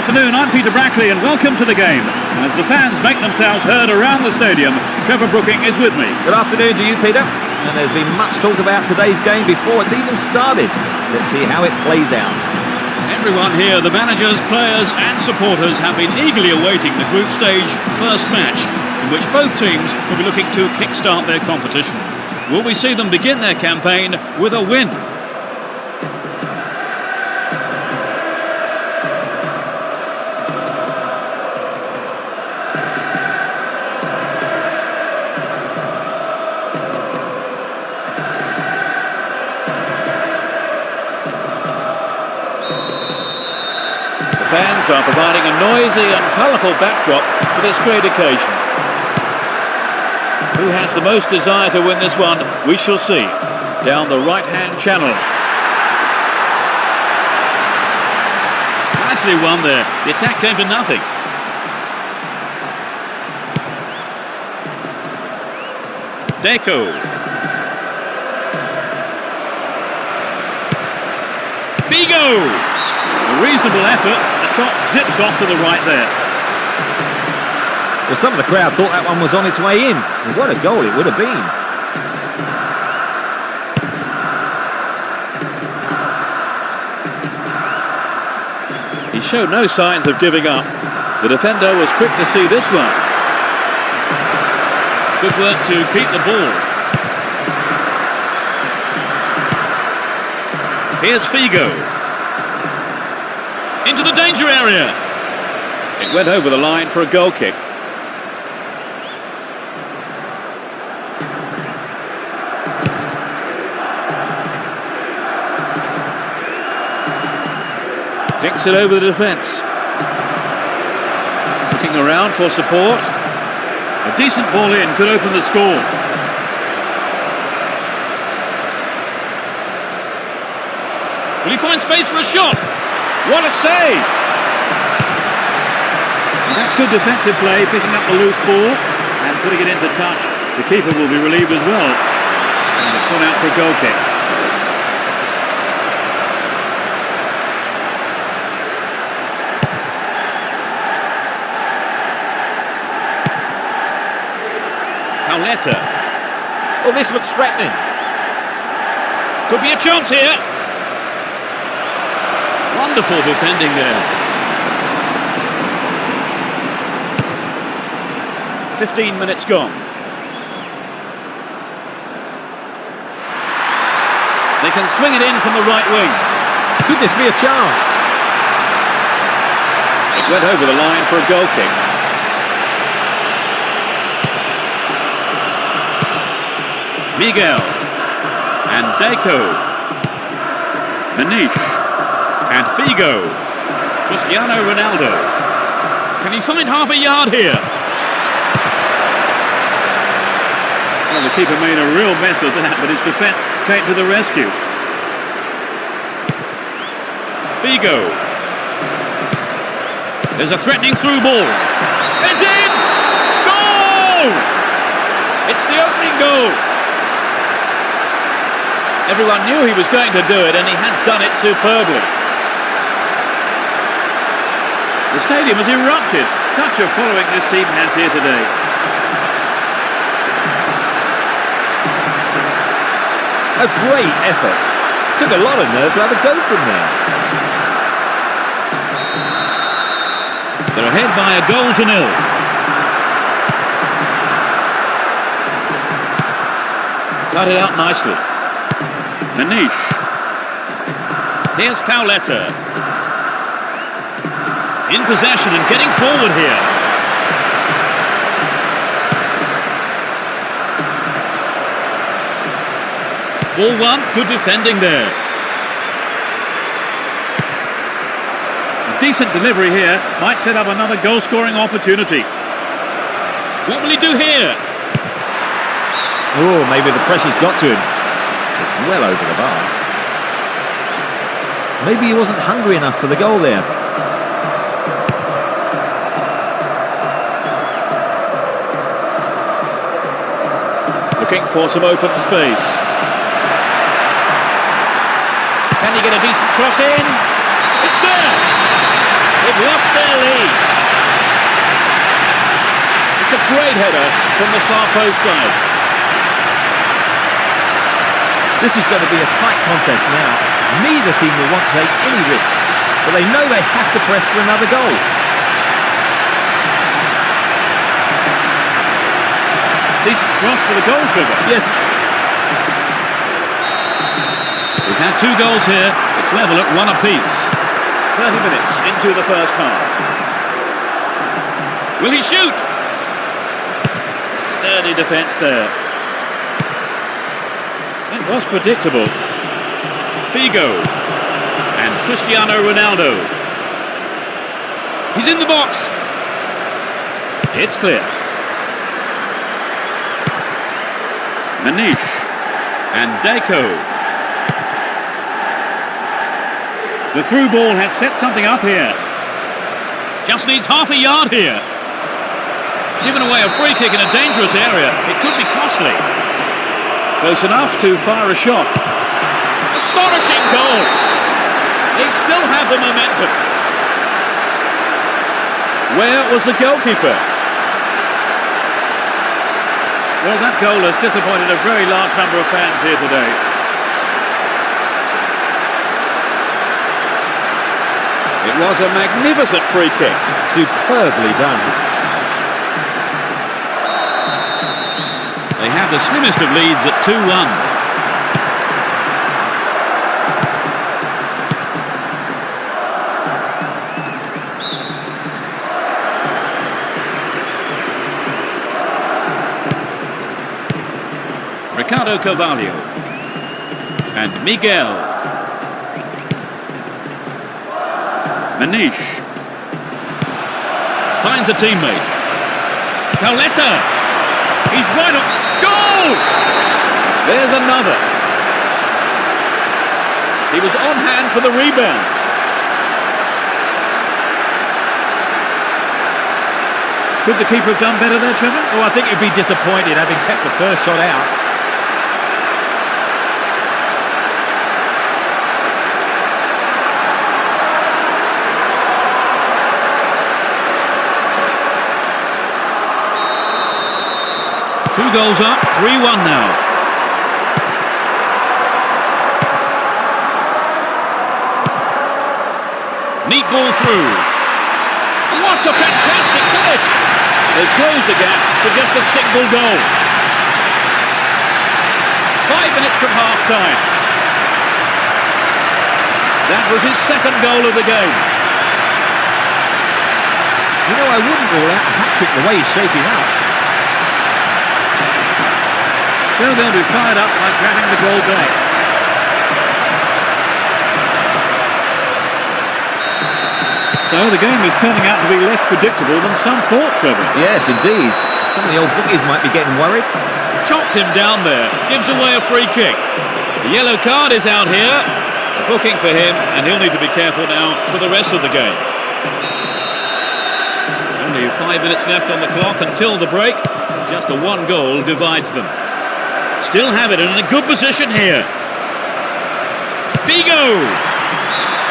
afternoon, I'm Peter Brackley and welcome to the game. And as the fans make themselves heard around the stadium, Trevor Brooking is with me. Good afternoon to you, Peter. And there's been much talk about today's game before it's even started. Let's see how it plays out. Everyone here, the managers, players and supporters have been eagerly awaiting the group stage first match, in which both teams will be looking to kick-start their competition. Will we see them begin their campaign with a win? Fans are providing a noisy and colourful backdrop for this great occasion. Who has the most desire to win this one? We shall see. Down the right-hand channel. Nicely won there. The attack came to nothing. Deco. Figo! A reasonable effort. The shot zips off to the right there. Well, some of the crowd thought that one was on its way in. And what a goal it would have been. He showed no signs of giving up. The defender was quick to see this one. Good work to keep the ball. Here's Figo. Into the danger area. It went over the line for a goal kick. Dinks it over the defence. Looking around for support. A decent ball in could open the score. Will he find space for a shot? What a save! That's good defensive play, picking up the loose ball and putting it into touch. The keeper will be relieved as well. And it's gone out for a goal kick. Pauletta. Oh, this looks threatening. Could be a chance here. Wonderful defending there. 15 minutes gone. They can swing it in from the right wing. Could this be a chance? It went over the line for a goal kick. Miguel. And Deco. Manish. And Figo. Cristiano Ronaldo. Can he find half a yard here? Well, the keeper made a real mess of that, but his defence came to the rescue. Figo. There's a threatening through ball. It's in! Goal! It's the opening goal. Everyone knew he was going to do it, and he has done it superbly. The stadium has erupted. Such a following this team has here today. A great effort. Took a lot of nerve to have a go from there. They're ahead by a goal to nil. Cut it out nicely. Manish. Here's Pauletta. In possession and getting forward here. Ball one, good defending there. A decent delivery here might set up another goal-scoring opportunity. What will he do here? Oh, maybe the pressure's got to him. It's well over the bar. Maybe he wasn't hungry enough for the goal there. Looking for some open space. Can he get a decent cross in? It's there! they've lost their lead. It's a great header from the far post side. This is going to be a tight contest now. Neither team will want to take any risks, but they know they have to press for another goal. Decent cross for the goalkeeper. Yes. We've had 2 goals here. It's level at 1 apiece. 30 minutes into the first half. Will he shoot? Sturdy defence there. That was predictable. Figo and Cristiano Ronaldo. He's in the box. It's clear. Manish and Deco. The through ball has set something up here. Just needs half a yard here. Given away a free kick in a dangerous area. It could be costly. Close enough to fire a shot. Astonishing goal. They still have the momentum. Where was the goalkeeper? Well, that goal has disappointed a very large number of fans here today. It was a magnificent free kick. Superbly done. They have the slimmest of leads at 2-1. Ricardo Carvalho and Miguel. Manish finds a teammate. Pauletta. He's right up. Goal! There's another. He was on hand for the rebound. Could the keeper have done better there, Trevor? Oh, I think you'd be disappointed having kept the first shot out. Two goals up, 3-1 now. Neat ball through. What a fantastic finish! They've closed the gap with just a single goal. 5 minutes from half-time. That was his second goal of the game. You know, I wouldn't rule out a hat-trick the way he's shaping up. So they'll be fired up by grabbing the goal back. So the game is turning out to be less predictable than some thought, Trevor. Yes, indeed. Some of the old bookies might be getting worried. Chopped him down there. Gives away a free kick. The yellow card is out here. A booking for him, and he'll need to be careful now for the rest of the game. Only 5 minutes left on the clock until the break. Just the 1 goal divides them. Still have it and in a good position here. Figo!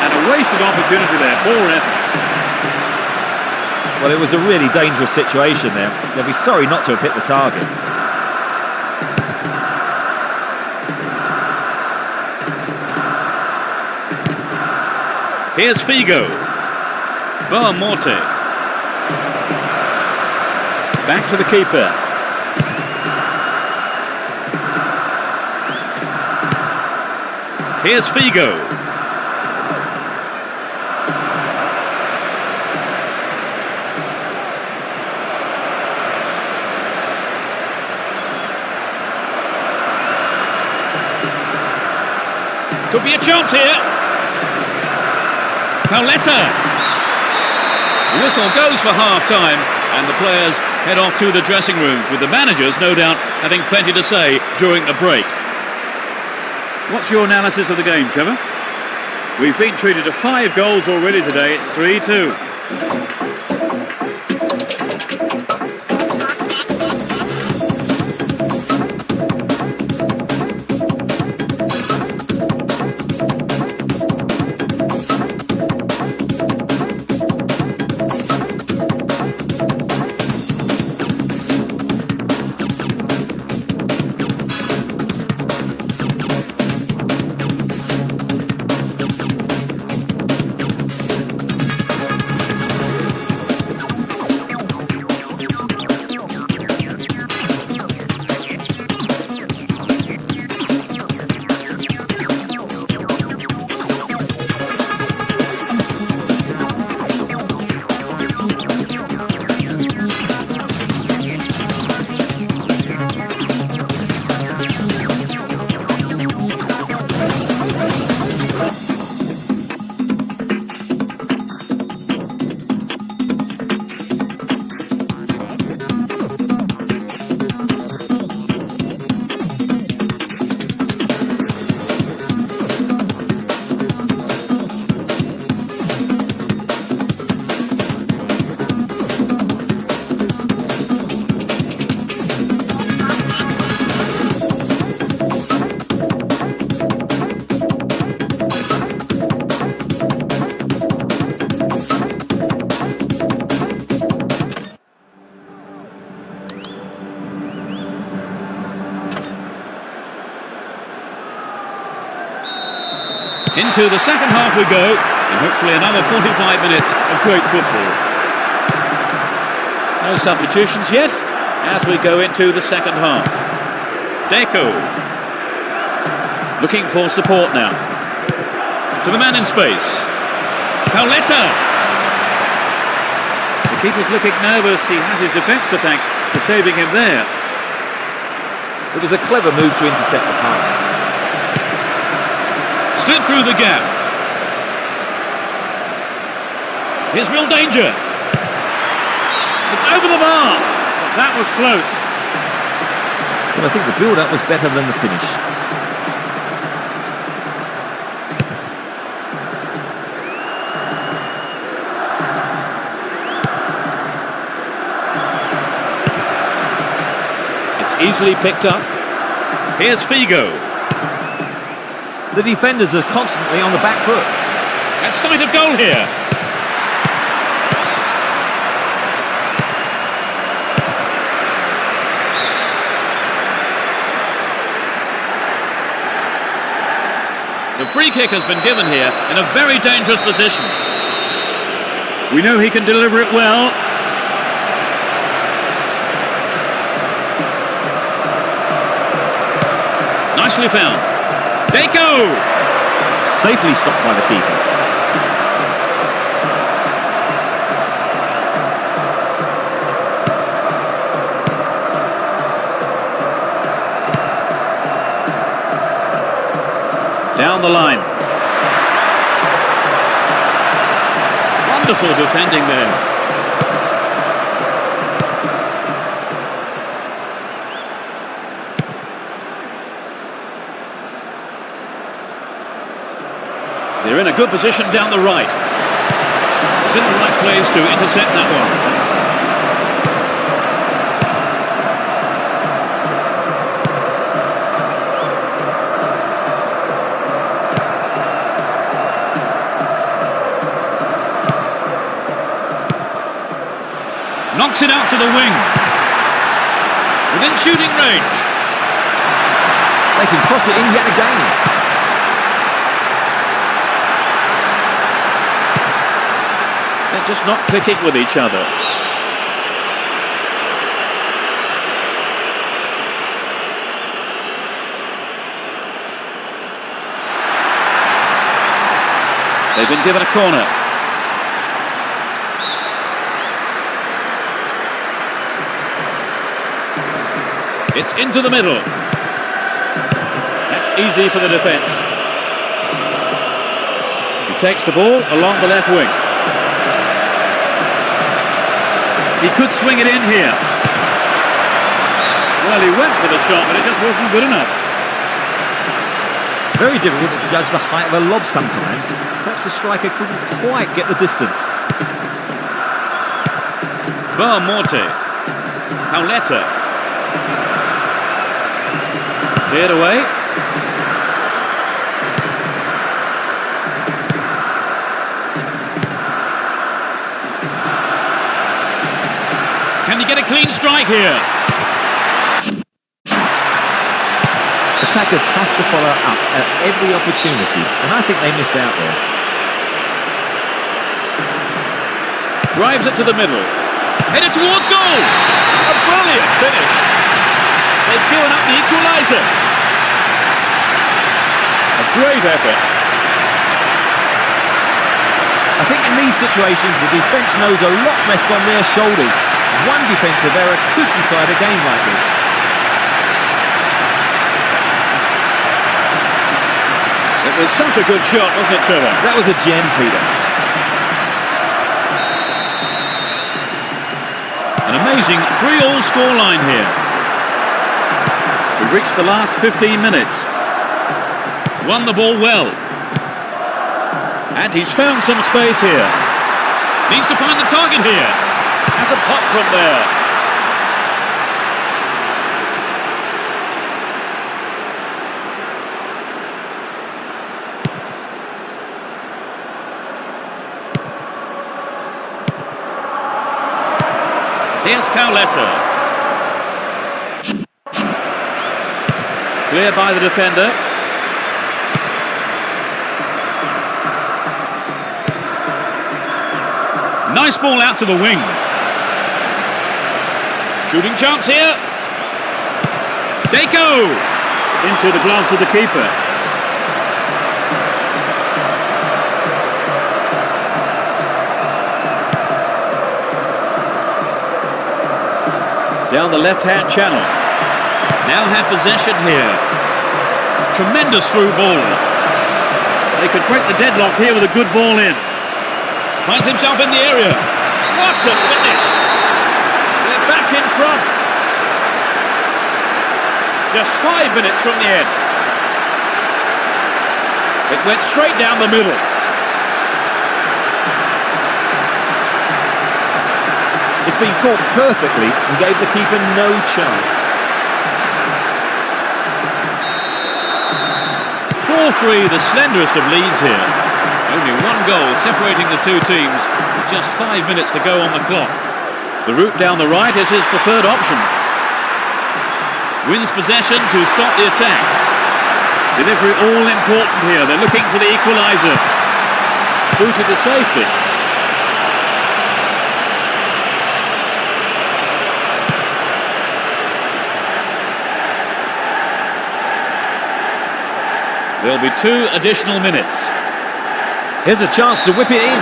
And a wasted opportunity there. Poor effort. Well, it was a really dangerous situation there. They'll be sorry not to have hit the target. Here's Figo. Boa Morte. Back to the keeper. Here's Figo. Could be a chance here. Pauletta. The whistle goes for half-time, and the players head off to the dressing rooms, with the managers, no doubt, having plenty to say during the break. What's your analysis of the game, Trevor? We've been treated to 5 goals already today. It's 3-2. Into the second half we go, and hopefully another 45 minutes of great football. No substitutions yet, as we go into the second half. Deco. Looking for support now. To the man in space. Pauletta. The keeper's looking nervous. He has his defence to thank for saving him there. It was a clever move to intercept the pass. Slid through the gap. Here's real danger. It's over the bar. But that was close. Well, I think the build-up was better than the finish. It's easily picked up. Here's Figo. The defenders are constantly on the back foot. A sight of goal here. The free kick has been given here in a very dangerous position. We know he can deliver it well. Nicely found. Deco! Safely stopped by the keeper. Down the line. Wonderful defending there. They're in a good position down the right. He's in the right place to intercept that one. Knocks it out to the wing. Within shooting range. They can cross it in yet again. They're just not clicking with each other. They've been given a corner. It's into the middle. That's easy for the defence. He takes the ball along the left wing. He could swing it in here. Well, he went for the shot, but it just wasn't good enough. Very difficult to judge the height of a lob sometimes. Perhaps the striker couldn't quite get the distance. Morte. Pauletta. Cleared away. Can you get a clean strike here? Attackers have to follow up at every opportunity, and I think they missed out there. Drives it to the middle. Headed towards goal. A brilliant finish. They've given up the equaliser. A great effort. I think in these situations the defence knows a lot rests on their shoulders. One defensive error could decide a game like this. It was such a good shot, wasn't it, Trevor? That was a gem, Peter. An amazing 3-3 scoreline here. We've reached the last 15 minutes. Won the ball well. And he's found some space here. Needs to find the target here. Has a pop from there. Here's Pauletta. Clear by the defender. Nice ball out to the wing. Shooting chance here. They go! Into the gloves of the keeper. Down the left-hand channel. Now have possession here. Tremendous through ball. They could break the deadlock here with a good ball in. Finds himself in the area. What a finish! They're back in front. Just 5 minutes from the end. It went straight down the middle. It's been caught perfectly and gave the keeper no chance. 4-3, the slenderest of leads here. Only one goal separating the two teams with just 5 minutes to go on the clock. The route down the right is his preferred option. Wins possession to stop the attack. Delivery all important here. They're looking for the equaliser. Booted to safety. There'll be 2 additional minutes. Here's a chance to whip it in.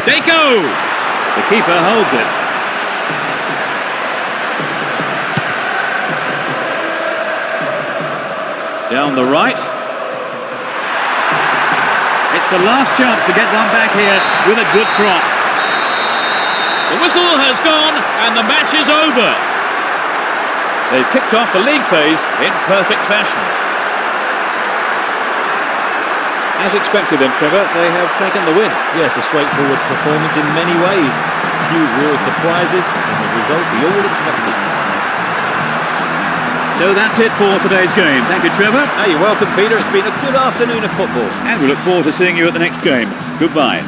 They go! The keeper holds it. Down the right. It's the last chance to get one back here with a good cross. The whistle has gone and the match is over. They've kicked off the league phase in perfect fashion. As expected then, Trevor, they have taken the win. Yes, a straightforward performance in many ways. Few real surprises and the result we all expected. So that's it for today's game. Thank you, Trevor. Hey, you're welcome, Peter. It's been a good afternoon of football. And we look forward to seeing you at the next game. Goodbye.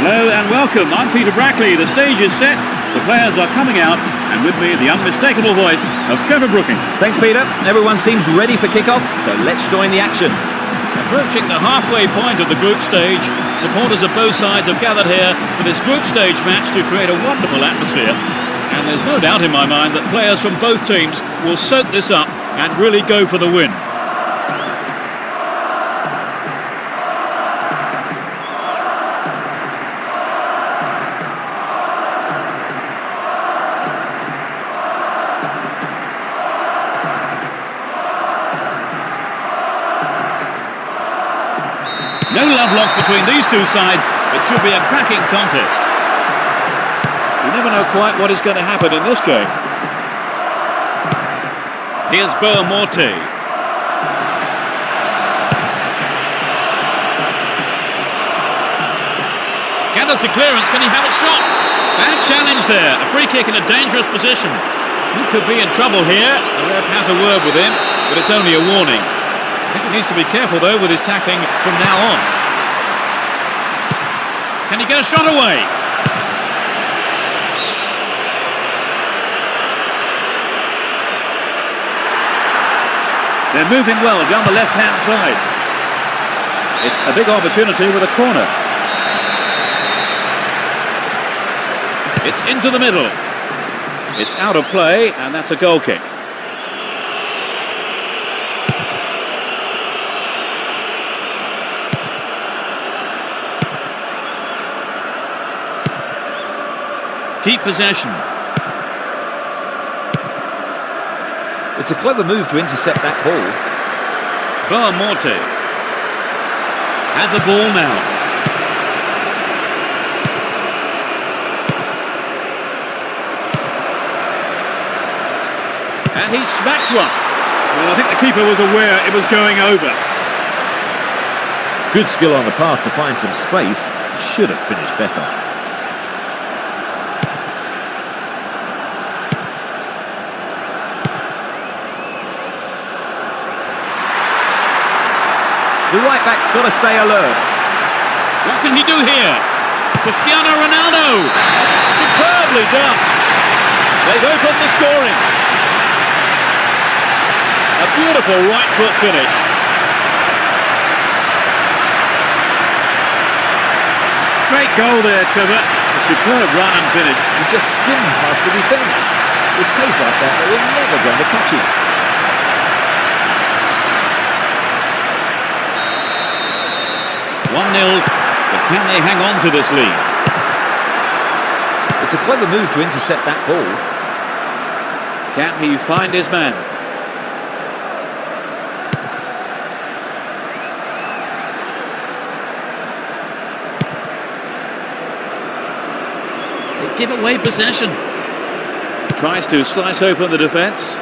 Hello and welcome. I'm Peter Brackley. The stage is set. The players are coming out And with me, the unmistakable voice of Trevor Brooking. Thanks, Peter. Everyone seems ready for kickoff, so let's join the action. Approaching the halfway point of the group stage, supporters of both sides have gathered here for this group stage match to create a wonderful atmosphere. And there's no doubt in my mind that players from both teams will soak this up and really go for the win. No love lost between these two sides. It should be a cracking contest. You never know quite what is going to happen in this game. Here's Morte. Gathers the clearance. Can he have a shot? Bad challenge there. A free kick in a dangerous position. He could be in trouble here. The ref has a word with him, but it's only a warning. I think he needs to be careful, though, with his tackling from now on. Can he get a shot away? They're moving well down the left-hand side. It's a big opportunity with a corner. It's into the middle. It's out of play, and that's a goal kick. Keep possession. It's a clever move to intercept that ball. Morte had the ball now. And he smacks one. Well, I think the keeper was aware it was going over. Good skill on the pass to find some space. Should have finished better. The right back's got to stay alert. What can he do here? Cristiano Ronaldo! Superbly done! They've opened the scoring. A beautiful right foot finish. Great goal there, Trevor. A superb run and finish. He just skimmed past the defence. With pace like that, they were never going to catch him. 1-0, but can they hang on to this lead? It's a clever move to intercept that ball. Can he find his man? They give away possession. Tries to slice open the defence.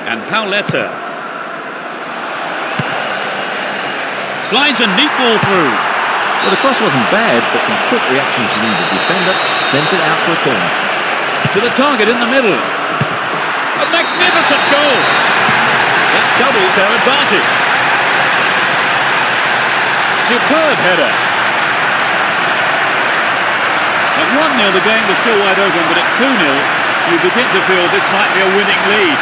And Pauletta slides a neat ball through. Well, the cross wasn't bad, but some quick reactions from the defender sent it out for a corner. To the target in the middle. A magnificent goal. That doubles their advantage. Superb header. At 1-0, the game was still wide open, but at 2-0, you begin to feel this might be a winning lead.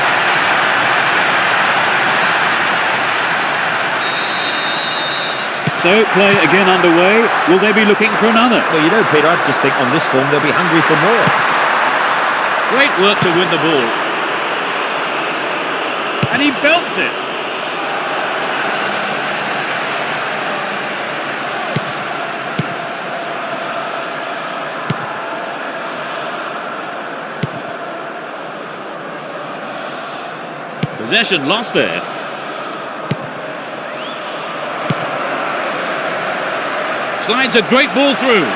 So, play again underway. Will they be looking for another? Well, you know, Peter, I just think on this form they'll be hungry for more. Great work to win the ball. And he belts it. Possession lost there. Slides a great ball through.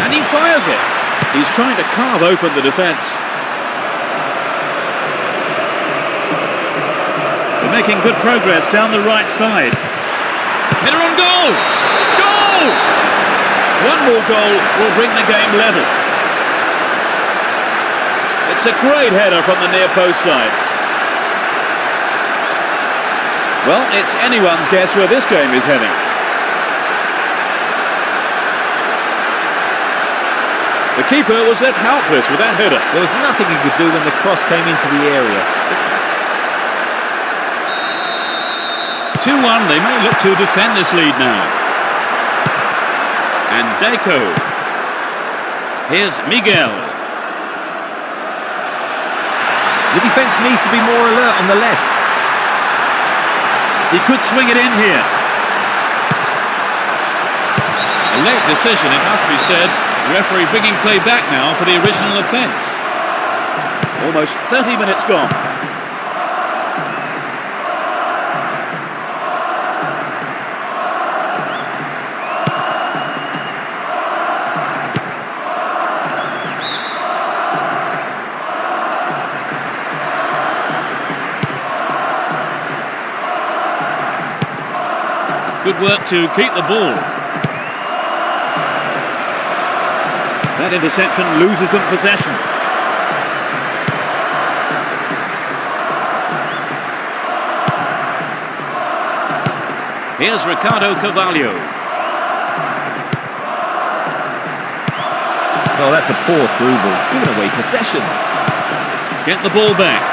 And he fires it. He's trying to carve open the defence. They're making good progress down the right side. Header on goal! Goal! One more goal will bring the game level. It's a great header from the near post side. Well, it's anyone's guess where this game is heading. The keeper was left helpless with that header. There was nothing he could do when the cross came into the area. 2-1, they may look to defend this lead now. And Deco. Here's Miguel. The defence needs to be more alert on the left. He could swing it in here. A late decision, it must be said. The referee bringing play back now for the original offence. Almost 30 minutes gone. Good work to keep the ball. That interception loses them possession. Here's Ricardo Carvalho. Well, that's a poor through ball, giving away possession. Get the ball back.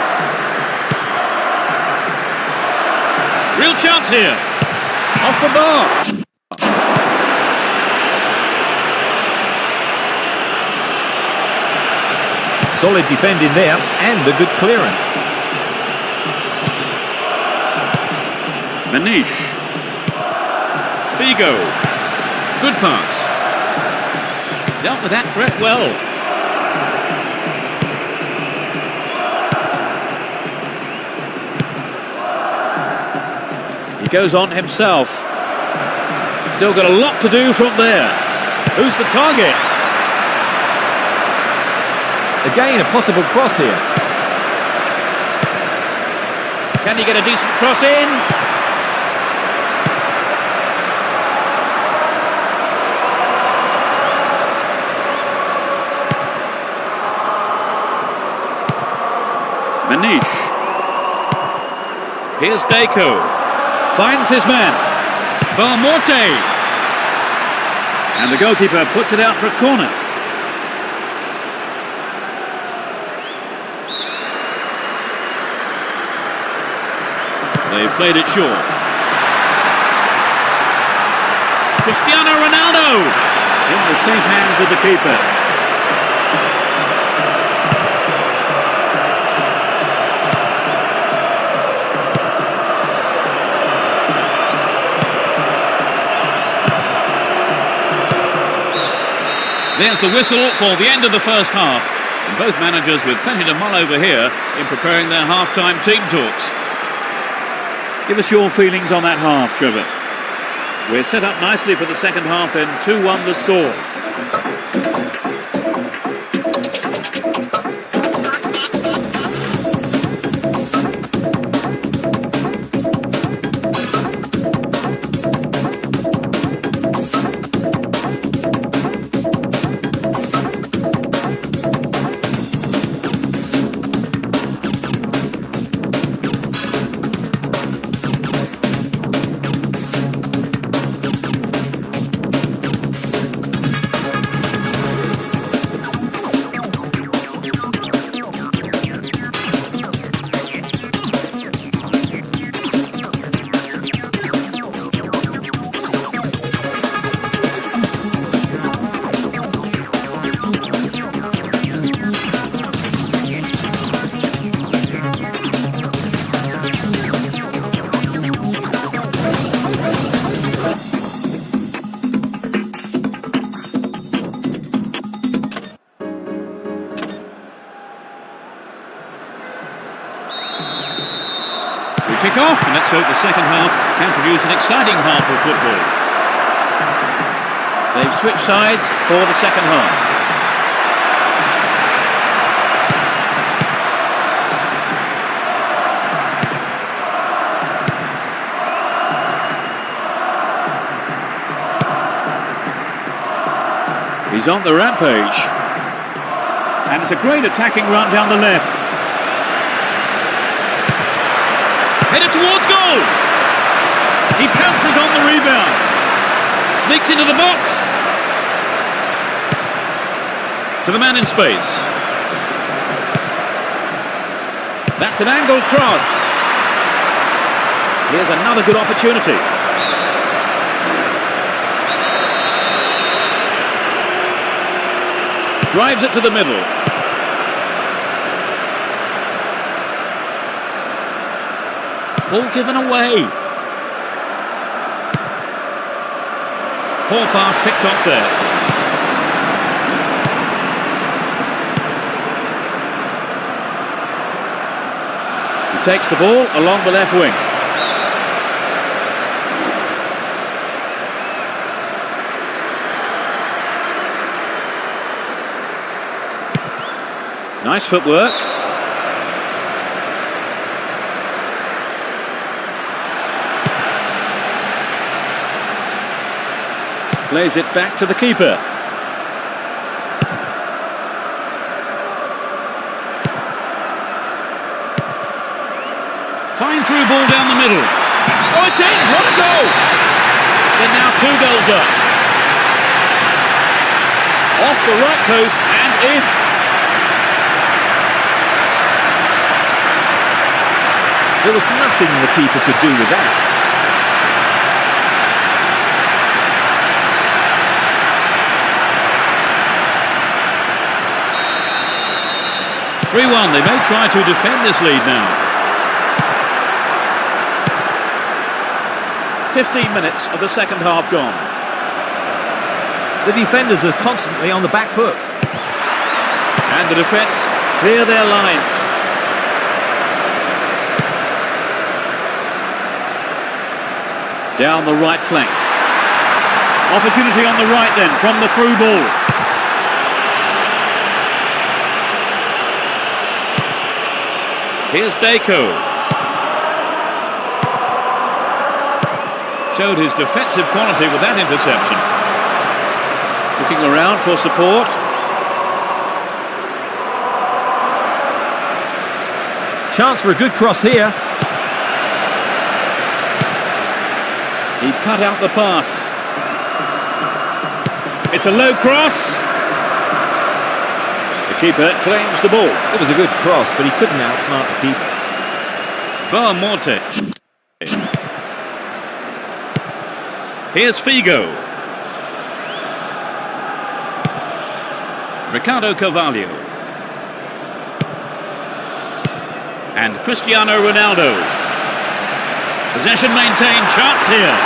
Real chance here. Off the bar. Solid defending there and a good clearance. Manish. Figo. Good pass. Dealt with that threat well. He goes on himself. Still got a lot to do from there. Who's the target? Again, a possible cross here. Can he get a decent cross in? Manish. Here's Deco. Finds his man. Balmorte. And the goalkeeper puts it out for a corner. They've played it short. Cristiano Ronaldo. In the safe hands of the keeper. There's the whistle for the end of the first half. And both managers with plenty to mull over here in preparing their half-time team talks. Give us your feelings on that half, Trevor. We're set up nicely for the second half then. 2-1 the score. Kick off, and let's hope the second half can produce an exciting half of football. They've switched sides for the second half. He's on the rampage. And it's a great attacking run down the left. Headed towards goal. He pounces on the rebound. Sneaks into the box. To the man in space. That's an angled cross. Here's another good opportunity. Drives it to the middle. Ball given away. Poor pass picked off there. He takes the ball along the left wing. Nice footwork. Plays it back to the keeper. Fine through ball down the middle. Oh, it's in! What a goal! They're now 2 goals up. Off the right post and in. There was nothing the keeper could do with that. They may try to defend this lead now. 15 minutes of the second half gone. The defenders are constantly on the back foot. And the defence clear their lines. Down the right flank. Opportunity on the right then from the through ball. Here's Deco. Showed his defensive quality with that interception. Looking around for support. Chance for a good cross here. He cut out the pass. It's a low cross. The keeper claims the ball. It was a good cross, but he couldn't outsmart the keeper. Morte. Here's Figo. Ricardo Carvalho. And Cristiano Ronaldo. Possession maintained, chance here.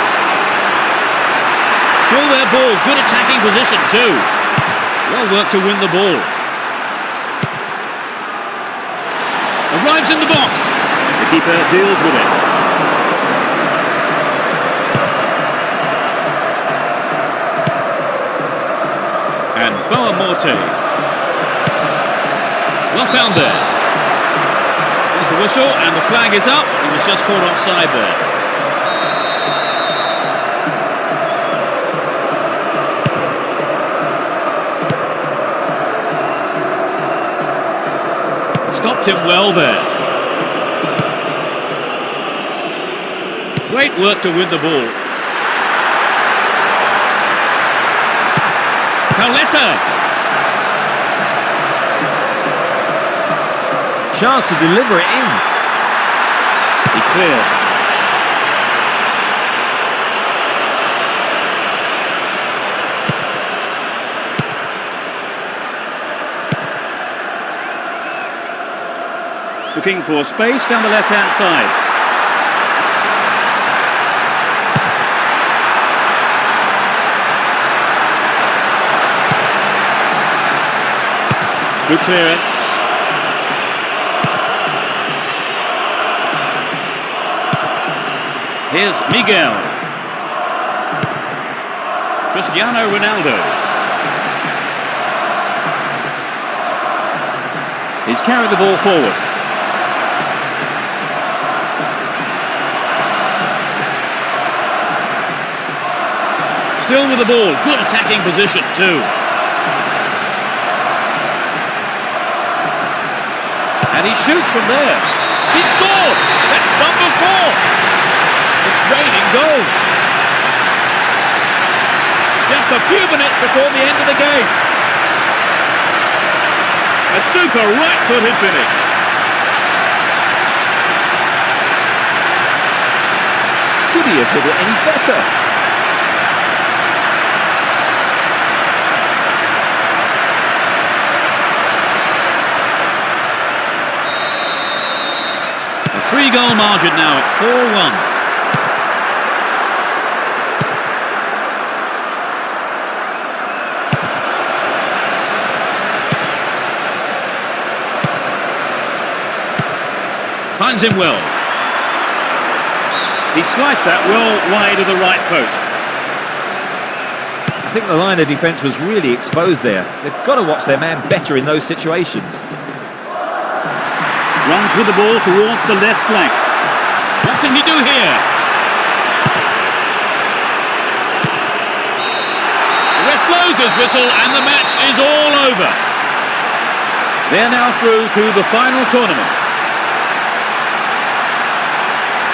Still their ball, good attacking position too. Well worked to win the ball. Arrives in the box. The keeper deals with it. And Morte. Well found there. There's the whistle and the flag is up. He was just caught offside there. Stopped him well there. Great work to win the ball. Pauletta. Chance to deliver it in. He cleared. Looking for space down the left-hand side. Good clearance. Here's Miguel. Cristiano Ronaldo. He's carried the ball forward. Still with the ball, good attacking position too. And he shoots from there. He scored! That's number 4! It's raining goals. Just a few minutes before the end of the game. A super right-footed finish. Could he have hit it any better? A 3-goal margin now at 4-1. Finds him well. He sliced that well wide of the right post. I think the line of defence was really exposed there. They've got to watch their man better in those situations. Runs with the ball towards the left flank. What can he do here? The ref blows his whistle and the match is all over. They're now through to the final tournament.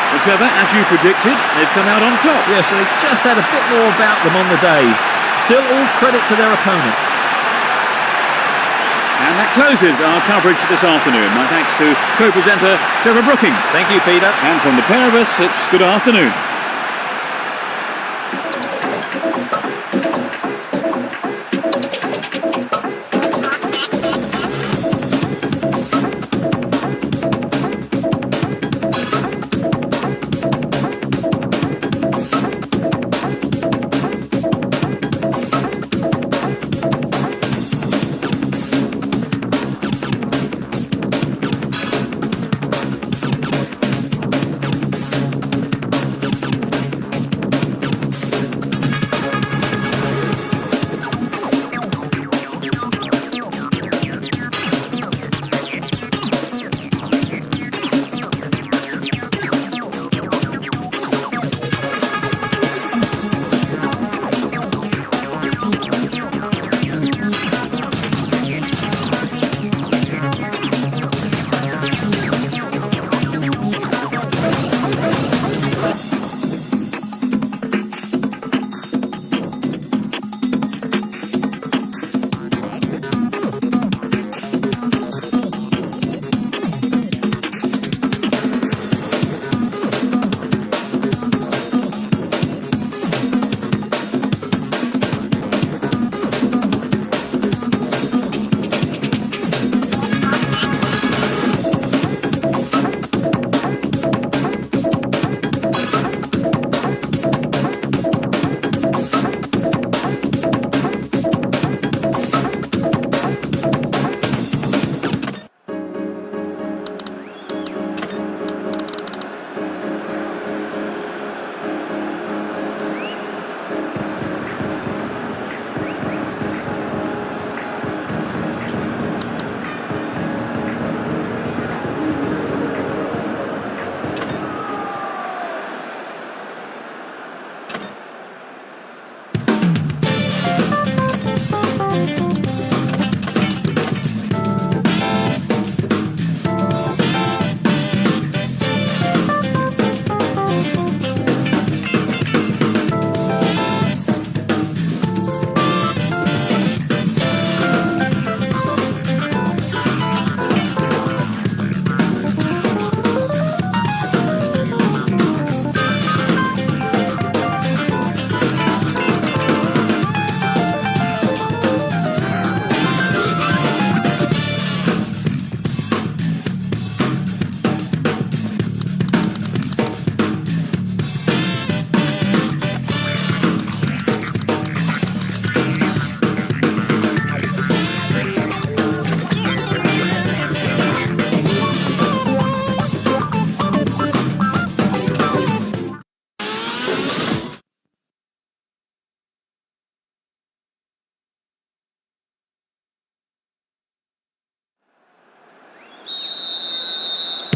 Well, Trevor, as you predicted, they've come out on top. Yeah, so they just had a bit more about them on the day. Still all credit to their opponents. And that closes our coverage this afternoon. My thanks to co-presenter Trevor Brooking. Thank you, Peter. And from the pair of us, it's good afternoon.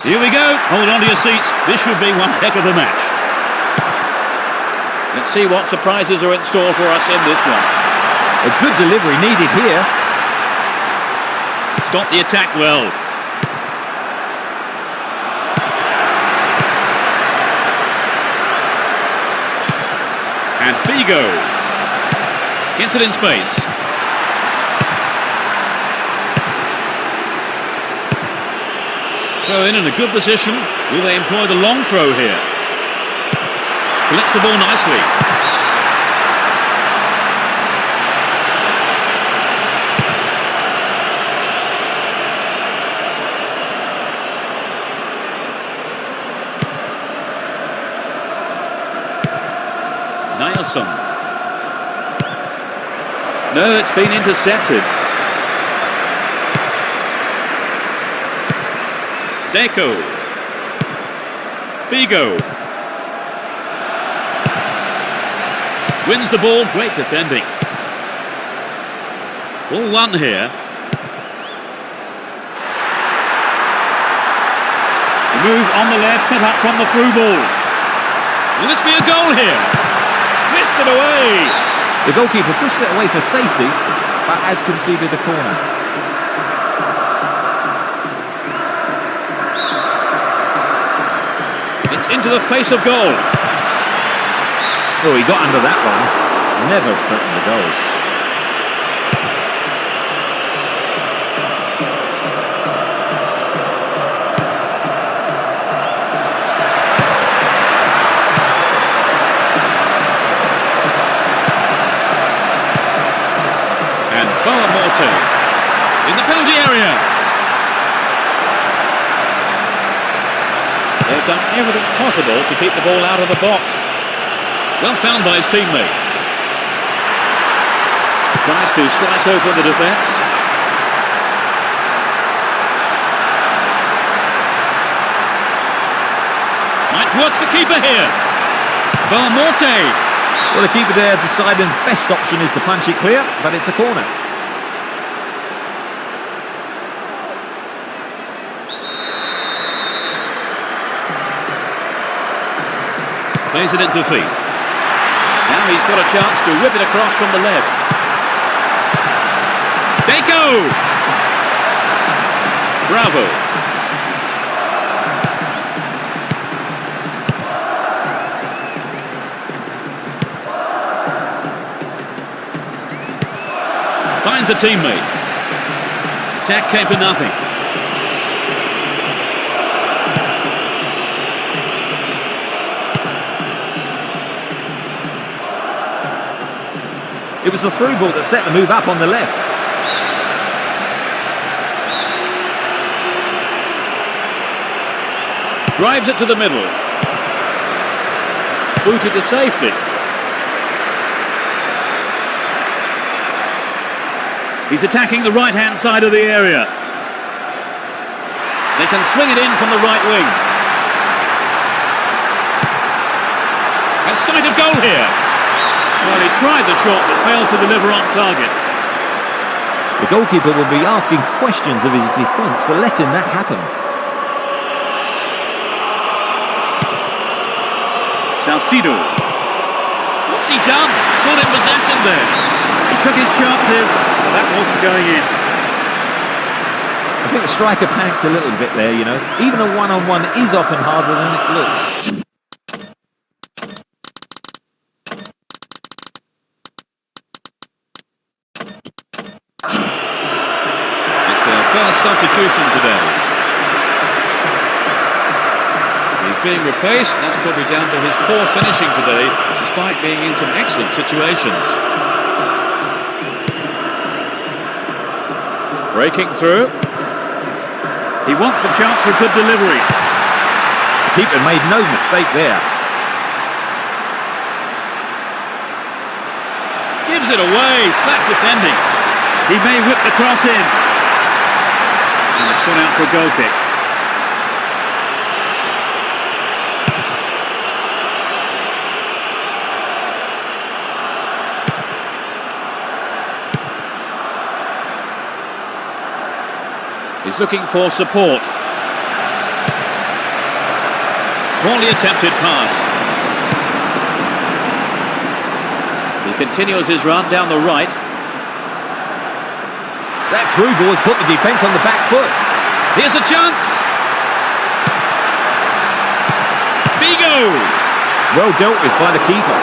Here we go. Hold on to your seats. This should be one heck of a match. Let's see what surprises are in store for us in this one. A good delivery needed here. Stop the attack well. And Figo gets it in space. throw in a good position. Will they employ the long throw here? Collects the ball nicely. Nielsen. No, it's been intercepted. Deco. Figo. Wins the ball, great defending. Ball one here. The move on the left, set up from the through ball. Will this be a goal here? Fisted away. The goalkeeper pushed it away for safety, but has conceded a corner. It's into the face of goal. Oh, he got under that one. Never threatened the goal. In the penalty area. They've done everything possible to keep the ball out of the box. Well found by his teammate. Tries to slice open the defence. Might work the keeper here. Belmonte. Well, the keeper there deciding best option is to punch it clear, but it's a corner. Plays it into feet. Now he's got a chance to whip it across from the left. Deco! Bravo. Finds a teammate. Attack came to nothing. It was the through ball that set the move up on the left. Drives it to the middle. Booted to safety. He's attacking the right-hand side of the area. They can swing it in from the right wing. A sight of goal here. Well, he tried the shot but failed to deliver on target. The goalkeeper will be asking questions of his defence for letting that happen. Salcido. What's he done? Caught in possession there. He took his chances, but that wasn't going in. I think the striker panicked a little bit there, you know. Even a one-on-one is often harder than it looks. First substitution today. He's being replaced. That's probably down to his poor finishing today, despite being in some excellent situations. Breaking through. He wants the chance for a good delivery. The keeper made no mistake there. Gives it away. Slack defending. He may whip the cross in. And it's gone out for a goal kick. He's looking for support. Poorly attempted pass. He continues his run down the right. That through ball has put the defence on the back foot. Here's a chance. Figo. Well dealt with by the keeper.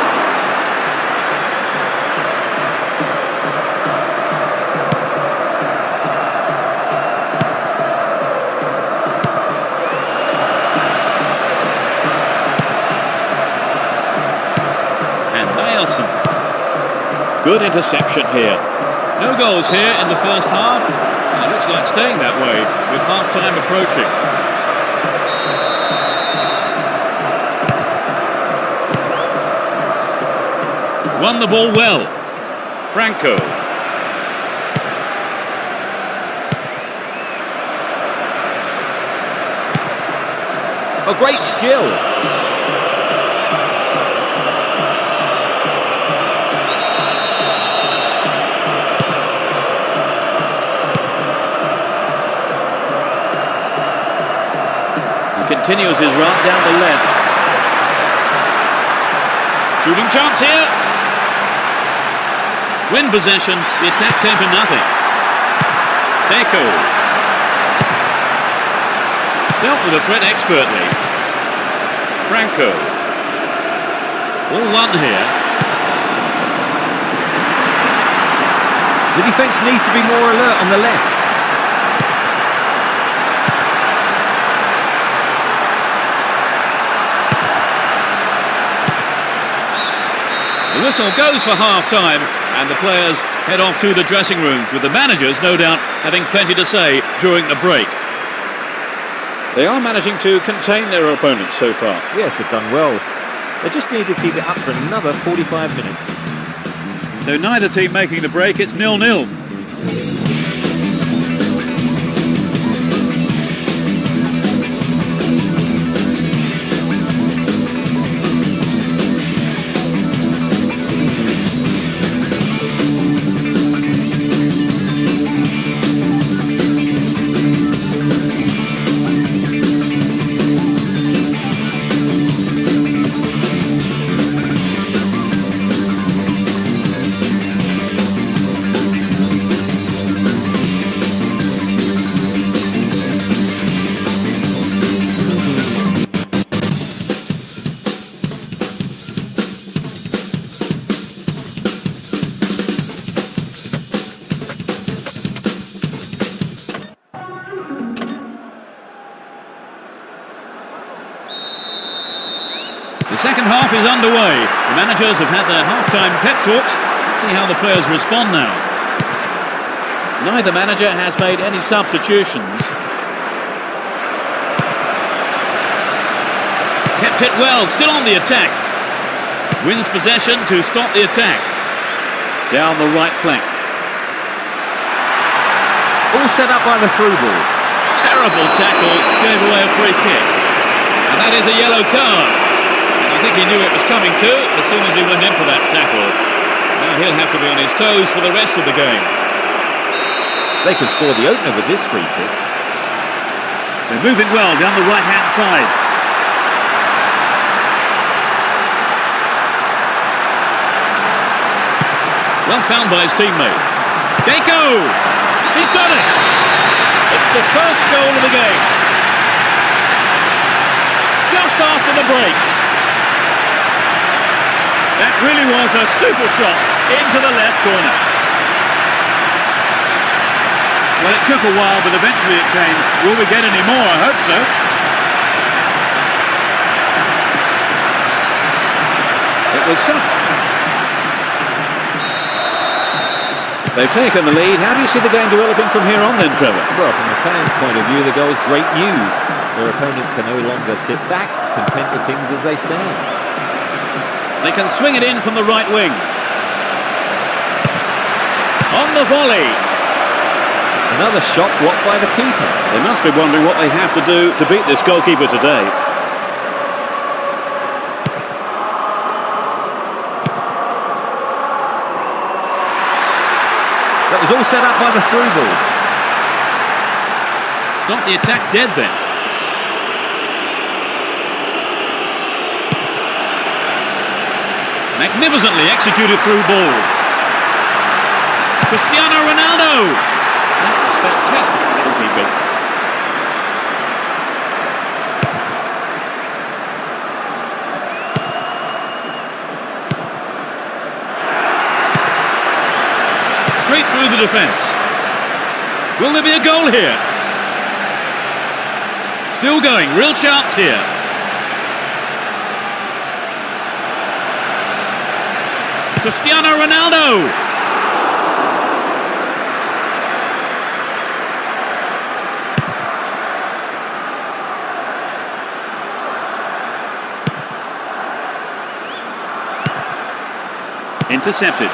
Nielsen. Good interception here. No goals here in the first half. It looks like staying that way with half-time approaching. Won the ball well. Franco. A great skill. He continues his run down the left. Shooting chance here. Win possession, the attack came to nothing. Deco. Dealt with the threat expertly. Franco. All one here. The defence needs to be more alert on the left. The whistle goes for half-time and the players head off to the dressing rooms with the managers, no doubt, having plenty to say during the break. They are managing to contain their opponents so far. Yes, they've done well. They just need to keep it up for another 45 minutes. So neither team making the break, it's 0-0. The second half is underway. The managers have had their half-time pep talks. Let's see how the players respond now. Neither manager has made any substitutions. Kept it well, still on the attack. Wins possession to stop the attack. Down the right flank. All set up by the through ball. Terrible tackle, gave away a free kick. And that is a yellow card. I think he knew it was coming too as soon as he went in for that tackle. Now he'll have to be on his toes for the rest of the game. They could score the opener with this free kick. They're moving well down the right-hand side. Well found by his teammate. Deco! He's done it! It's the first goal of the game. Just after the break. That really was a super shot into the left corner. Well, it took a while, but eventually it came. Will we get any more? I hope so. It was soft. They've taken the lead. How do you see the game developing from here on then, Trevor? Well, from a fan's point of view, the goal's great news. Their opponents can no longer sit back, content with things as they stand. They can swing it in from the right wing. On the volley. Another shot blocked by the keeper. They must be wondering what they have to do to beat this goalkeeper today. That was all set up by the through ball. Stop the attack dead then. Magnificently executed through ball. Cristiano Ronaldo. That was fantastic goalkeeping. Straight through the defence. Will there be a goal here? Still going, real chance here. Cristiano Ronaldo. Intercepted.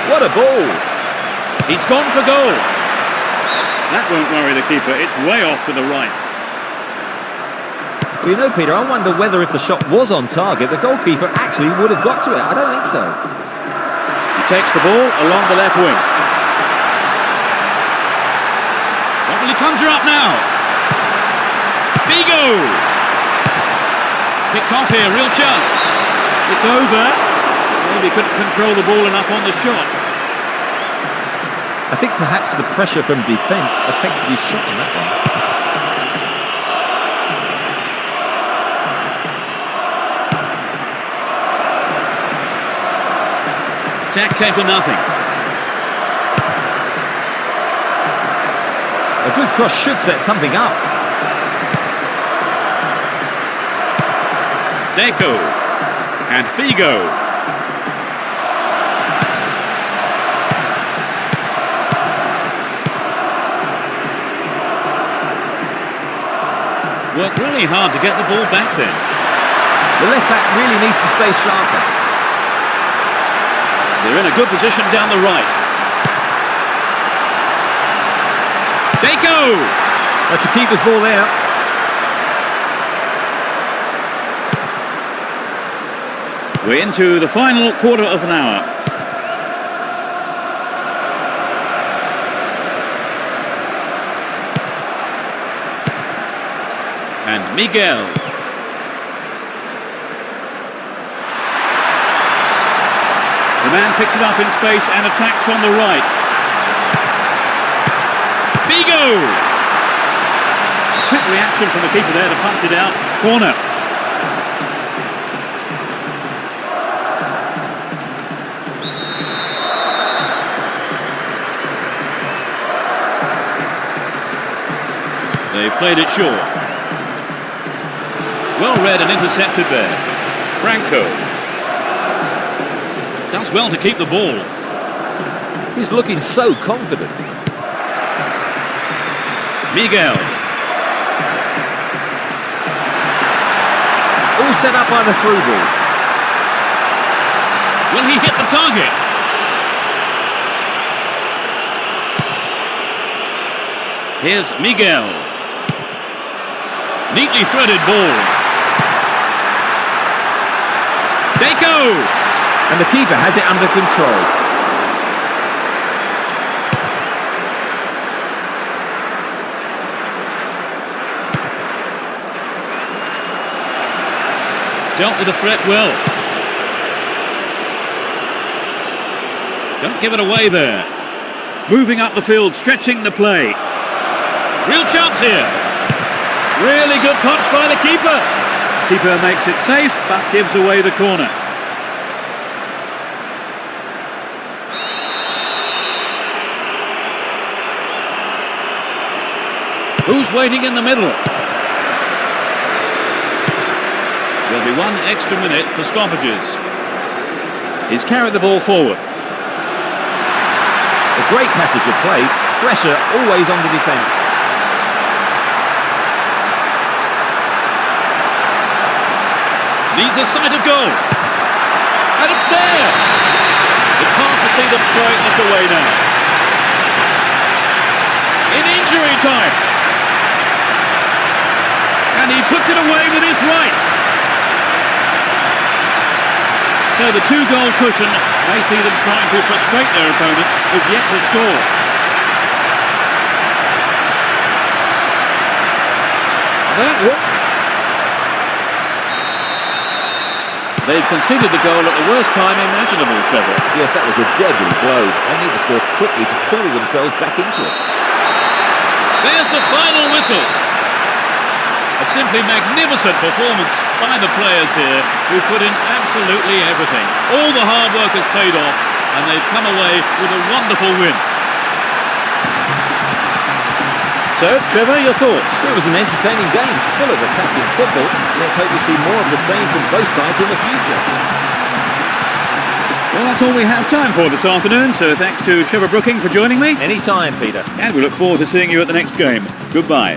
What a ball! He's gone for goal. That won't worry the keeper. It's way off to the right. Well, you know, Peter, I wonder whether if the shot was on target, the goalkeeper actually would have got to it. I don't think so. He takes the ball along the left wing. What will he conjure up now? Figo! Picked off here, real chance. It's over. Maybe couldn't control the ball enough on the shot. I think perhaps the pressure from defence affected his shot on that one. Attack came to nothing. A good cross should set something up. Deco and Figo. Worked really hard to get the ball back then. The left back really needs to stay sharper. They're in a good position down the right. Deco! That's a keeper's ball there. We're into the final quarter of an hour. And Miguel. The man picks it up in space and attacks from the right. Figo! Quick reaction from the keeper there to punch it out. Corner. They've played it short. Well read and intercepted there. Franco. Does well to keep the ball. He's looking so confident. Miguel. All set up by the through ball. Will he hit the target? Here's Miguel. Neatly threaded ball. Deco! And the keeper has it under control. Dealt with the threat well. Don't give it away there. Moving up the field, stretching the play. Real chance here. Really good punch by the keeper. Keeper makes it safe, but gives away the corner. Who's waiting in the middle? There'll be 1 extra minute for stoppages. He's carried the ball forward. A great passage of play. Pressure always on the defence. Needs a sight of goal. And it's there! It's hard to see them throwing this away now. In injury time. And he puts it away with his right. So the 2-goal cushion may see them trying to frustrate their opponent, who've yet to score. They've conceded the goal at the worst time imaginable, Trevor. Yes, that was a deadly blow. They need to score quickly to haul themselves back into it. There's the final whistle. A simply magnificent performance by the players here, who put in absolutely everything. All the hard work has paid off, and they've come away with a wonderful win. So, Trevor, your thoughts? It was an entertaining game, full of attacking football. Let's hope we see more of the same from both sides in the future. Well, that's all we have time for this afternoon, so thanks to Trevor Brooking for joining me. Anytime, Peter. And we look forward to seeing you at the next game. Goodbye.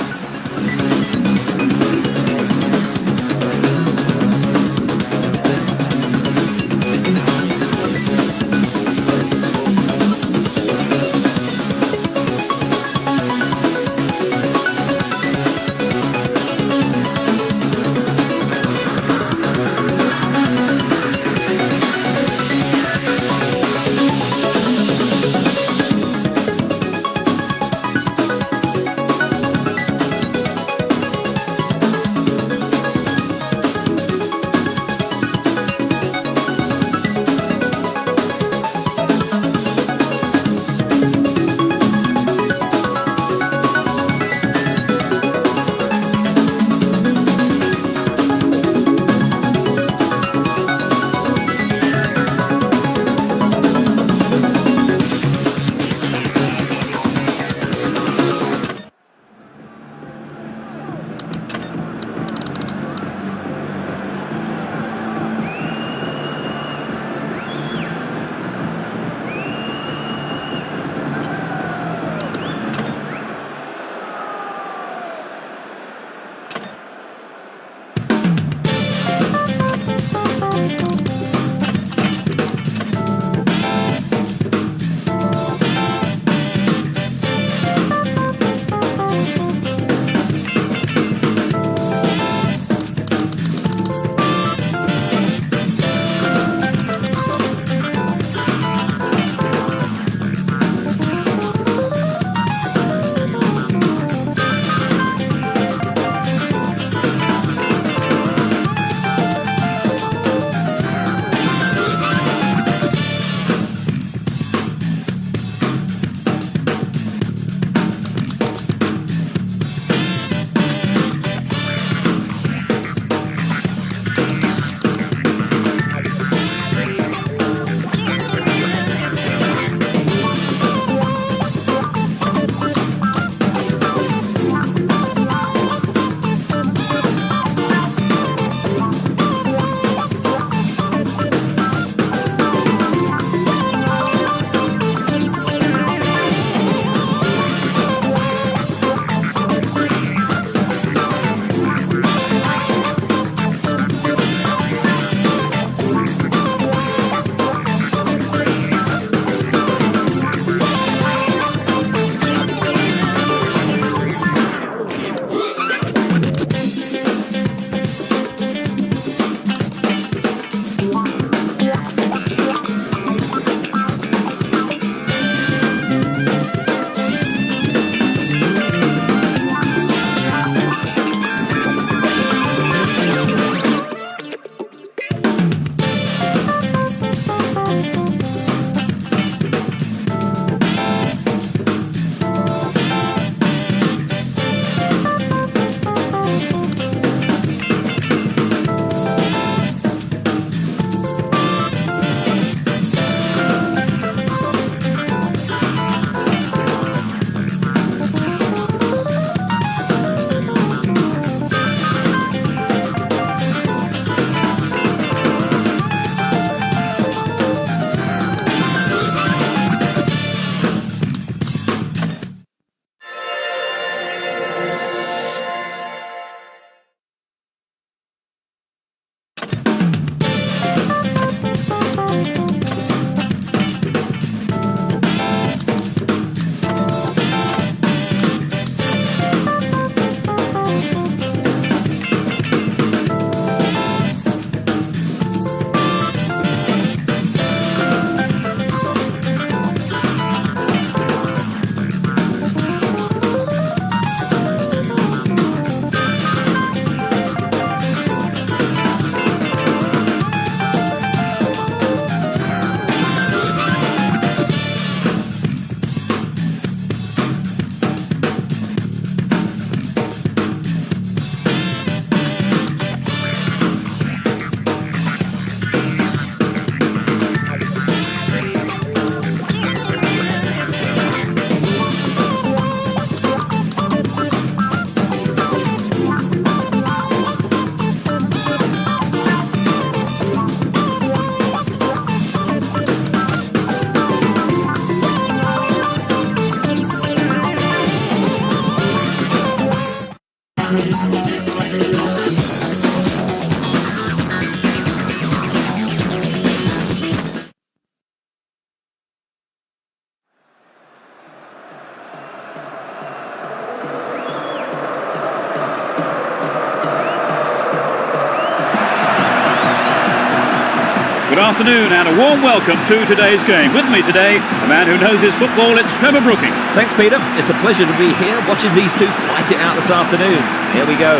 Good afternoon and a warm welcome to today's game. With me today, a man who knows his football, it's Trevor Brooking. Thanks, Peter. It's a pleasure to be here watching these two fight it out this afternoon. Here we go.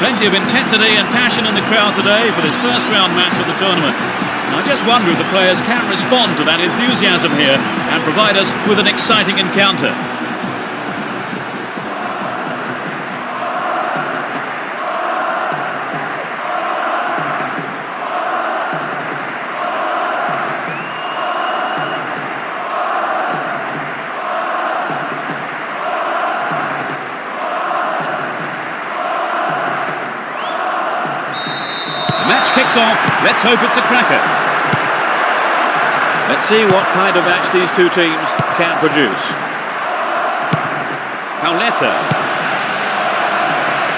Plenty of intensity and passion in the crowd today for this first round match of the tournament. And I just wonder if the players can respond to that enthusiasm here and provide us with an exciting encounter. The match kicks off. Let's hope it's a cracker. Let's see what kind of match these two teams can produce. Pauletta.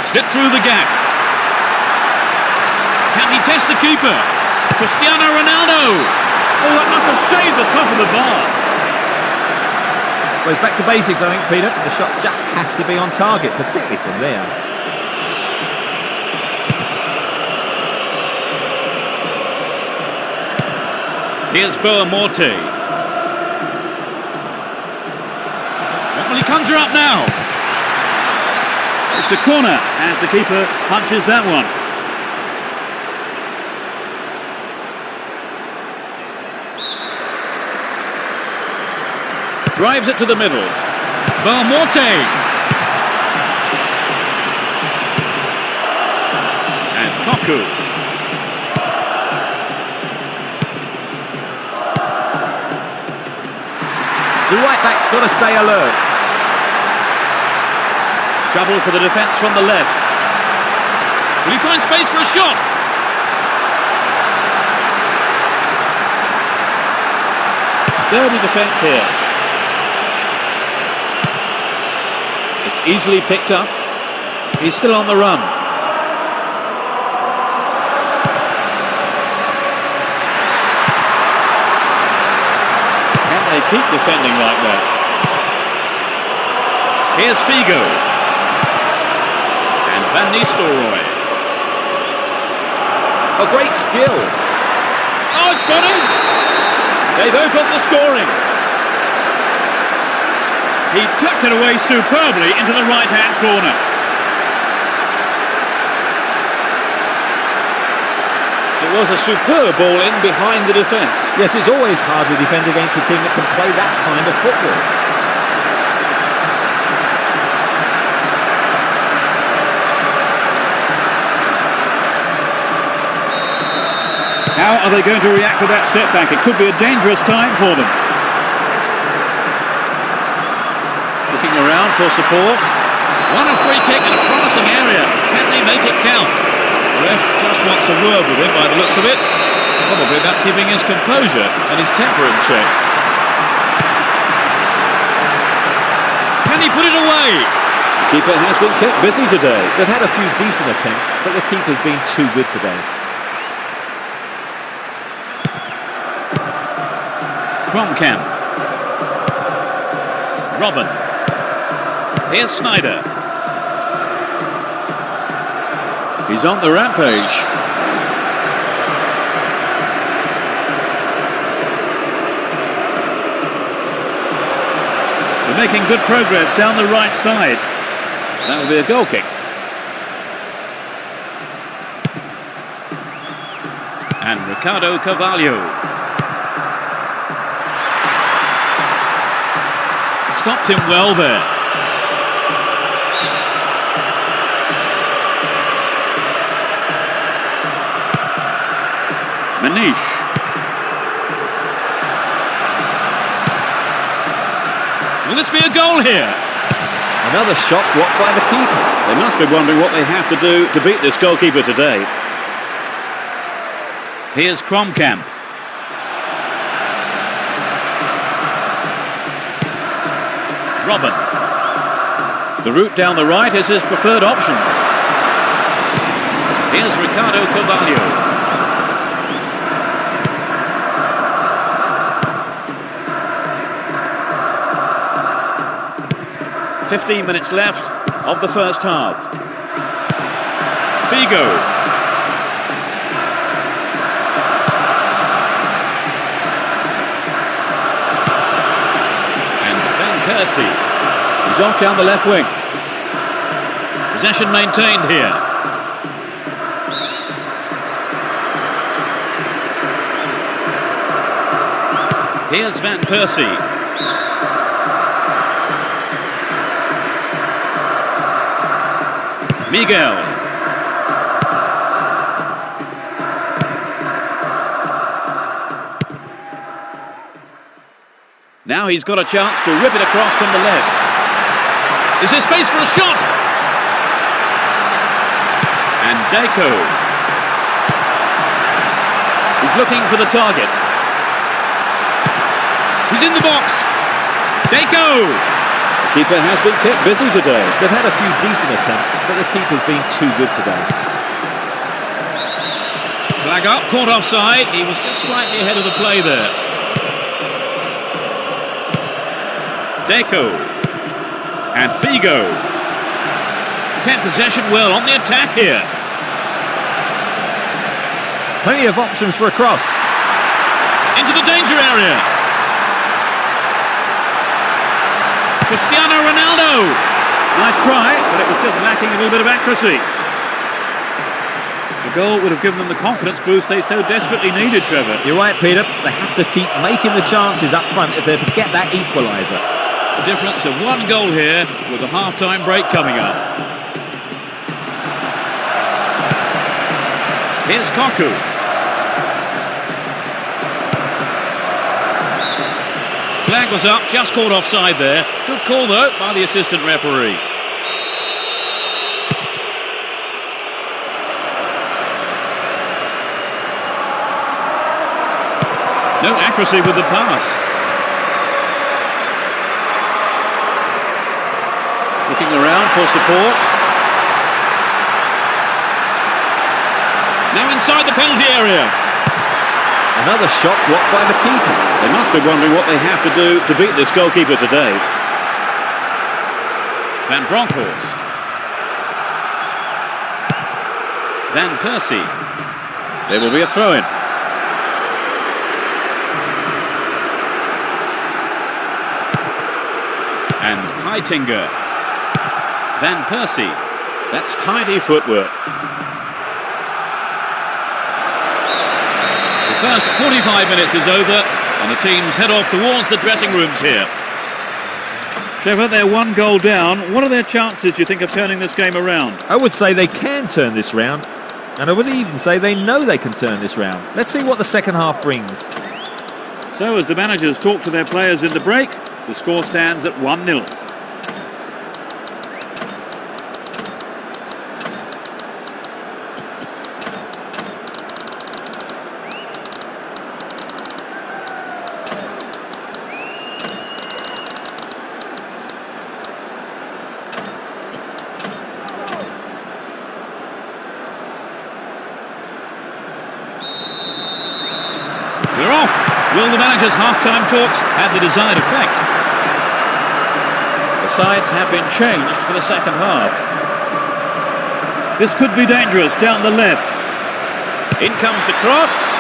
Slip through the gap. Can he test the keeper? Cristiano Ronaldo. Oh, that must have saved the top of the bar. Well, it's back to basics, I think, Peter. The shot just has to be on target, particularly from there. Here's Boamorte. What will he conjure up now? It's a corner as the keeper punches that one. Drives it to the middle. Boamorte. And Koku. The right-back's got to stay alert. Trouble for the defence from the left. Will he find space for a shot? Sturdy defence here. It's easily picked up. He's still on the run. They keep defending like that. Here's Figo. And Van Nistelrooy. A great skill. Oh, it's gone in! They've opened the scoring. He tucked it away superbly into the right-hand corner. It was a superb ball in behind the defence. Yes, it's always hard to defend against a team that can play that kind of football. How are they going to react to that setback? It could be a dangerous time for them. Looking around for support. Won a free kick in a promising area. Can they make it count? The ref just wants a word with him by the looks of it. Probably about keeping his composure and his temper in check. Can he put it away? The keeper has been kept busy today. They've had a few decent attempts, but the keeper's been too good today. Kromkamp. Robin. Here's Snyder. He's on the rampage. They're making good progress down the right side. That will be a goal kick. And Ricardo Carvalho. Stopped him well there. Manish. Will this be a goal here? Another shot blocked by the keeper. They must be wondering what they have to do to beat this goalkeeper today. Here's Kromkamp. Robin. The route down the right is his preferred option. Here's Ricardo Carvalho. 15 minutes left of the first half. Figo. Persie. He's off down the left wing. Possession maintained here. Here's Van Persie. Miguel. Now he's got a chance to rip it across from the left. Is there space for a shot? And Deco. He's looking for the target. He's in the box. Deco. The keeper has been kept busy today. They've had a few decent attempts, but the keeper's been too good today. Flag up, caught offside. He was just slightly ahead of the play there. Deco. And Figo. Kept possession well on the attack here. Plenty of options for a cross. Into the danger area. Cristiano Ronaldo. Nice try, but it was just lacking a little bit of accuracy. The goal would have given them the confidence boost they so desperately needed, Trevor. You're right, Peter. They have to keep making the chances up front if they're to get that equaliser. The difference of one goal here with the half-time break coming up. Here's Koku. Flag was up, just caught offside there. Good call, though, by the assistant referee. No accuracy with the pass. Looking around for support. Now inside the penalty area. Another shot blocked by the keeper. They must be wondering what they have to do to beat this goalkeeper today. Van Bronckhorst. Van Persie. There will be a throw-in. And Heitinger. Van Persie. That's tidy footwork. The first 45 minutes is over and the teams head off towards the dressing rooms here. Trevor, they're one goal down. What are their chances, do you think, of turning this game around? I would say they can turn this round, and I would even say they know they can turn this round. Let's see what the second half brings. So as the managers talk to their players in the break, the score stands at 1-0. We're off. Will the manager's half-time talks have the desired effect? The sides have been changed for the second half. This could be dangerous down the left. In comes the cross.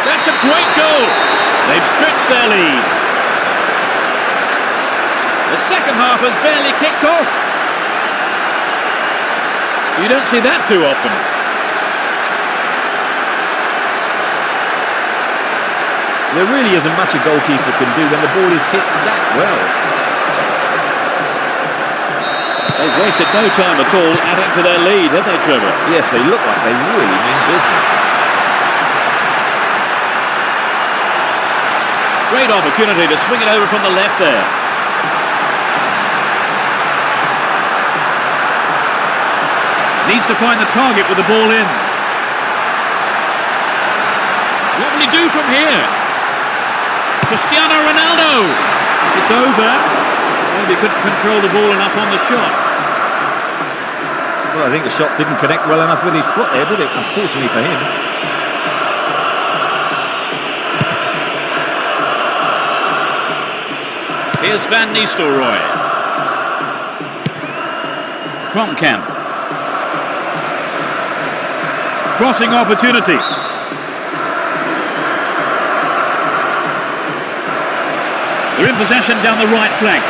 That's a great goal. They've stretched their lead. The second half has barely kicked off. You don't see that too often. There really isn't much a goalkeeper can do when the ball is hit that well. They've wasted no time at all adding to their lead, have they, Trevor? Yes, they look like they really mean business. Great opportunity to swing it over from the left there. Needs to find the target with the ball in. What will he do from here? Cristiano Ronaldo. It's over. Maybe couldn't control the ball enough on the shot. Well, I think the shot didn't connect well enough with his foot there, did it? Unfortunately for him. Here's Van Nistelrooy. Kromkamp. Crossing opportunity. They're in possession down the right flank.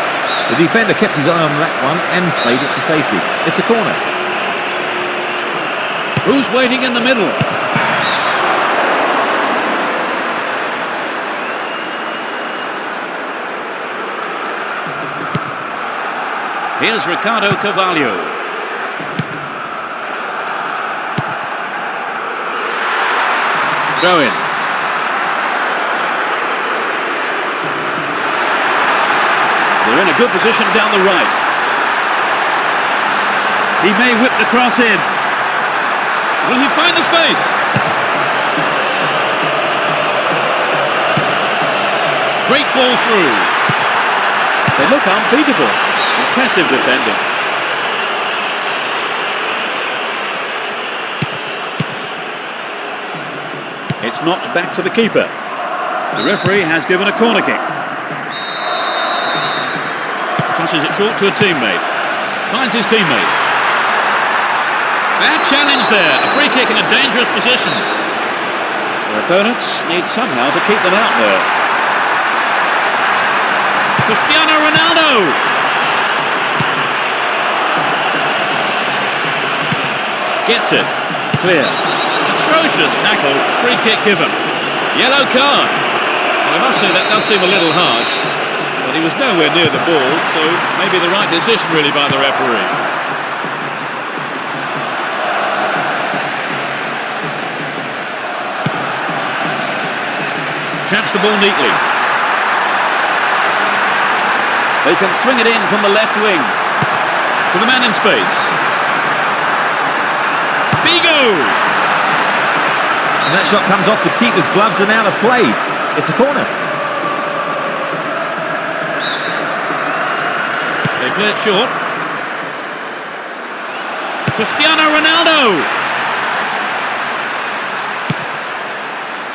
The defender kept his eye on that one and played it to safety. It's a corner. Who's waiting in the middle? Here's Ricardo Carvalho. Throw in. They're in a good position down the right. He may whip the cross in. Will he find the space? Great ball through. They look unbeatable. Impressive defending. It's knocked back to the keeper. The referee has given a corner kick. Tosses it short to a teammate. Finds his teammate. Bad challenge there. A free kick in a dangerous position. Their opponents need somehow to keep them out there. Cristiano Ronaldo. Gets it. Clear. Atrocious tackle. Free kick given. Yellow card. Well, I must say that does seem a little harsh. But he was nowhere near the ball, so maybe the right decision really by the referee. Traps the ball neatly. They can swing it in from the left wing. To the man in space. Figo! And that shot comes off the keeper's gloves and out of play. It's a corner. They play it short. Cristiano Ronaldo!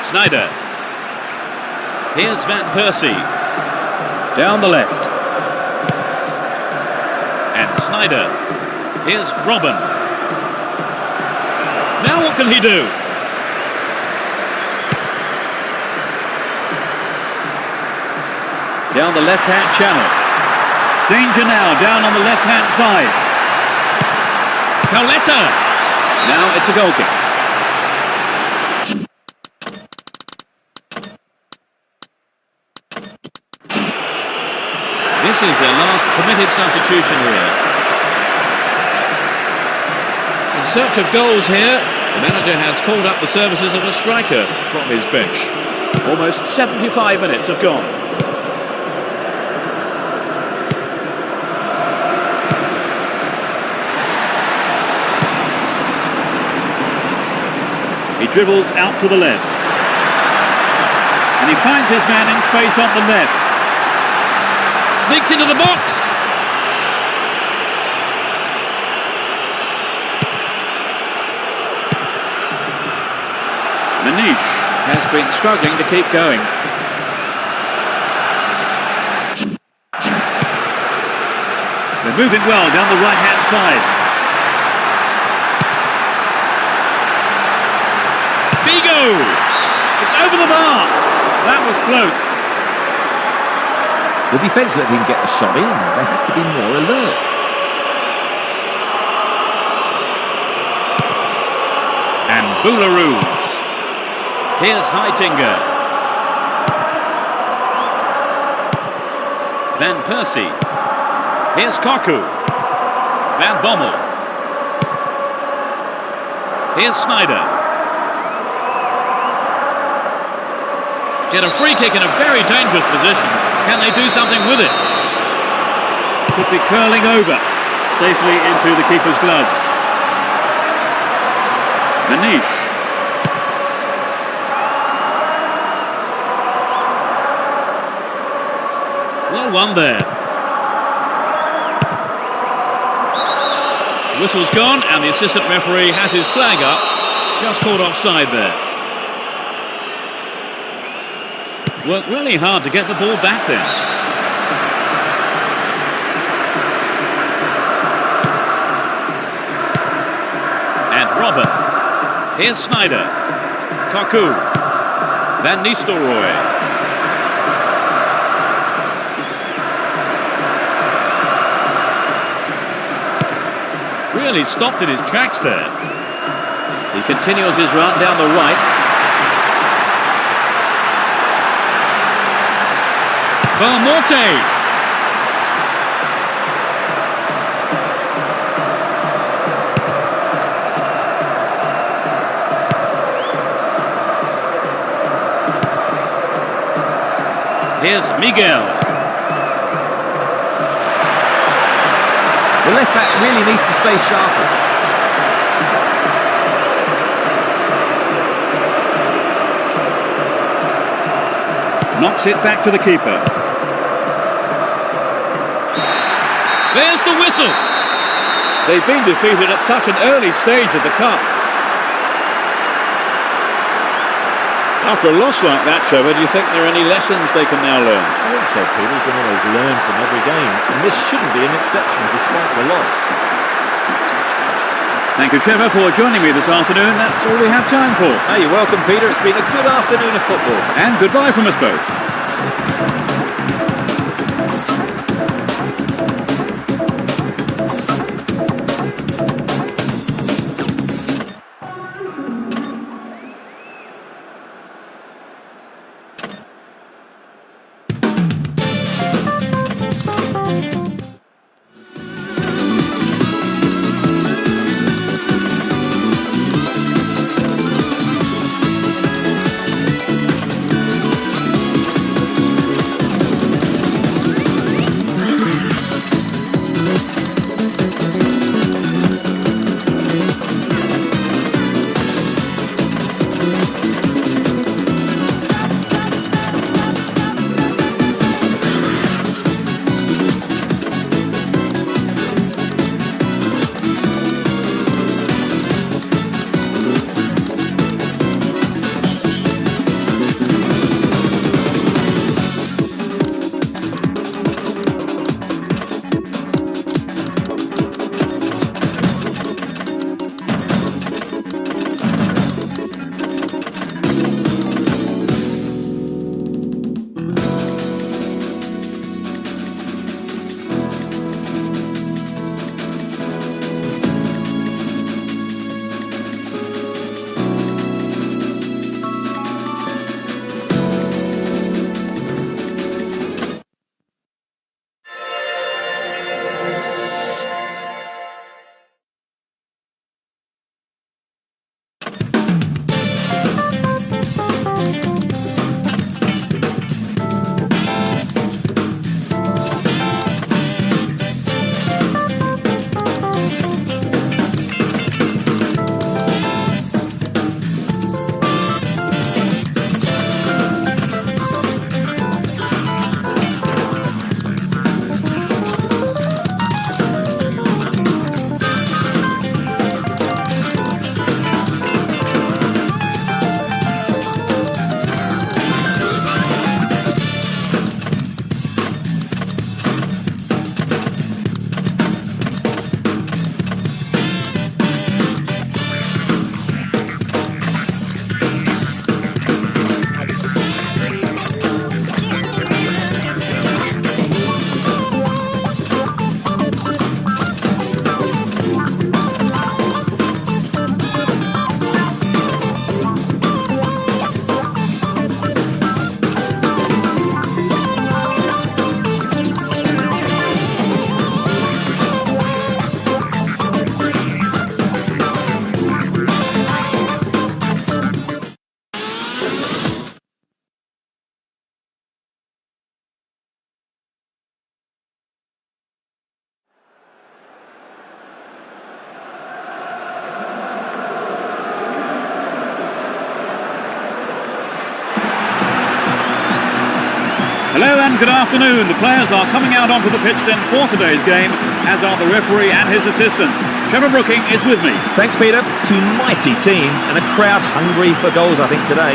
Sneijder. Here's Van Persie. Down the left. And Sneijder. Here's Robben. Now what can he do? Down the left-hand channel. Danger now, down on the left-hand side. Pauletta. Now it's a goal kick. This is their last permitted substitution here. In search of goals here, the manager has called up the services of a striker from his bench. Almost 75 minutes have gone. He dribbles out to the left. And he finds his man in space on the left. Sneaks into the box. Manish has been struggling to keep going. They're moving well down the right-hand side. Figo! It's over the bar. That was close. The defence let him get the shot in. They have to be more alert. And Boularus. Here's Heitinga. Van Persie. Here's Koku. Van Bommel. Here's Sneijder. Get a free kick in a very dangerous position. Can they do something with it? Could be curling over safely into the keeper's gloves. Manish. Well won there. The whistle's gone and the assistant referee has his flag up. Just caught offside there. Worked really hard to get the ball back there. And Robben. Here's Sneijder. Koku. Van Nistelrooy. really stopped in his tracks there. He continues his run down the right. Morte! Here's Miguel. The left back really needs to stay sharper. Knocks it back to the keeper. There's the whistle. They've been defeated at such an early stage of the cup. After a loss like that, Trevor, do you think there are any lessons they can now learn? I think so, Peter. You can always learn from every game, and this shouldn't be an exception despite the loss. Thank you, Trevor, for joining me this afternoon. That's all we have time for. Oh, you're welcome, Peter. It's been a good afternoon of football. And goodbye from us both. Hello and good afternoon. The players are coming out onto the pitch then for today's game, as are the referee and his assistants. Trevor Brooking is with me. Thanks, Peter. Two mighty teams and a crowd hungry for goals, I think, today.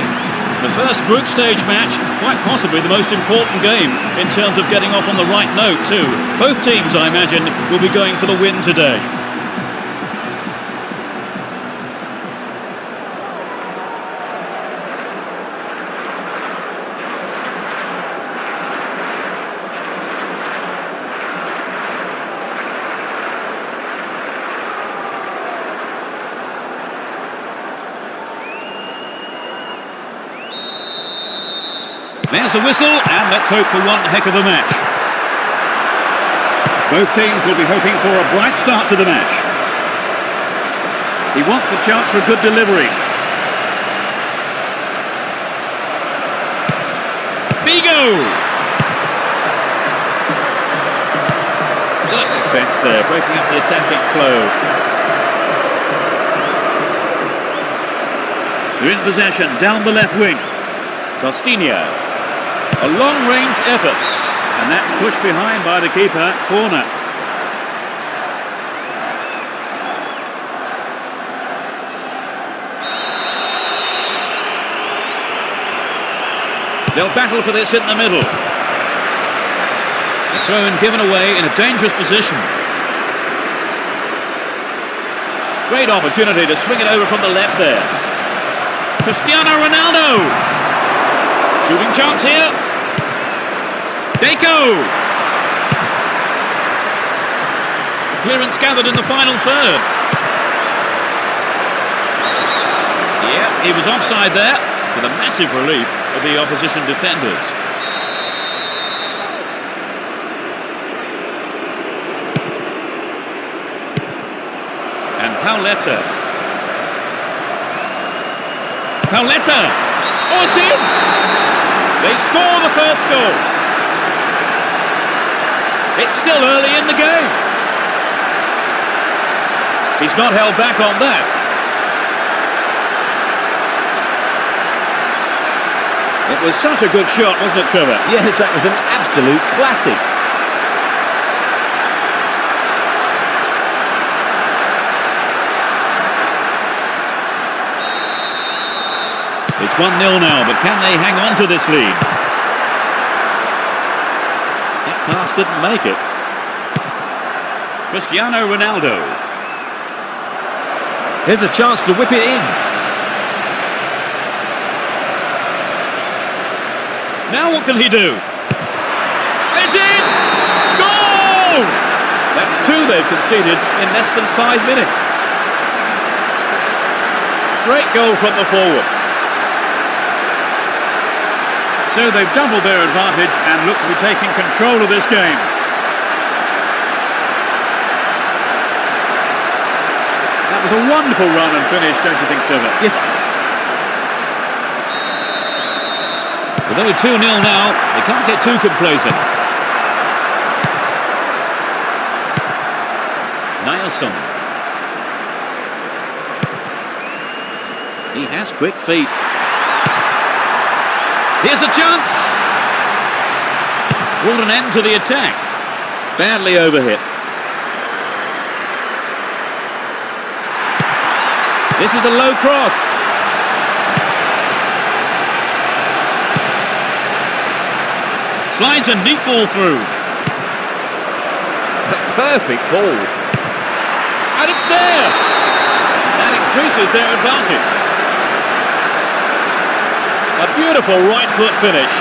The first group stage match, quite possibly the most important game in terms of getting off on the right note too. Both teams, I imagine, will be going for the win today. There's the whistle, and let's hope for one heck of a match. Both teams will be hoping for a bright start to the match. He wants a chance for a good delivery. Figo! Good defence there, breaking up the attacking flow. They're in possession, down the left wing. Costinha. A long-range effort. And that's pushed behind by the keeper. Corner. They'll battle for this in the middle. The throw-in given away in a dangerous position. Great opportunity to swing it over from the left there. Cristiano Ronaldo. Shooting chance here. Deco. Clearance gathered in the final third. Yeah, he was offside there, with a massive relief of the opposition defenders. And Pauletta. Oh, it's in! They score the first goal. It's still early in the game. He's not held back on that. It was such a good shot, wasn't it, Trevor? Yes, that was an absolute classic. It's 1-0 now, but can they hang on to this lead? That pass didn't make it. Cristiano Ronaldo. There's a chance to whip it in. Now what can he do? It's in! Goal! That's two they've conceded in less than 5 minutes. Great goal from the forward. So they've doubled their advantage and look to be taking control of this game. That was a wonderful run and finish, don't you think, Trevor? Yes. With only 2-0 now, they can't get too complacent. Nielsen. He has quick feet. Here's a chance! Brought an end to the attack. Badly overhit. This is a low cross. Slides a neat ball through. A perfect ball. And it's there! That increases their advantage. A beautiful right foot finish.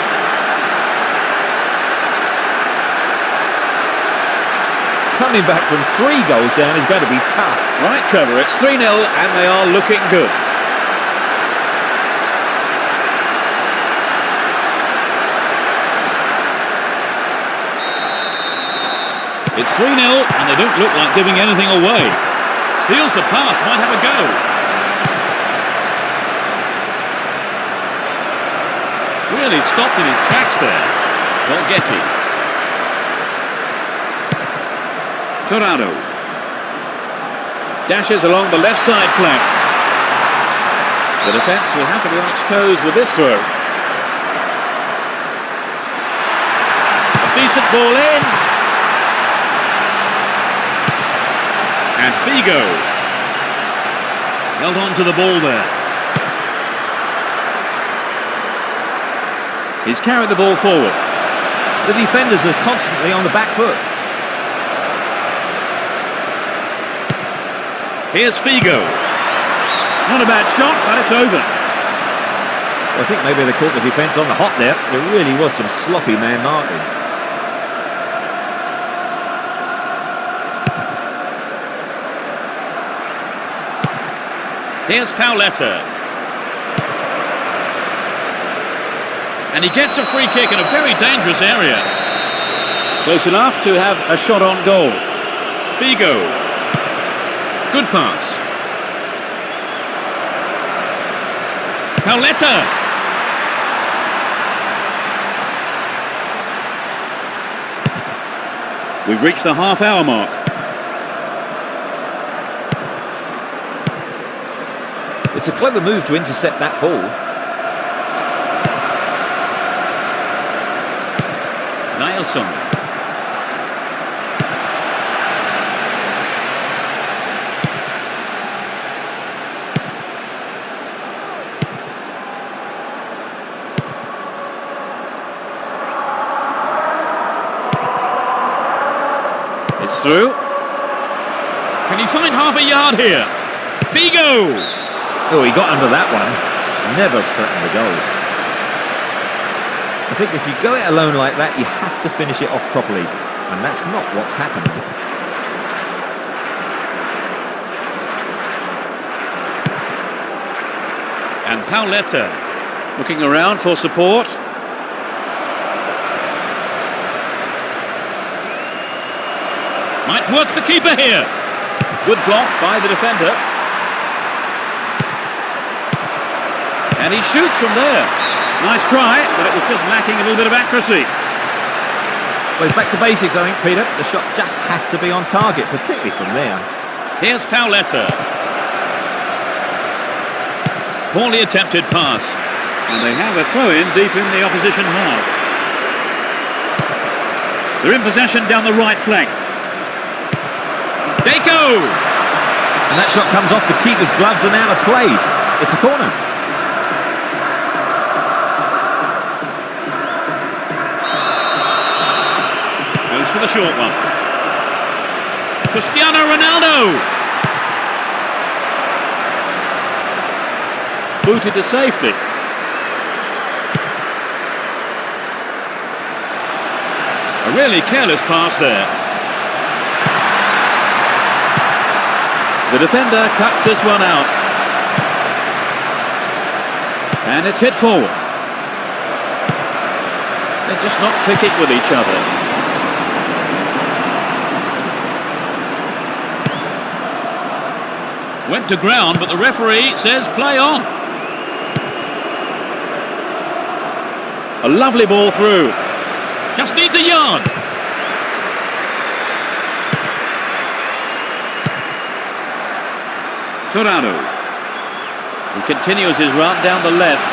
Coming back from 3 goals down is going to be tough. Right, Trevor, it's 3-0 and they are looking good. It's 3-0 and they don't look like giving anything away. Steals the pass, might have a go. Really stopped in his tracks there. Borghetti. Torrado. Dashes along the left side flank. The defence will have to be on its toes with this throw. A decent ball in. And Figo. Held on to the ball there. He's carried the ball forward. The defenders are constantly on the back foot. Here's Figo. Not a bad shot, but it's over. I think maybe they caught the defence on the hop there. There really was some sloppy man marking. Here's Pauletta. And he gets a free kick in a very dangerous area. Close enough to have a shot on goal. Figo. Good pass. Pauletta. We've reached the half-hour mark. It's a clever move to intercept that ball. Nielsen. It's through. Can he find half a yard here? Figo! Oh, he got under that one. Never threatened the goal. I think if you go it alone like that, you have to finish it off properly. And that's not what's happened. And Pauletta looking around for support. Might work the keeper here. Good block by the defender. And he shoots from there. Nice try, but it was just lacking a little bit of accuracy. Well, it's back to basics, I think, Peter. The shot just has to be on target, particularly from there. Here's Pauletta. Poorly attempted pass. And they have a throw-in deep in the opposition half. They're in possession down the right flank. Deco! And that shot comes off the keeper's gloves and out of play. It's a corner. Goes for the short one. Cristiano Ronaldo! Booted to safety. A really careless pass there. The defender cuts this one out. And it's hit forward. They're just not clicking with each other. Went to ground, but the referee says play on. A lovely ball through. Just needs a yard. Torano. He continues his run down the left.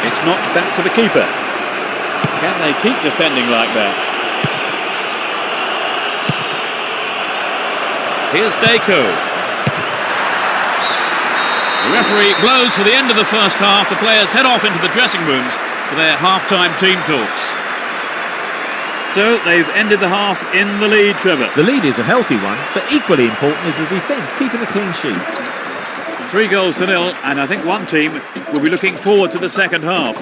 It's knocked back to the keeper. Can they keep defending like that? Here's Deco. The referee blows for the end of the first half. The players head off into the dressing rooms for their half-time team talks. So they've ended the half in the lead, Trevor. The lead is a healthy one, but equally important is the defence, keeping a clean sheet. 3-0, and I think one team will be looking forward to the second half.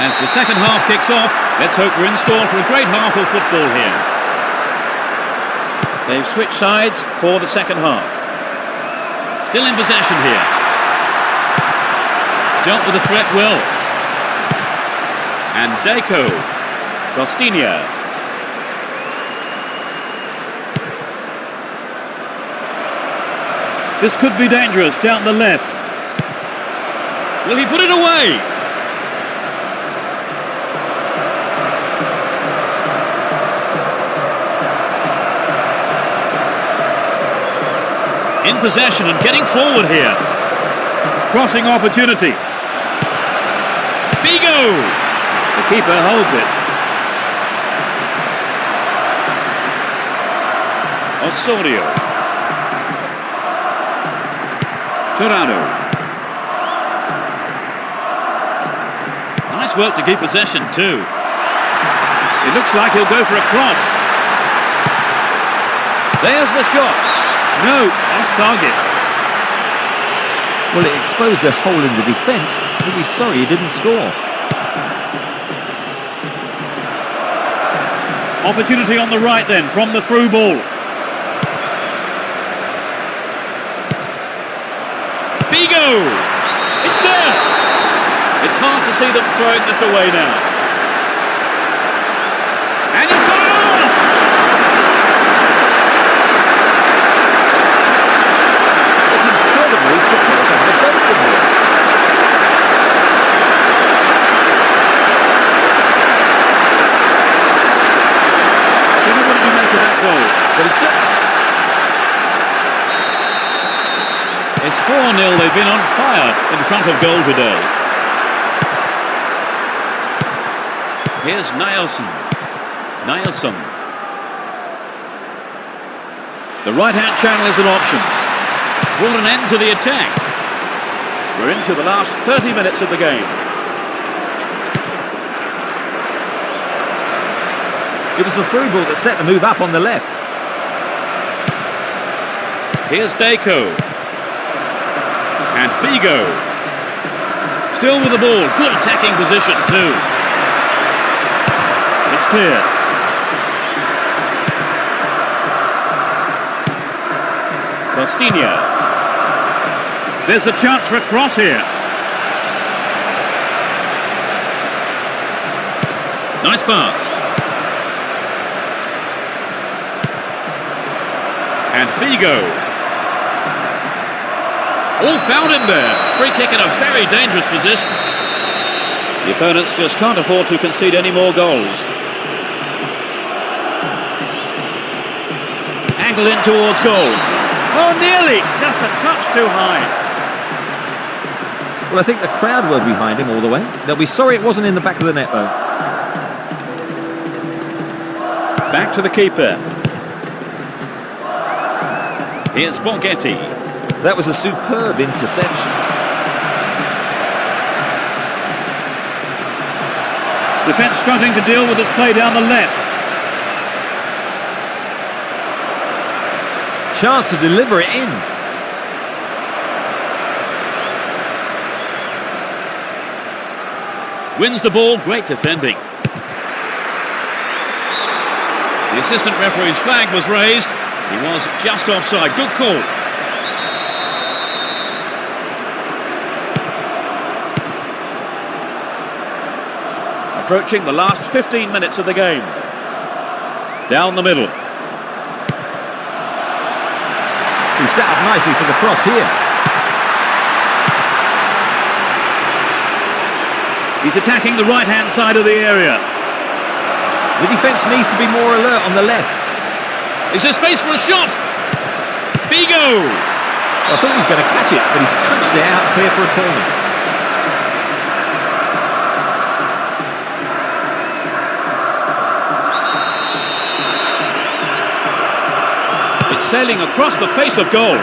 As the second half kicks off, let's hope we're in store for a great half of football here. They've switched sides for the second half. Still in possession here. Dealt with the threat well. And Deco. Costinha. This could be dangerous down the left. Will he put it away? In possession and getting forward here. Crossing opportunity. Figo! The keeper holds it. Osorio. Torrado. Nice work to keep possession too. It looks like he'll go for a cross. There's the shot. No, off target. Well, it exposed a hole in the defence. He'll be sorry he didn't score. Opportunity on the right then, from the through ball. Figo! It's there! It's hard to see them throwing this away now. And he's got it on! It's incredible he's prepared to have a go from here. What did you make of that goal? But it's It's 4-0. They've been on fire in front of goal today. Here's Nielsen. The right-hand channel is an option. Brought an end to the attack. We're into the last 30 minutes of the game. It was the through ball that set the move up on the left. Here's Deco. And Figo. Still with the ball. Good attacking position too. It's clear. Costinha. There's a chance for a cross here. Nice pass. And Figo. All found him there. Free kick in a very dangerous position. The opponents just can't afford to concede any more goals. Angle in towards goal. Oh, nearly. Just a touch too high. Well, I think the crowd were behind him all the way. They'll be sorry it wasn't in the back of the net, though. Back to the keeper. Here's Borghetti. That was a superb interception. Defence struggling to deal with this play down the left. Chance to deliver it in. Wins the ball, great defending. The assistant referee's flag was raised. He was just offside. Good call. Approaching the last 15 minutes of the game. Down the middle. He set up nicely for the cross here. He's attacking the right-hand side of the area. The defence needs to be more alert on the left. Is there space for a shot? Figo! I thought he was going to catch it, but he's punched it out clear for a corner. Sailing across the face of goal.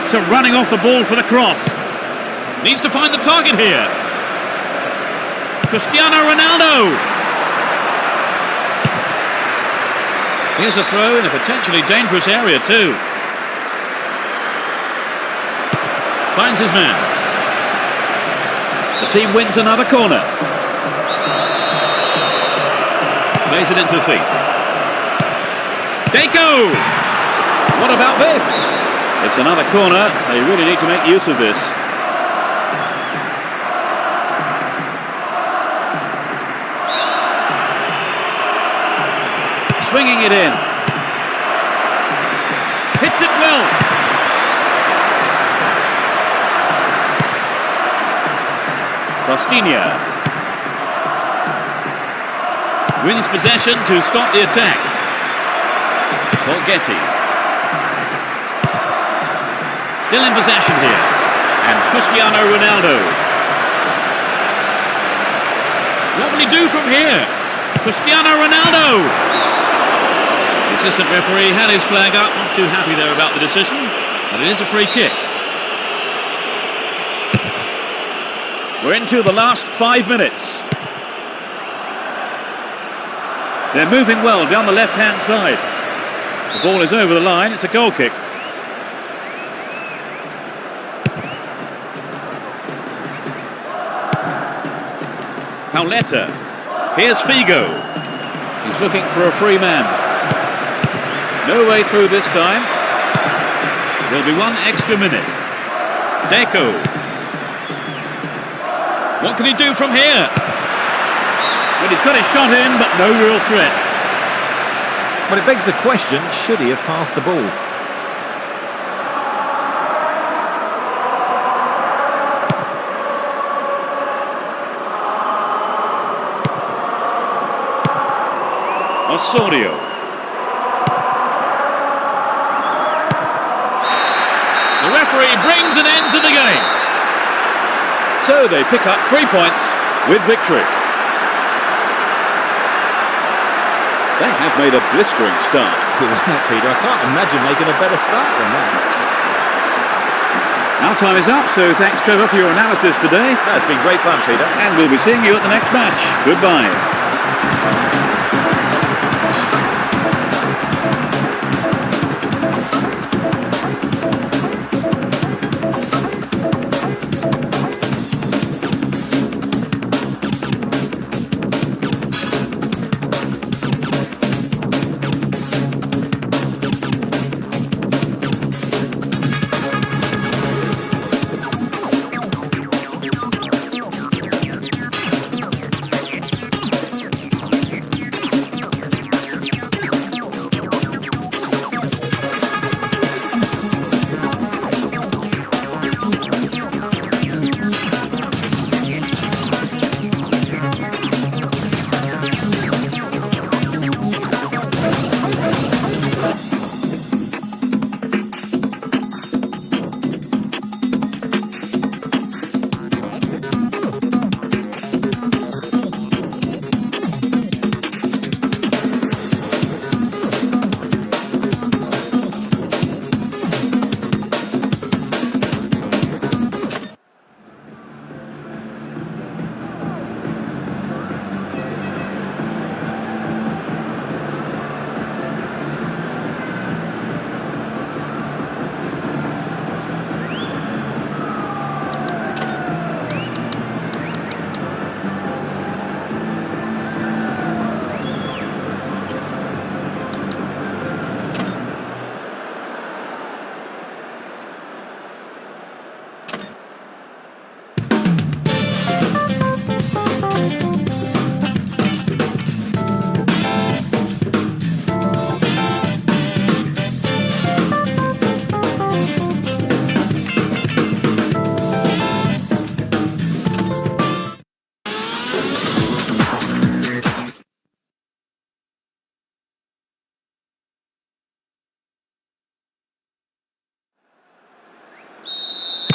So running off the ball for the cross. Needs to find the target here. Cristiano Ronaldo. Here's a throw in a potentially dangerous area too. Finds his man. The team wins another corner. Plays it into feet. Deco! What about this? It's another corner. They really need to make use of this. Swinging it in. Hits it well. Costinha wins possession to stop the attack. Borghetti still in possession here. And Cristiano Ronaldo. What will he do from here? Cristiano Ronaldo. The assistant referee had his flag up, not too happy there about the decision, but it is a free kick. We're into the last 5 minutes. They're moving well down the left-hand side. The ball is over the line, it's a goal kick. Pauletta. Here's Figo. He's looking for a free man. No way through this time. There'll be 1 extra minute. Deco. What can he do from here? Well, he's got his shot in, but no real threat. But it begs the question, should he have passed the ball? Osorio. The referee brings an end to the game. So they pick up 3 points with victory. They have made a blistering start. Peter, I can't imagine making a better start than that. Our time is up, so thanks, Trevor, for your analysis today. That's been great fun, Peter. And we'll be seeing you at the next match. Goodbye.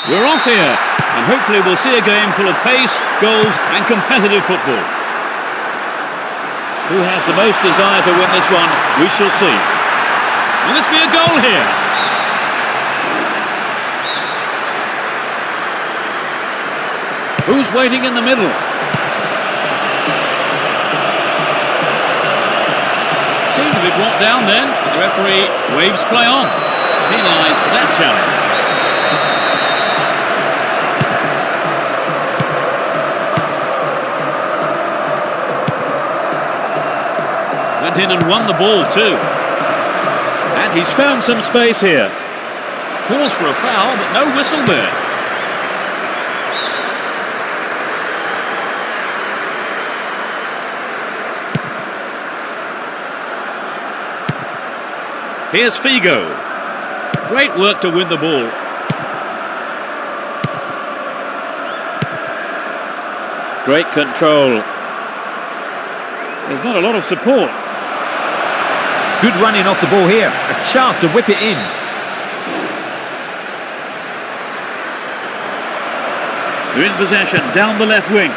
We're off here, and hopefully we'll see a game full of pace, goals and competitive football. Who has the most desire to win this one? We shall see. Will this be a goal here? Who's waiting in the middle? Seemed to be brought down then, but the referee waves play on. Penalised for that challenge. Went in and won the ball too. And he's found some space here. Calls for a foul, but no whistle there. Here's Figo. Great work to win the ball. Great control. There's not a lot of support. Good running off the ball here. A chance to whip it in. They're in possession, down the left wing.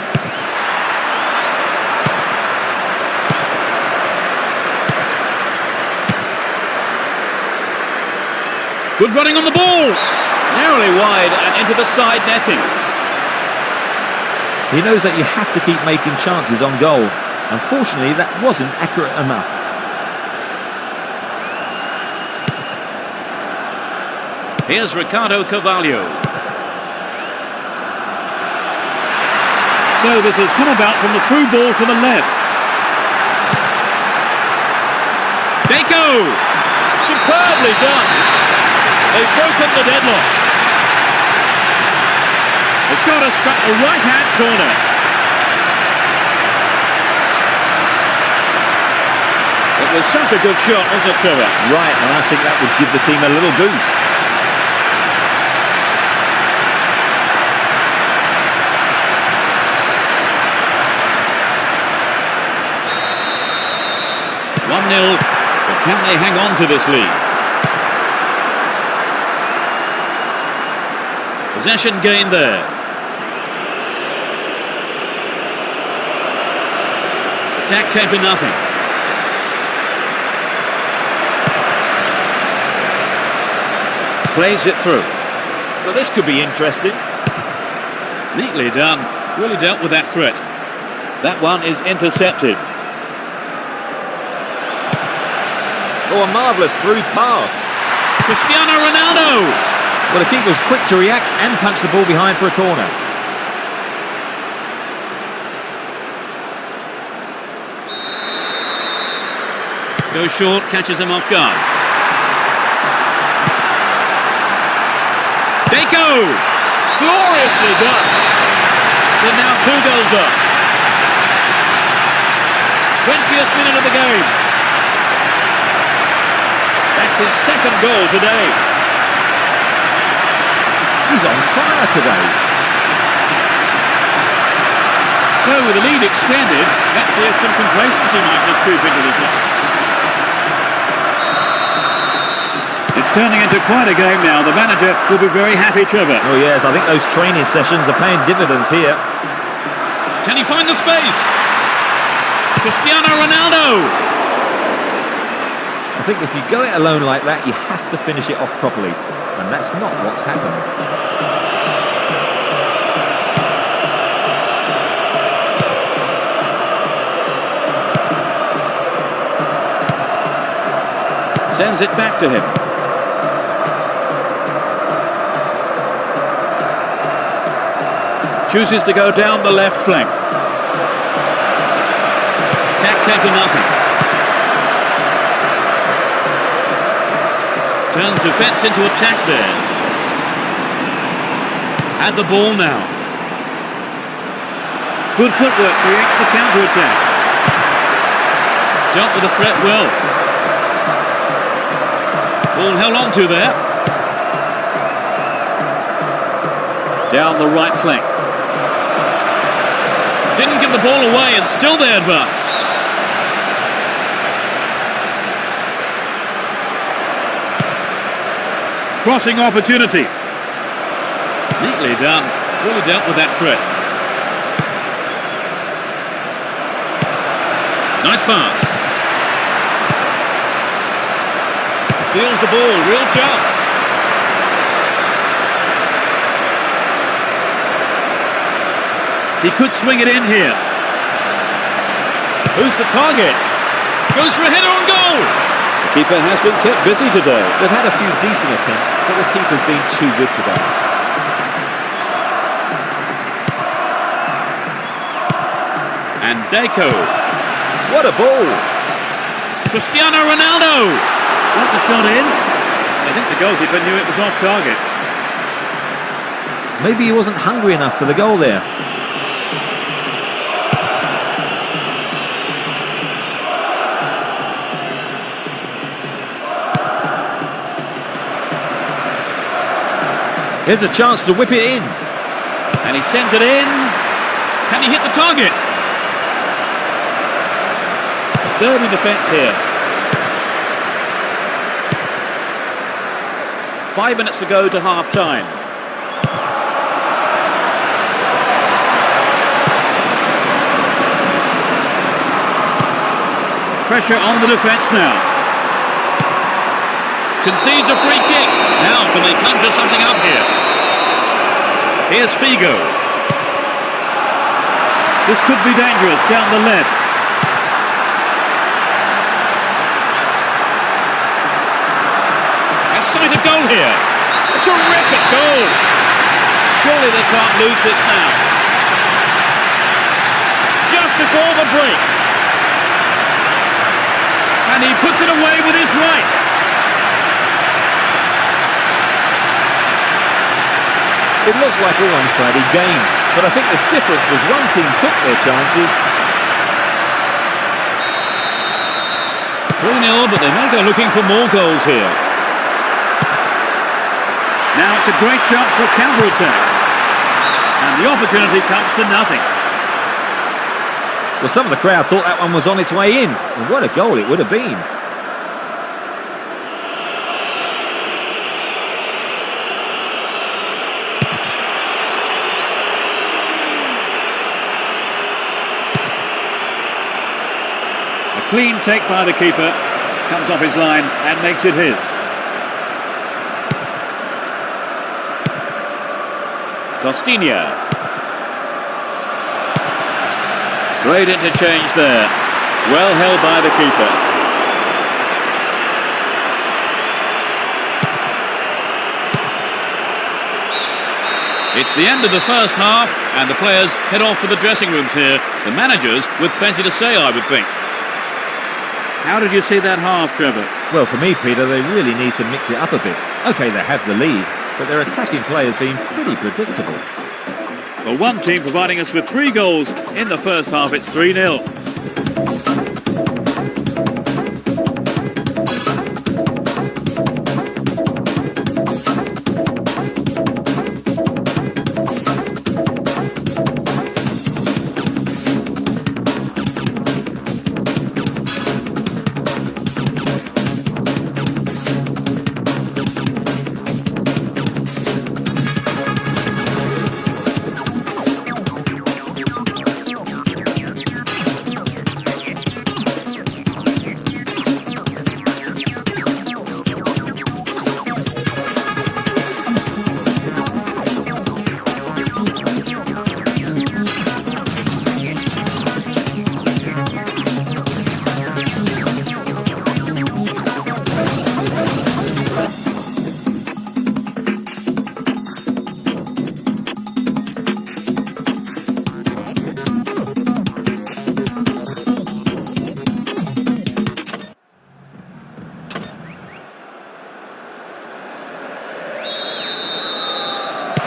Good running on the ball. Narrowly wide and into the side netting. He knows that you have to keep making chances on goal. Unfortunately, that wasn't accurate enough. Here's Ricardo Carvalho. So this has come about from the through ball to the left. Deco! Superbly done. They've broken the deadlock. The shot has struck the right-hand corner. It was such a good shot, wasn't it, Trevor? Right, and I think that would give the team a little boost. But can they hang on to this lead? Possession gained there. Attack came to nothing. Plays it through. Well, this could be interesting. Neatly done. Really dealt with that threat. That one is intercepted. Oh, a marvellous through pass. Cristiano Ronaldo! Well, the keeper was quick to react and punch the ball behind for a corner. Goes short, catches him off guard. Deco! Gloriously done! They're now 2 goals up. 20th minute of the game. That's his second goal today. He's on fire today. So with the lead extended, let's see if some complacency might just creep into this one. It's turning into quite a game now. The manager will be very happy, Trevor. Oh yes, I think those training sessions are paying dividends here. Can he find the space? Cristiano Ronaldo! I think if you go it alone like that, you have to finish it off properly. And that's not what's happened. Sends it back to him. Chooses to go down the left flank. Attack came to nothing. Turns defence into attack there. Had the ball now. Good footwork creates the counter-attack. Dealt with the threat well. Ball held on to there. Down the right flank. Didn't give the ball away and still they advance. Crossing opportunity. Neatly done. Really dealt with that threat. Nice pass. Steals the ball. Real chance. He could swing it in here. Who's the target? Goes for a header on goal. The keeper has been kept busy today. They've had a few decent attempts, but the keeper's been too good today. And Deco. What a ball! Cristiano Ronaldo. Got the shot in. I think the goalkeeper knew it was off target. Maybe he wasn't hungry enough for the goal there. Here's a chance to whip it in. And he sends it in. Can he hit the target? Sturdy defence here. 5 minutes to go to half-time. Pressure on the defence now. Concedes a free kick. Now can they conjure something up here? Here's Figo. This could be dangerous down the left. A sight of goal here. A terrific goal. Surely they can't lose this now. Just before the break. And he puts it away with his right. It looks like a one-sided game, but I think the difference was one team took their chances. 3-0, but they may go looking for more goals here. Now it's a great chance for a counter-attack. And the opportunity comes to nothing. Well, some of the crowd thought that one was on its way in. And what a goal it would have been. Clean take by the keeper, comes off his line and makes it his. Costinha. Great interchange there. Well held by the keeper. It's the end of the first half and the players head off to the dressing rooms here. The managers with plenty to say, I would think. How did you see that half, Trevor? Well, for me, Peter, they really need to mix it up a bit. OK, they have the lead, but their attacking play has been pretty predictable. Well, one team providing us with 3 goals in the first half. It's 3-0.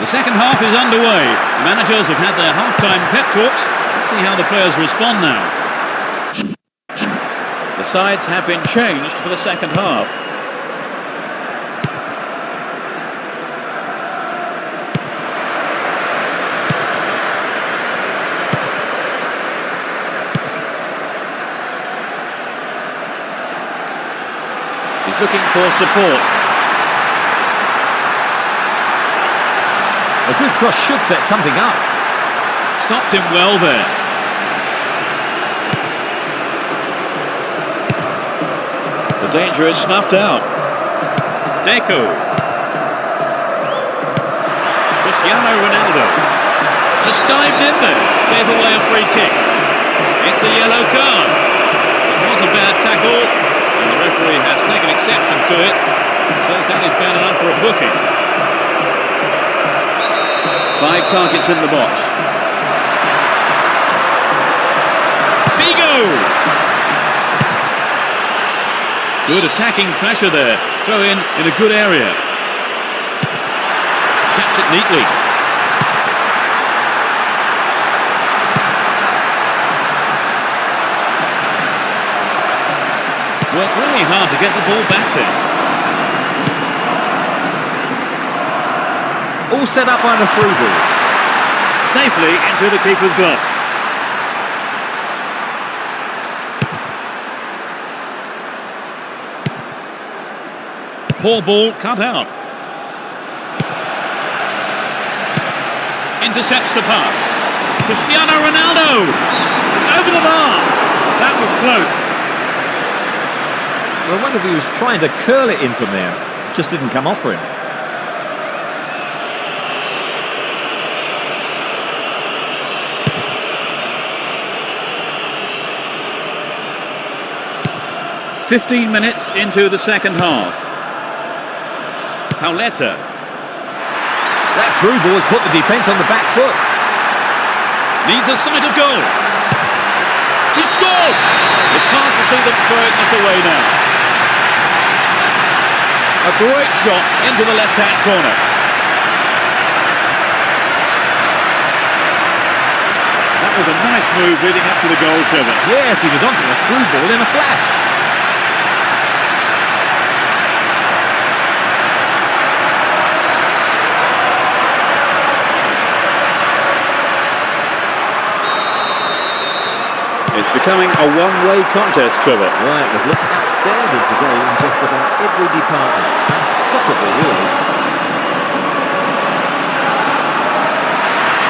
The second half is underway. The managers have had their half-time pep talks. Let's see how the players respond now. The sides have been changed for the second half. He's looking for support. A good cross should set something up. Stopped him well there. The danger is snuffed out. Deco. Cristiano Ronaldo. Just dived in there. Gave away a free kick. It's a yellow card. It was a bad tackle, and the referee has taken exception to it. Says that is bad enough for a booking. 5 targets in the box. Figo! Good attacking pressure there. Throw in a good area. Taps it neatly. Worked really hard to get the ball back there. All set up by the through ball. Safely into the keeper's gloves. Poor ball cut out. Intercepts the pass. Cristiano Ronaldo. It's over the bar. That was close. Well, I wonder if he was trying to curl it in from there. Just didn't come off for him. "15 minutes into the second half. Pauleta. That through ball has put the defence on the back foot. Needs a sight of goal. He scored! It's hard to see them throwing this away now. A great shot into the left-hand corner. That was a nice move leading up to the goal, Trevor. Yes, he was onto the through ball in a flash. It's becoming a one-way contest, Trevor. Right, they've looked outstanding today in just about every department. Unstoppable, really.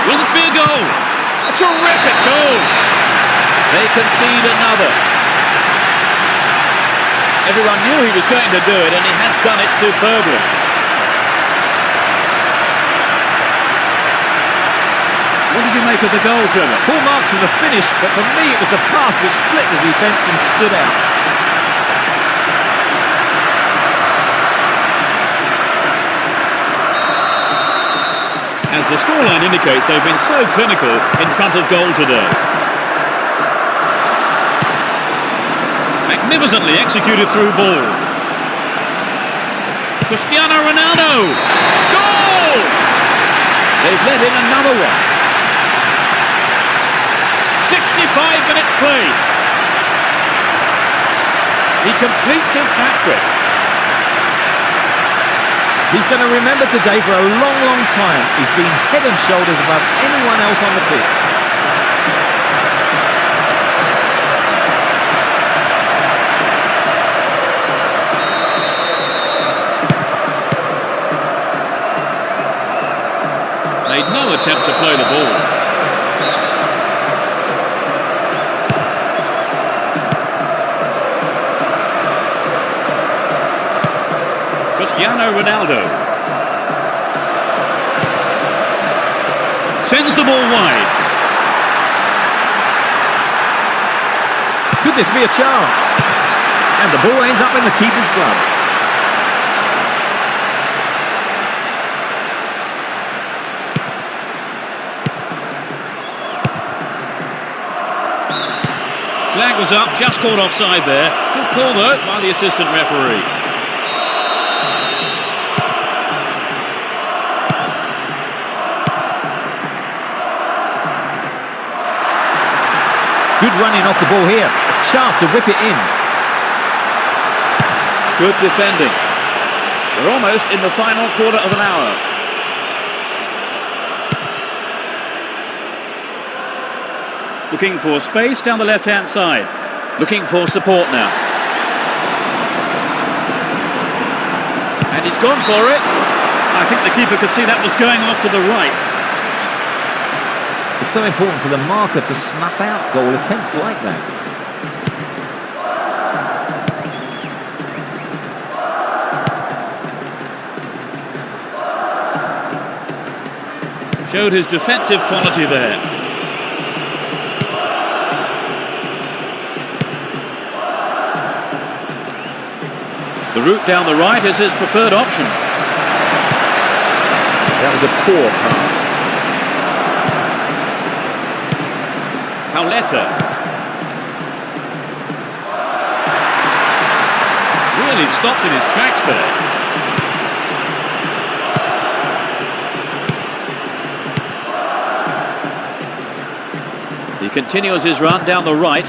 Will this be a goal? A terrific goal! They concede another. Everyone knew he was going to do it, and he has done it superbly. What did you make of the goal, Trevor? Full marks for the finish, but for me it was the pass which split the defence and stood out. As the scoreline indicates, they've been so clinical in front of goal today. Magnificently executed through ball. Cristiano Ronaldo! Goal! They've let in another one. 65 minutes played. He completes his hat-trick. He's going to remember today for a long, long time. He's been head and shoulders above anyone else on the pitch. Made no attempt to play the ball. Cristiano Ronaldo sends the ball wide. Could this be a chance? And the ball ends up in the keeper's gloves. Flag was up, just caught offside there. Good call though by the assistant referee. Good running off the ball here. A chance to whip it in. Good defending. We're almost in the final quarter of an hour. Looking for space down the left-hand side. Looking for support now. And he's gone for it. I think the keeper could see that was going off to the right. It's so important for the marker to snuff out goal attempts like that. Showed his defensive quality there. The route down the right is his preferred option. That was a poor pass. Pauleta. Really stopped in his tracks there. He continues his run down the right.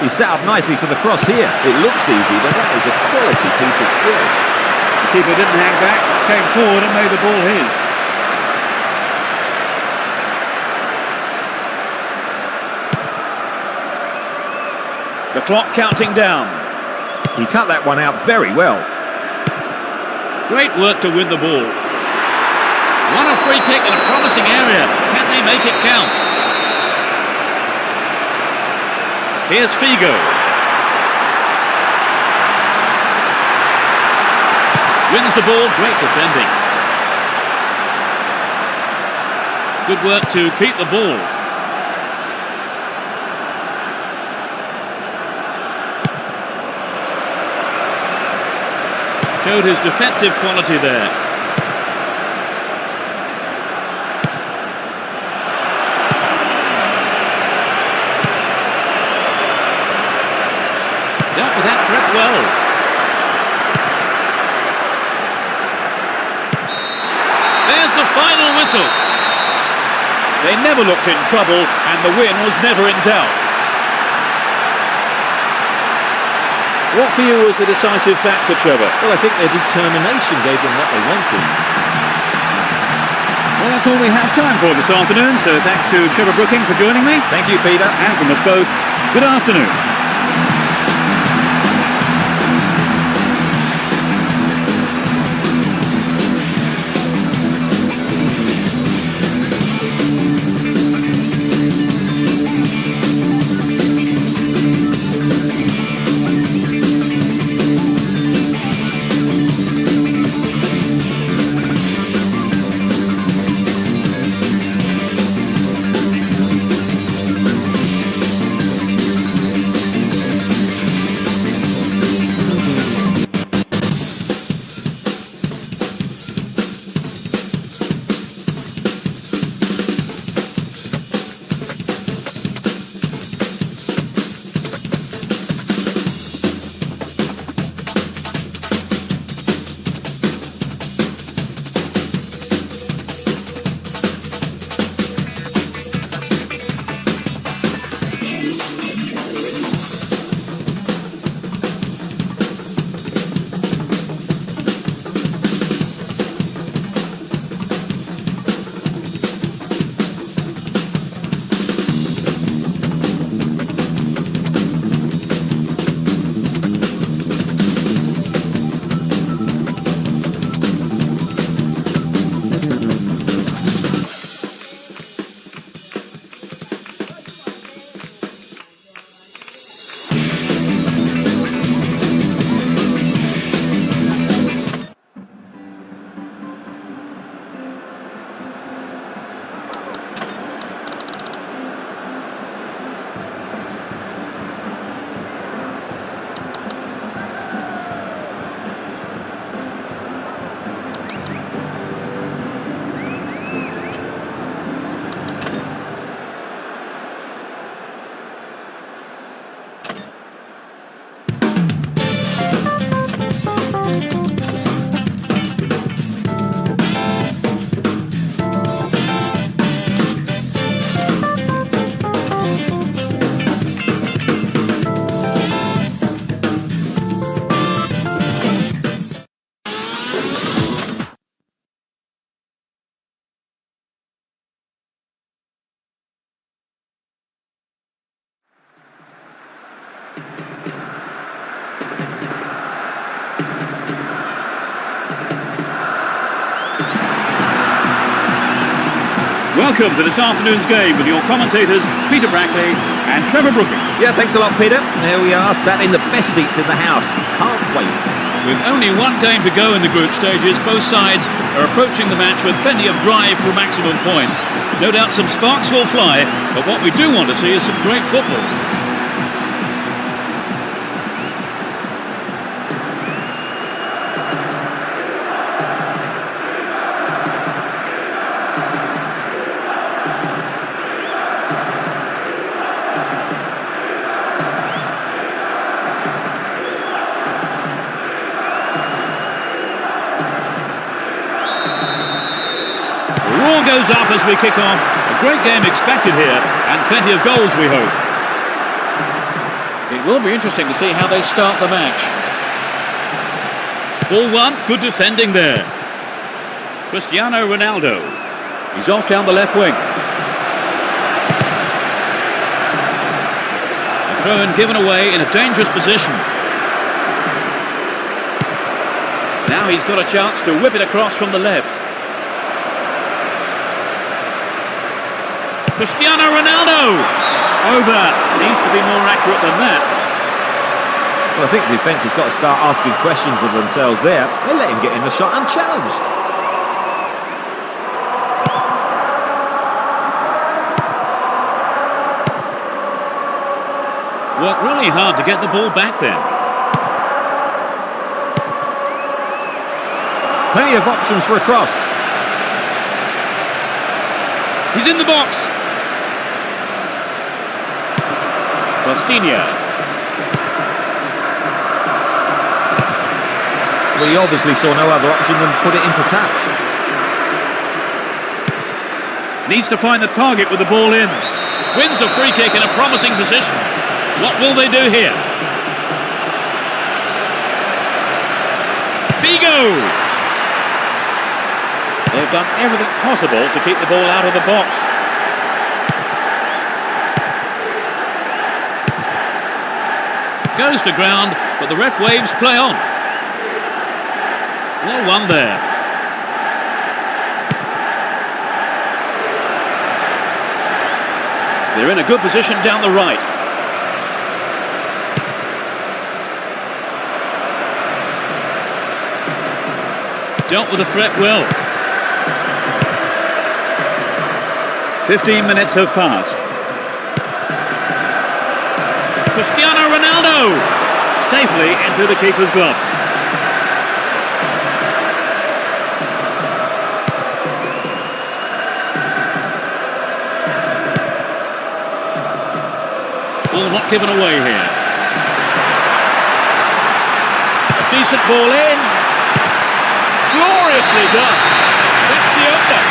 He's set up nicely for the cross here. It looks easy, but that is a quality piece of skill. The keeper didn't hang back. came forward and made the ball his. The clock counting down. He cut that one out very well. Great work to win the ball. What a free kick in a promising area. Can they make it count? Here's Figo. Wins the ball, great defending. Good work to keep the ball. Showed his defensive quality there. Dealt with that threat well. There's the final whistle. They never looked in trouble and the win was never in doubt. What for you was the decisive factor, Trevor? Well, I think their determination gave them what they wanted. Well, that's all we have time for this afternoon, so thanks to Trevor Brooking for joining me. Thank you, Peter. And from us both, good afternoon. Welcome to this afternoon's game with your commentators Peter Brackley and Trevor Brooking. Yeah, thanks a lot, Peter. There we are, sat in the best seats in the house. Can't wait. With only one game to go in the group stages, both sides are approaching the match with plenty of drive for maximum points. No doubt some sparks will fly, but what we do want to see is some great football. Goes up as we kick off. A great game expected here and plenty of goals, we hope. It will be interesting to see how they start the match. Ball one, good defending there. Cristiano Ronaldo. He's off down the left wing. A throw-in given away in a dangerous position. Now he's got a chance to whip it across from the left. Cristiano Ronaldo! Over. Needs to be more accurate than that. Well, I think the defence has got to start asking questions of themselves there. They let him get in the shot unchallenged. Worked really hard to get the ball back then. Plenty of options for a cross. He's in the box. Costinha. Well, he obviously saw no other option than put it into touch. Needs to find the target with the ball in. Wins a free kick in a promising position. What will they do here? Figo! They've done everything possible to keep the ball out of the box. Goes to ground, but the ref waves play on. Well won there. They're in a good position down the right. Dealt with the threat well. 15 minutes have passed. Cristiano Ronaldo! Safely into the keeper's gloves. Ball not given away here. A decent ball in. Gloriously done. That's the opener.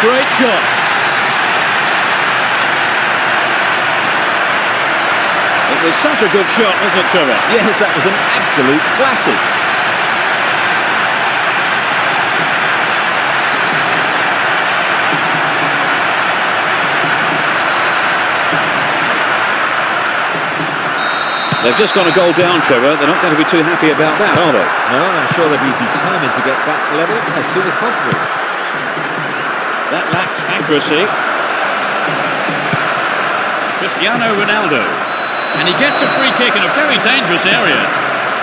Great shot. It was such a good shot, wasn't it, Trevor? Yes, that was an absolute classic. They've just got a goal down, Trevor. They're not going to be too happy about that, are they? No, and I'm sure they'll be determined to get back level as soon as possible. That lacks accuracy. Cristiano Ronaldo. And he gets a free kick in a very dangerous area.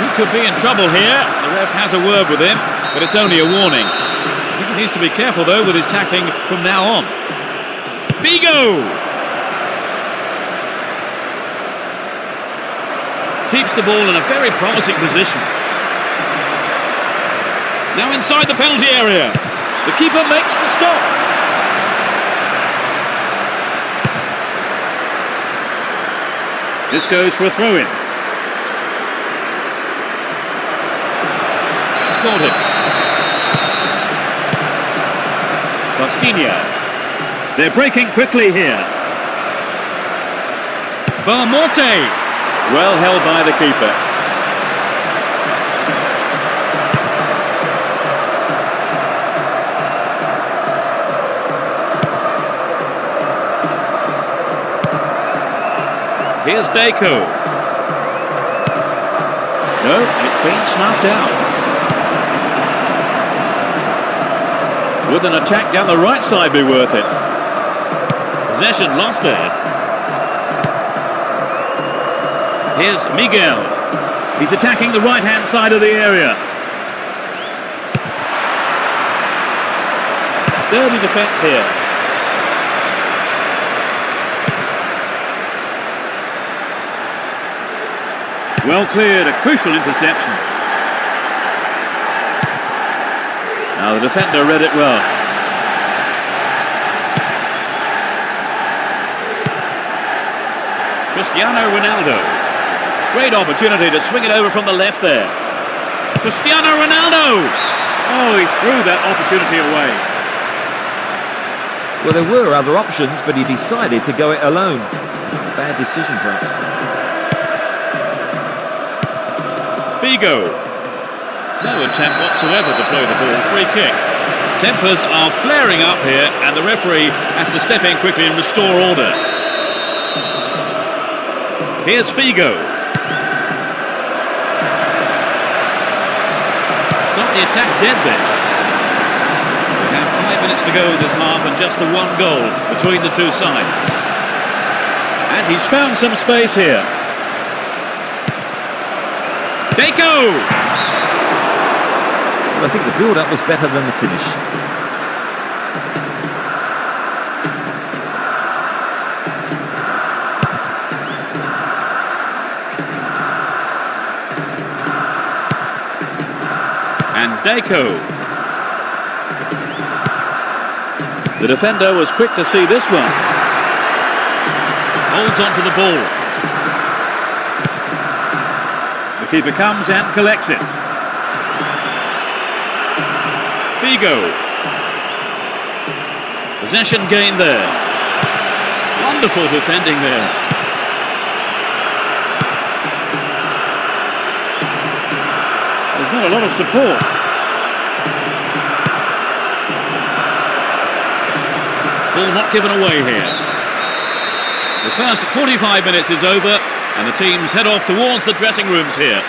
He could be in trouble here. The ref has a word with him, but it's only a warning. I think he needs to be careful, though, with his tackling from now on. Figo! Keeps the ball in a very promising position. Now inside the penalty area. The keeper makes the stop. This goes for a throw-in. He's caught it. Costinha. They're breaking quickly here. Barmorte. Well held by the keeper. Here's Deco. No, it's been snuffed out. Would an attack down the right side be worth it? Possession lost there. Here's Miguel. He's attacking the right-hand side of the area. Sturdy defence here. Well cleared, a crucial interception. Now the defender read it well. Cristiano Ronaldo. Great opportunity to swing it over from the left there. Cristiano Ronaldo! Oh, he threw that opportunity away. Well, there were other options, but he decided to go it alone. A bad decision, perhaps. Figo. No attempt whatsoever to play the ball. Free kick. Tempers are flaring up here, and the referee has to step in quickly and restore order. Here's Figo. Stop the attack dead there. We have 5 minutes to go in this half and just the one goal between the two sides. And he's found some space here. Deco! Well, I think the build-up was better than the finish. And Deco. The defender was quick to see this one. Holds on to the ball. The keeper comes and collects it. Figo. Possession gained there. Wonderful defending there. There's not a lot of support. Ball not given away here. The first 45 minutes is over, and the teams head off towards the dressing rooms here.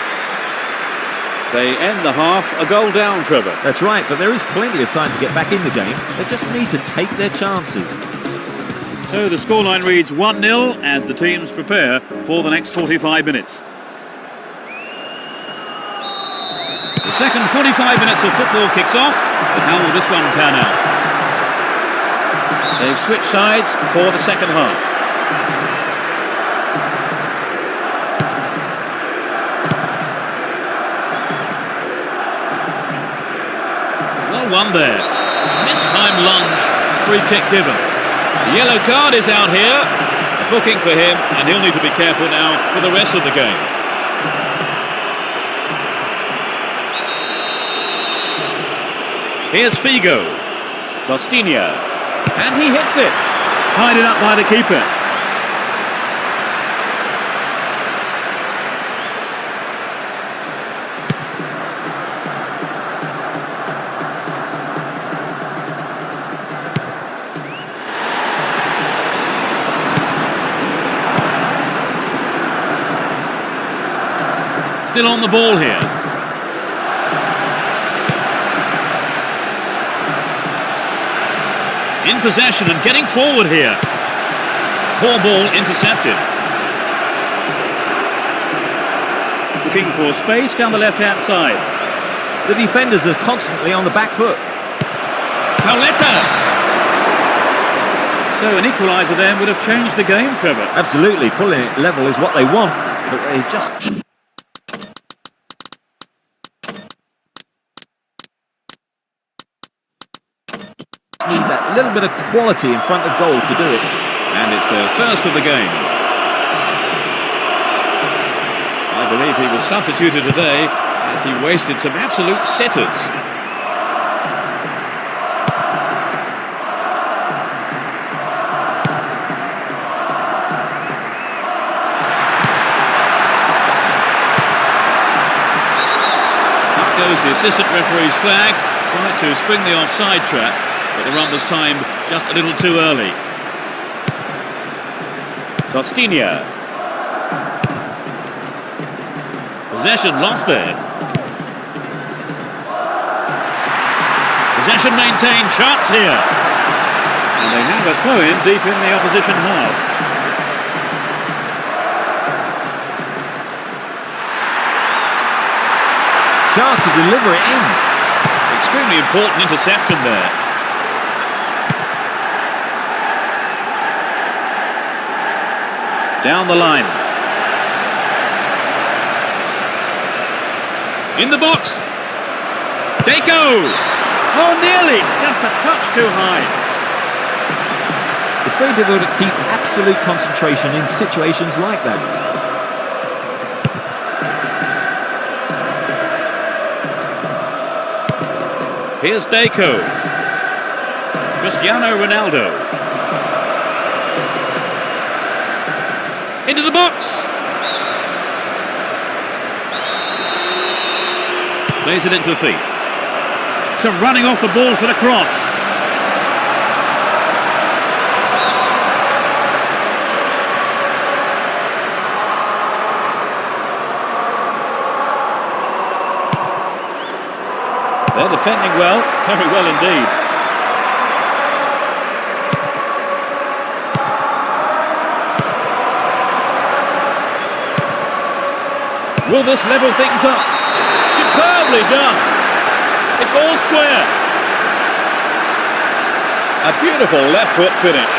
They end the half a goal down, Trevor. That's right, but there is plenty of time to get back in the game. They just need to take their chances. So the scoreline reads 1-0 as the teams prepare for the next 45 minutes. The second 45 minutes of football kicks off, but how will this one pan out? They've switched sides for the second half. Well won there. Mistime lunge, free kick given. The yellow card is out here. A booking for him, and he'll need to be careful now for the rest of the game. Here's Figo. Costinha. And he hits it. Tied it up by the keeper. Still on the ball here. In possession and getting forward here. Poor ball intercepted. Looking for space down the left-hand side. The defenders are constantly on the back foot. Pauletta! So an equaliser then would have changed the game, Trevor. Absolutely, pulling it level is what they want, but they just... need that little bit of quality in front of goal to do it. And it's their first of the game. I believe he was substituted today as he wasted some absolute sitters. Up goes the assistant referee's flag. Tried to spring the offside trap, but the run was timed just a little too early. Costinha. Possession lost there. Possession maintained, chance here. And they have a throw-in deep in the opposition half. Chance to deliver it in. Extremely important interception there. Down the line. In the box. Deco! Oh, nearly! Just a touch too high. It's very difficult to keep absolute concentration in situations like that. Here's Deco. Cristiano Ronaldo. Into the box. Plays it into feet. So running off the ball for the cross. They're defending well, very well indeed. Will this level things up? Superbly done. It's all square. A beautiful left foot finish.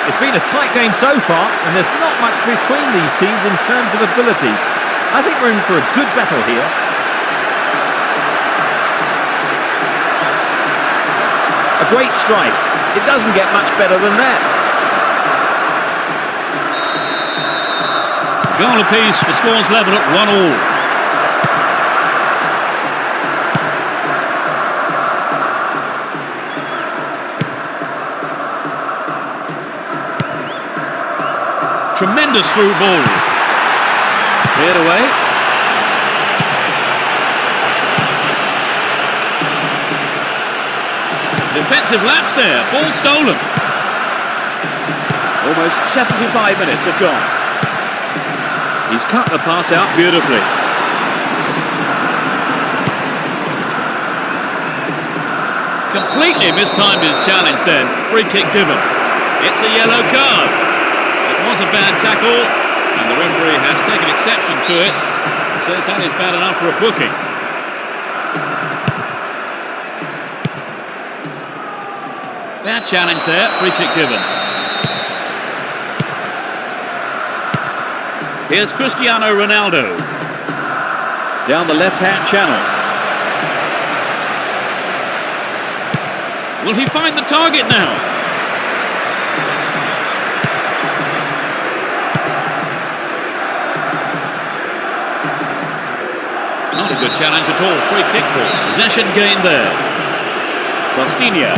It's been a tight game so far, and there's not much between these teams in terms of ability. I think we're in for a good battle here. A great strike. It doesn't get much better than that. Goal apiece, the score's level at 1-1. Tremendous through ball. Cleared away. Defensive lapse there, ball stolen. Almost 75 minutes have gone. He's cut the pass out beautifully. Completely mistimed his challenge then. Free kick given. It's a yellow card. It was a bad tackle, and the referee has taken exception to it. He says that is bad enough for a booking. Bad challenge there, free kick given. Here's Cristiano Ronaldo. Down the left-hand channel. Will he find the target now? Not a good challenge at all, free kick for possession gained there. Costinha.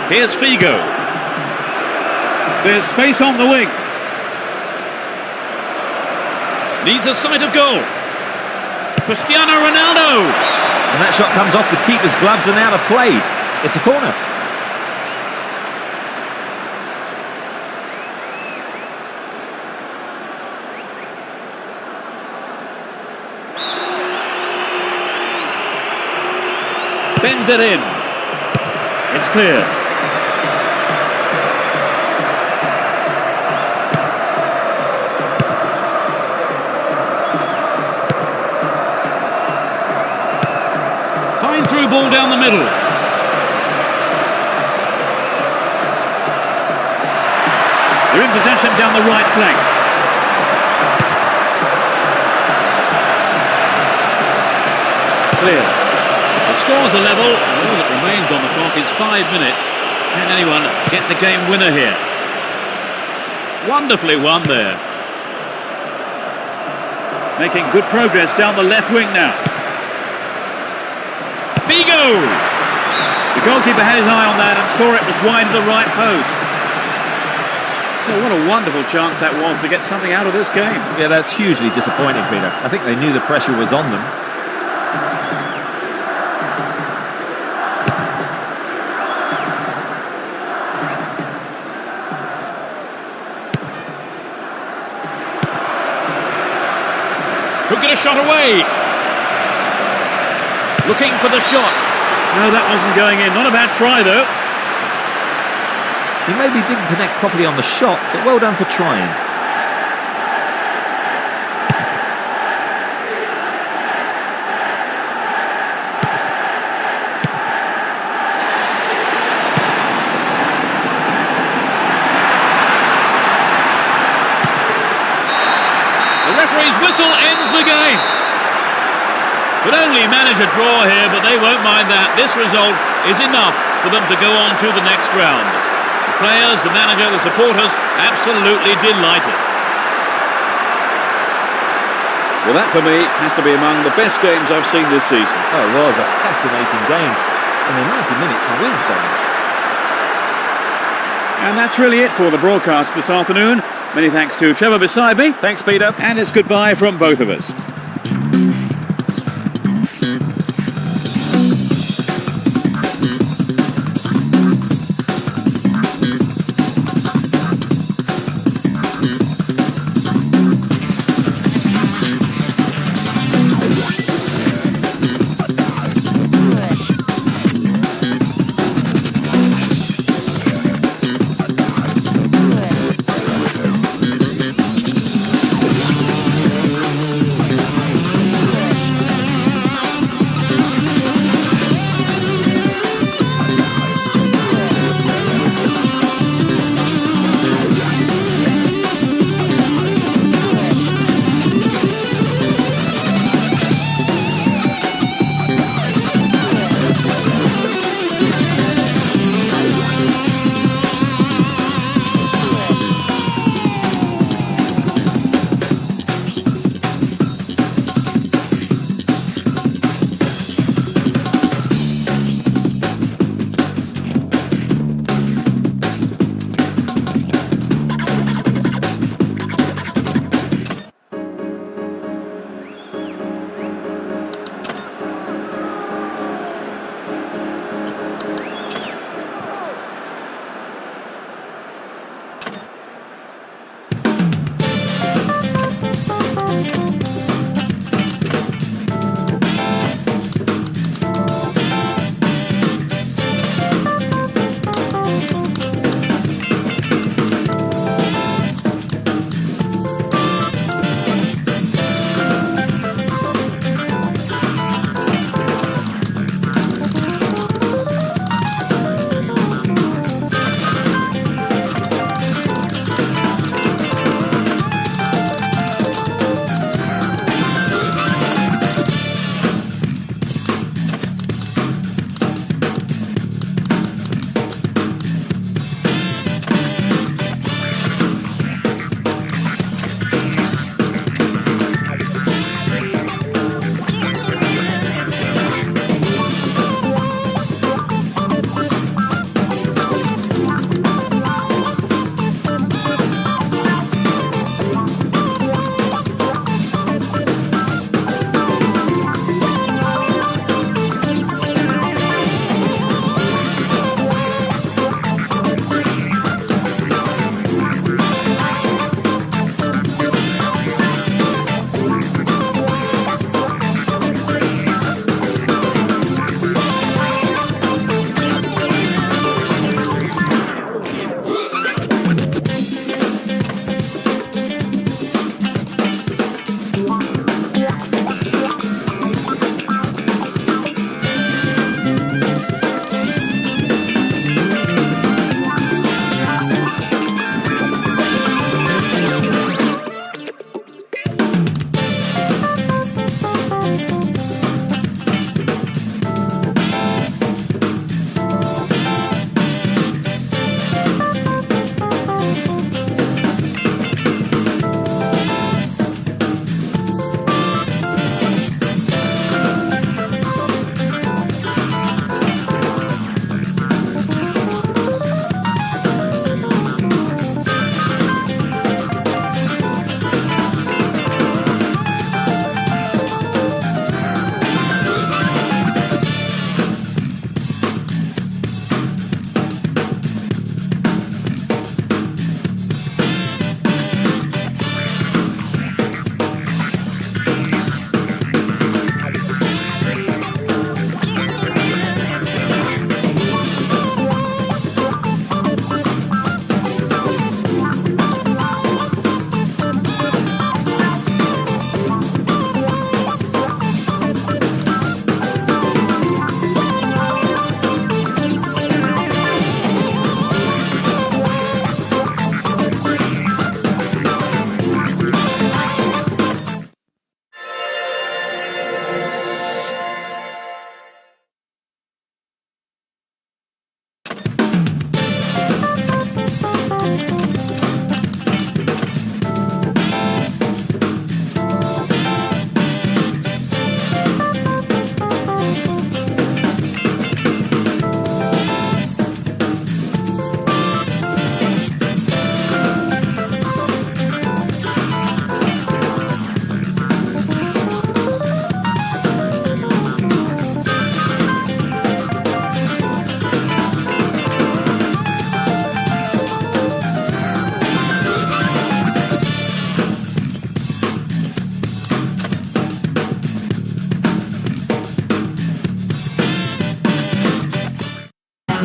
Here's Figo. There's space on the wing. Needs a sight of goal. Cristiano Ronaldo. And that shot comes off the keeper's gloves and out of play. It's a corner. Bends it in. It's clear. Fine through ball down the middle. They're in possession down the right flank. Clear. The scores are level, and all that remains on the clock is 5 minutes. Can anyone get the game winner here? Wonderfully won there. Making good progress down the left wing now. Figo! The goalkeeper had his eye on that and saw it was wide of the right post. So what a wonderful chance that was to get something out of this game. Yeah, that's hugely disappointing, Peter. I think they knew the pressure was on them. Could get a shot away. Looking for the shot. No, that wasn't going in. Not a bad try, though. He maybe didn't connect properly on the shot, but well done for trying. The referee's whistle ends the game. Could only manage a draw here, but they won't mind that. This result is enough for them to go on to the next round. The players, the manager, the supporters, absolutely delighted. Well, that for me has to be among the best games I've seen this season. Oh, it was a fascinating game. And the 90 minutes whizzed by. And that's really it for the broadcast this afternoon. Many thanks to Trevor beside me. Thanks, Peter. And it's goodbye from both of us.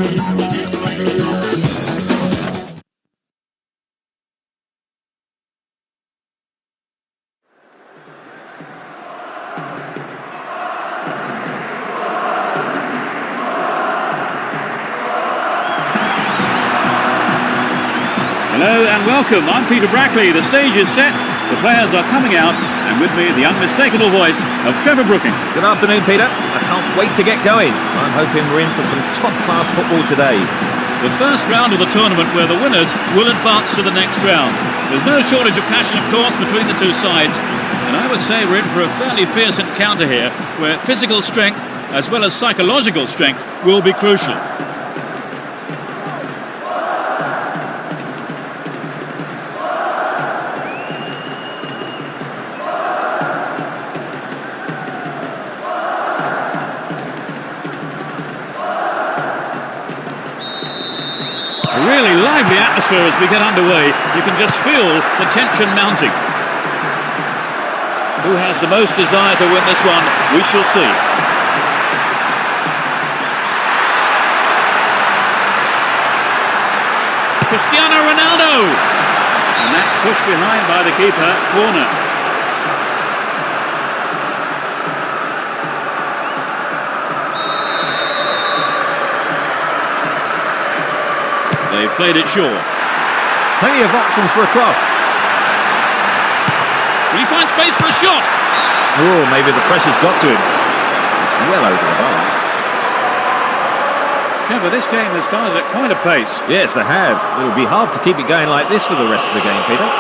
Hello and welcome, I'm Peter Brackley. The stage is set, the players are coming out, and with me the unmistakable voice of Trevor Brooking. Good afternoon, Peter. I can't wait to get going. I'm hoping we're in for some top-class football today. The first round of the tournament where the winners will advance to the next round. There's no shortage of passion, of course, between the two sides, and I would say we're in for a fairly fierce encounter here, where physical strength as well as psychological strength will be crucial. Really lively atmosphere as we get underway. You can just feel the tension mounting. Who has the most desire to win this one? We shall see. Cristiano Ronaldo! And that's pushed behind by the keeper. Corner. They've played it short. Plenty of options for a cross. Will he find space for a shot? Oh, maybe the pressure's got to him. It's well over the bar. Trevor, this game has started at quite a pace. Yes, they have. It'll be hard to keep it going like this for the rest of the game, Peter.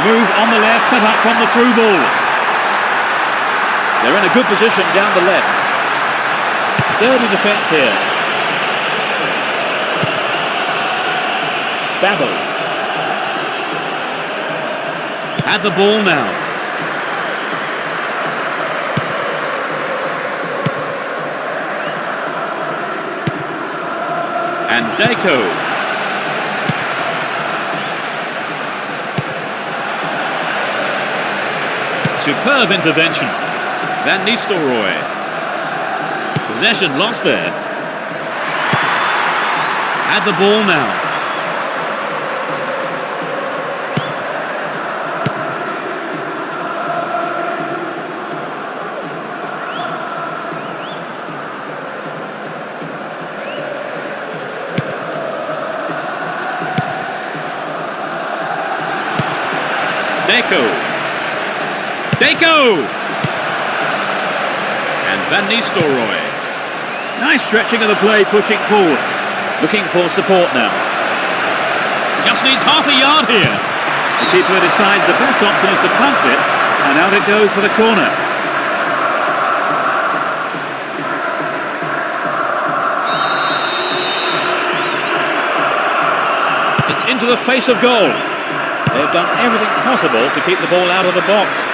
Move on the left, set up from the through ball. They're in a good position down the left. Sturdy defence here. Babel. Had the ball now. And Deco. Superb intervention. Van Nistelrooy. Possession lost there. Had the ball now. Deco! And Van Nistelrooy. Nice stretching of the play, pushing forward. Looking for support now. Just needs half a yard here. The keeper decides the best option is to punch it, and out it goes for the corner. It's into the face of goal. They've done everything possible to keep the ball out of the box.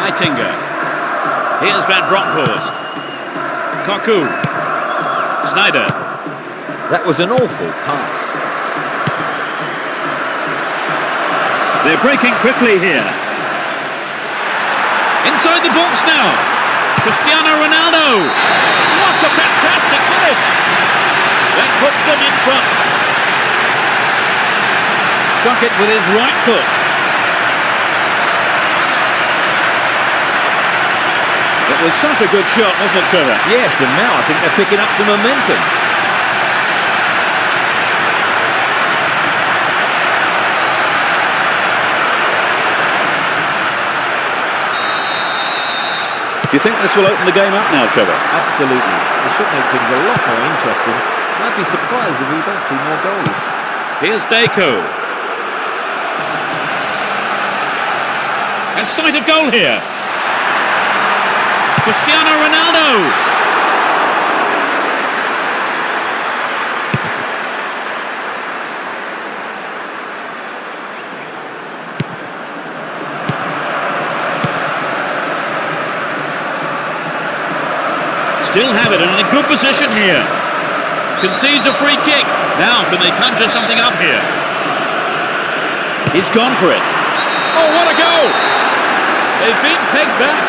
Heitinga. Here's Van Bronckhorst. Koku. Sneijder. That was an awful pass. They're breaking quickly here. Inside the box now. Cristiano Ronaldo. What a fantastic finish. That puts them in front. Struck it with his right foot. It was such a good shot, wasn't it, Trevor? Yes, and now I think they're picking up some momentum. Do you think this will open the game up now, Trevor? Absolutely. It should make things a lot more interesting. I'd be surprised if we don't see more goals. Here's Deco. A sight of goal here. Cristiano Ronaldo. have it and in a good position here. Concedes a free kick. Now can they conjure something up here? He's gone for it. Oh, what a goal! They've been pegged back.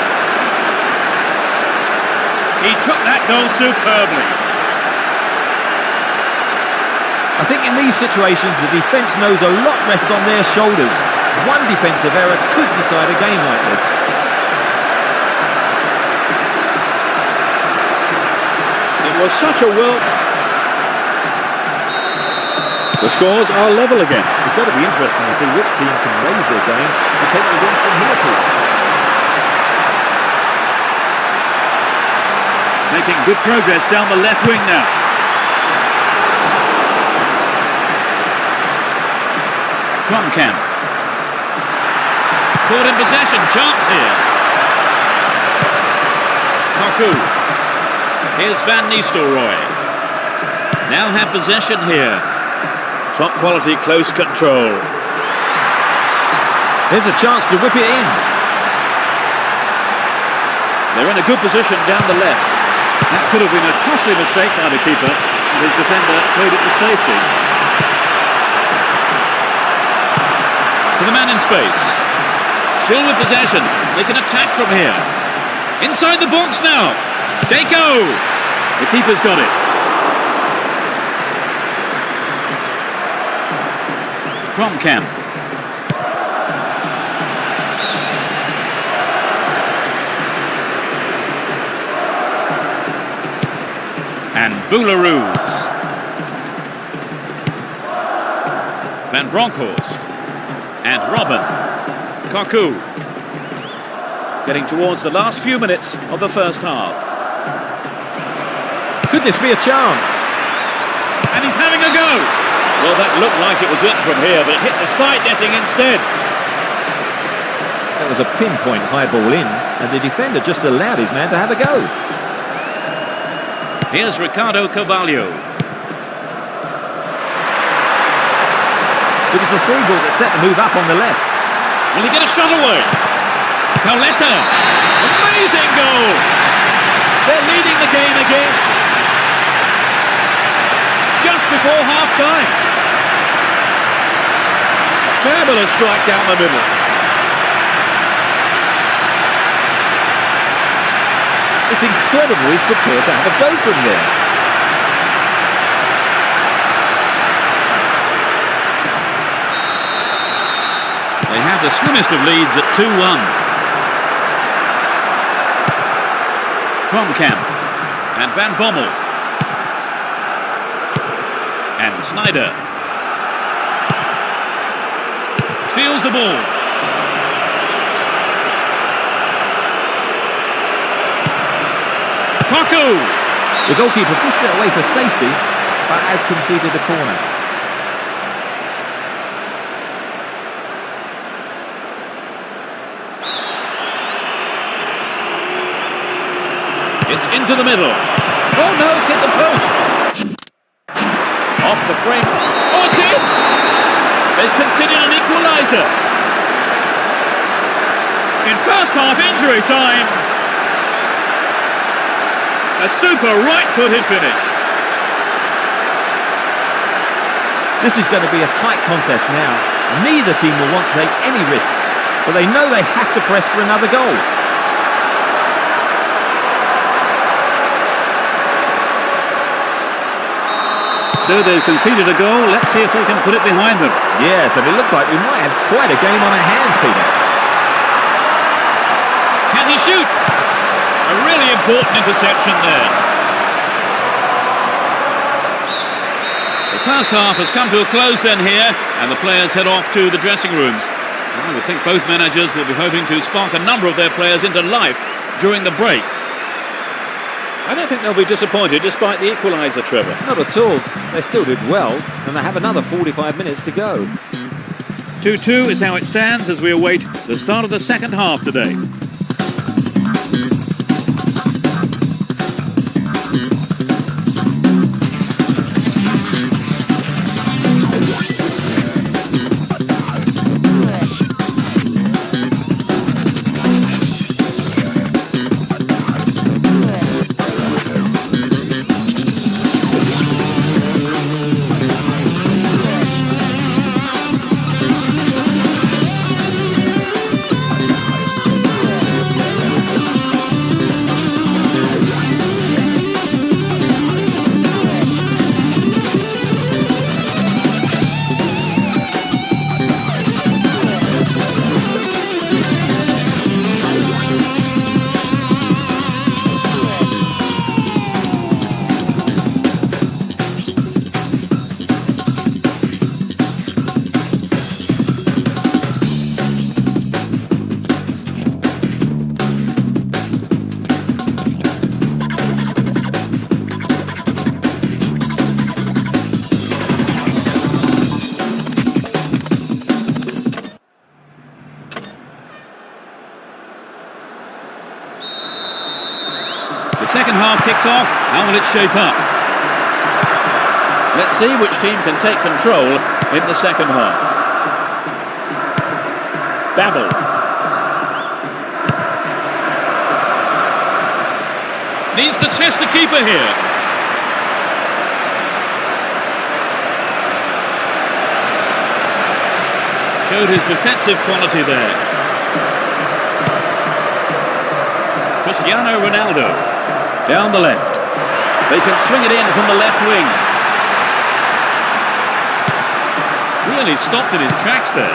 He took that goal superbly. I think in these situations the defence knows a lot rests on their shoulders. One defensive error could decide a game like this. It was such a The scores are level again. It's got to be interesting to see which team can raise their game to take the win from here, Peter. Making good progress down the left wing now. Camp. Caught in possession, chance here. Kaku. Here's Van Nistelrooy. Now have possession here. Top quality, close control. There's a chance to whip it in. They're in a good position down the left. That could have been a costly mistake by the keeper, and his defender played it to safety. To the man in space. Still with possession. They can attack from here. Inside the box now. They go. The keeper's got it. Camp. And Boularus. Van Bronckhorst. And Robin. Kaku. Getting towards the last few minutes of the first half. Could this be a chance? And he's having a go. Well, that looked like it was in from here, but it hit the side netting instead. That was a pinpoint high ball in, and the defender just allowed his man to have a go. Here's Ricardo Carvalho. It was the through ball that set the move up on the left. Will he get a shot away? Pauletta. Amazing goal. They're leading the game again. Just before half-time. Fabulous strike down the middle. It's incredible he's prepared to have a go from there. They have the slimmest of leads at 2-1. Camp and Van Bommel. And Snyder. Steals the ball. Kaku. The goalkeeper pushed it away for safety, but has conceded a corner. It's into the middle. Oh no, it's hit the post. Off the frame. Oh, it's in! They've conceded an equaliser. In first half injury time. A super right-footed finish. This is going to be a tight contest now. Neither team will want to take any risks, but they know they have to press for another goal. So they've conceded a goal. Let's see if they can put it behind them. Yes, and it looks like we might have quite a game on our hands, Peter. Can he shoot? A really important interception there. The first half has come to a close then here, and the players head off to the dressing rooms. I would think both managers will be hoping to spark a number of their players into life during the break. I don't think they'll be disappointed despite the equaliser, Trevor. Not at all. They still did well, and they have another 45 minutes to go. 2-2 is how it stands as we await the start of the second half today. second half kicks off, how will it shape up? Let's see which team can take control in the second half. Babel. Needs to test the keeper here. Showed his defensive quality there. Cristiano Ronaldo. Down the left. They can swing it in from the left wing. Really stopped in his tracks there.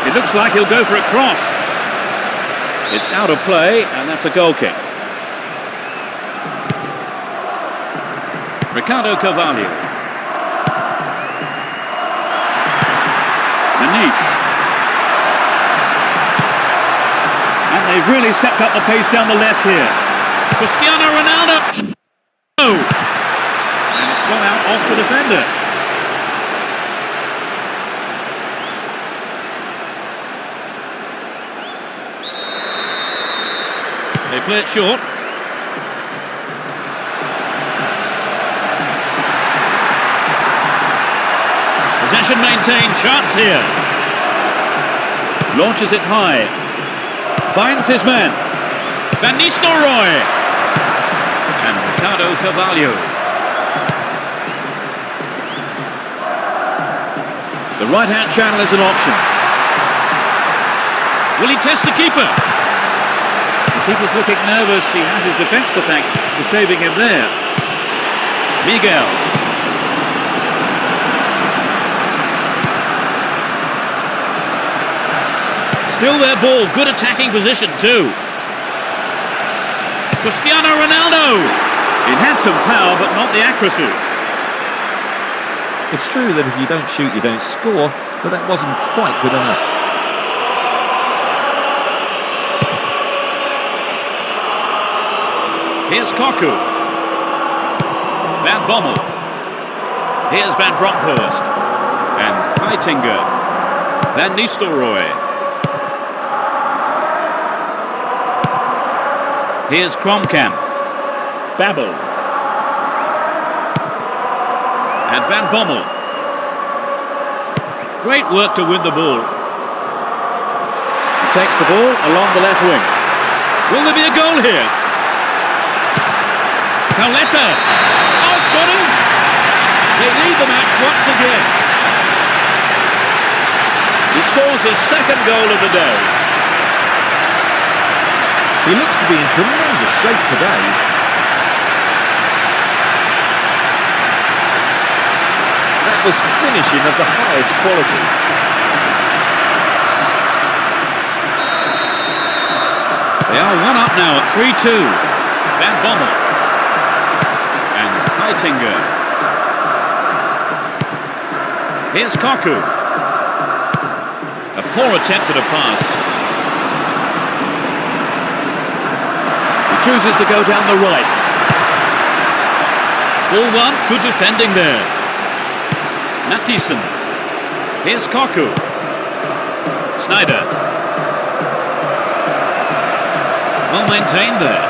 It looks like he'll go for a cross. It's out of play, and that's a goal kick. Ricardo Carvalho. Maniche. And they've really stepped up the pace down the left here. Cristiano Ronaldo. Oh! And it's gone out off the defender. They play it short. Possession maintained, chance here. Launches it high. Finds his man. Van Nistelrooy. And Ricardo Carvalho. The right-hand channel is an option. Will he test the keeper? The keeper's looking nervous. He has his defence to thank for saving him there. Miguel. Still their ball, good attacking position too. Cristiano Ronaldo. It had some power, but not the accuracy. It's true that if you don't shoot, you don't score, but that wasn't quite good enough. Here's Cocu. Van Bommel. Here's Van Bronckhorst. And Heitinga. Van Nistelrooy. Here's Kromkamp. Babel. And Van Bommel. Great work to win the ball. He takes the ball along the left wing. Will there be a goal here? Pauletta. Oh, it's got him. They lead the match once again. He scores his second goal of the day. He looks to be in tremendous shape today. That was finishing of the highest quality. They are one up now at 3-2. Van Bommel. And Heitinga. Here's Cocu. A poor attempt at a pass. Chooses to go down the right. Ball one, good defending there. Mathisen. Here's Cocu. Sneijder. Well maintained there.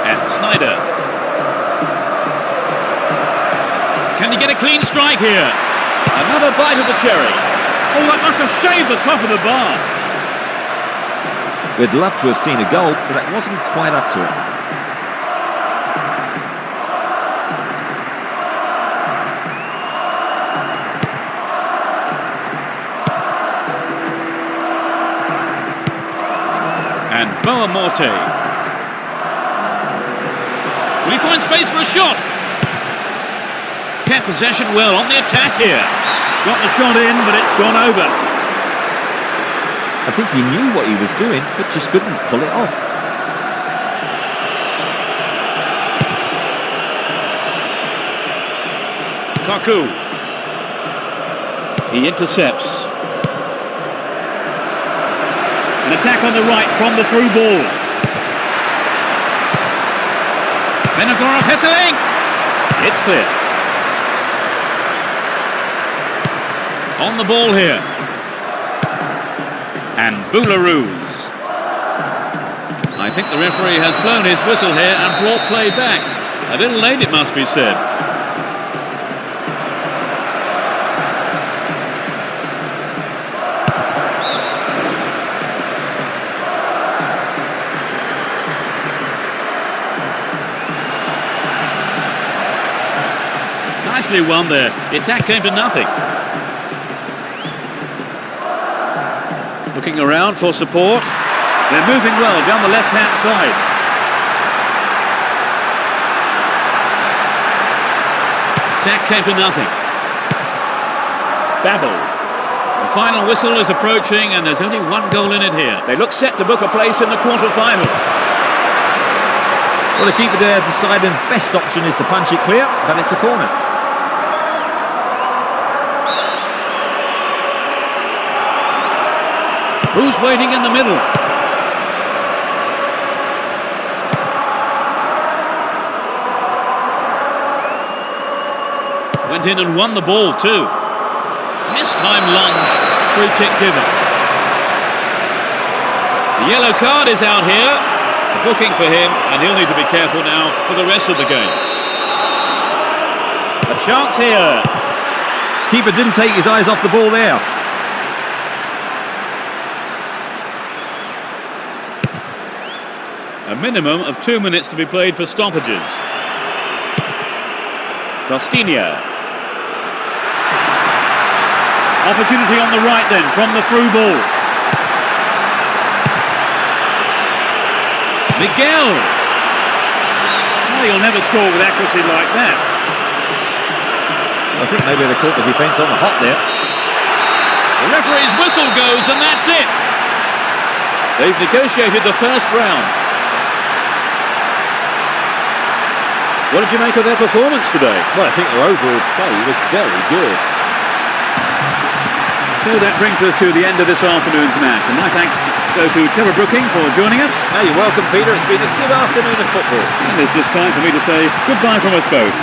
And Sneijder. Can he get a clean strike here? Another bite of the cherry. Oh, that must have shaved the top of the bar. We'd love to have seen a goal, but that wasn't quite up to it. And Boa Morte. Will he find space for a shot? Kept possession well on the attack here. Got the shot in, but it's gone over. I think he knew what he was doing, but just couldn't pull it off. Cocu. He intercepts. An attack on the right from the through ball. Venegorov Hesselink. It's clear. On the ball here. and Boularoos. I think the referee has blown his whistle here and brought play back. A little late, it must be said. Nicely won there. The attack came to nothing. Looking around for support. They're moving well down the left-hand side. Attack came to nothing. Babel. The final whistle is approaching and there's only one goal in it here. They look set to book a place in the quarter-final. Well, the keeper there deciding best option is to punch it clear, but it's a corner. Who's waiting in the middle? Went in and won the ball too. Missed time lunge. Free kick given. The yellow card is out here. A booking for him, and he'll need to be careful now for the rest of the game. A chance here. Keeper didn't take his eyes off the ball there. A minimum of 2 minutes to be played for stoppages. Costinha. Opportunity on the right then from the through ball. Miguel. Oh, he'll never score with accuracy like that. I think maybe they caught the defence on the hop there. The referee's whistle goes and that's it. They've negotiated the first round. What did you make of their performance today? Well, I think their overall play was very good. So that brings us to the end of this afternoon's match. And my thanks go to Trevor Brooking for joining us. Hey, you're welcome, Peter. It's been a good afternoon of football. And it's just time for me to say goodbye from us both.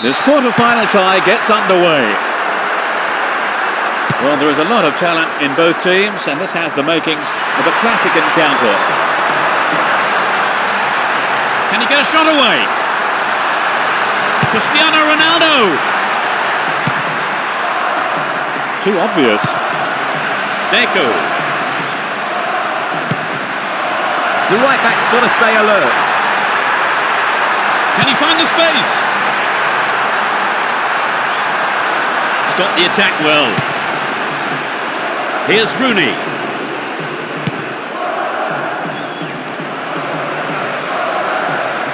This quarter-final tie gets underway. Well, there is a lot of talent in both teams, and this has the makings of a classic encounter. Can he get a shot away? Cristiano Ronaldo! Too obvious. Deco. The right back's got to stay alert. Can he find the space? Stop the attack well. Here's Rooney.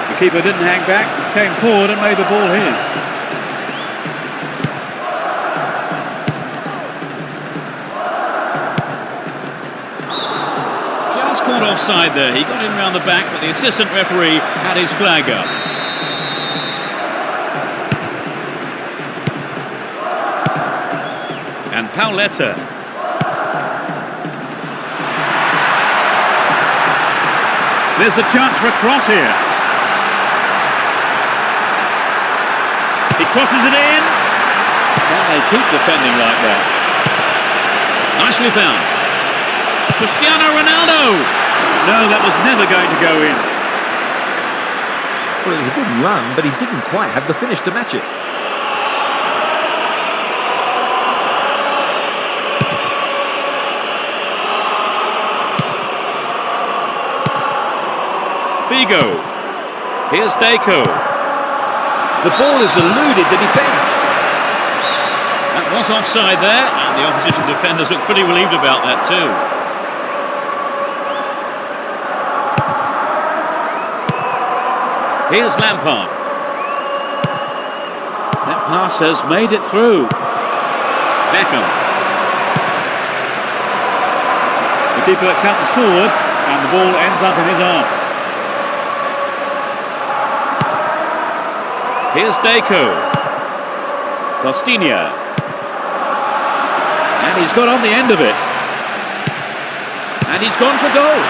The keeper didn't hang back, came forward and made the ball his. Just caught offside there. He got in round the back, but the assistant referee had his flag up. And Pauletta. There's a chance for a cross here. He crosses it in. Can they keep defending like that? Nicely found. Cristiano Ronaldo. No, that was never going to go in. Well, it was a good run, but he didn't quite have the finish to match it. Figo. Here's Deco. The ball has eluded the defence. That was offside there, and the opposition defenders look pretty relieved about that too. Here's Lampard. That pass has made it through. Beckham. The keeper comes forward, and the ball ends up in his arms. Here's Deco. Costinha. And he's got on the end of it. And he's gone for goal.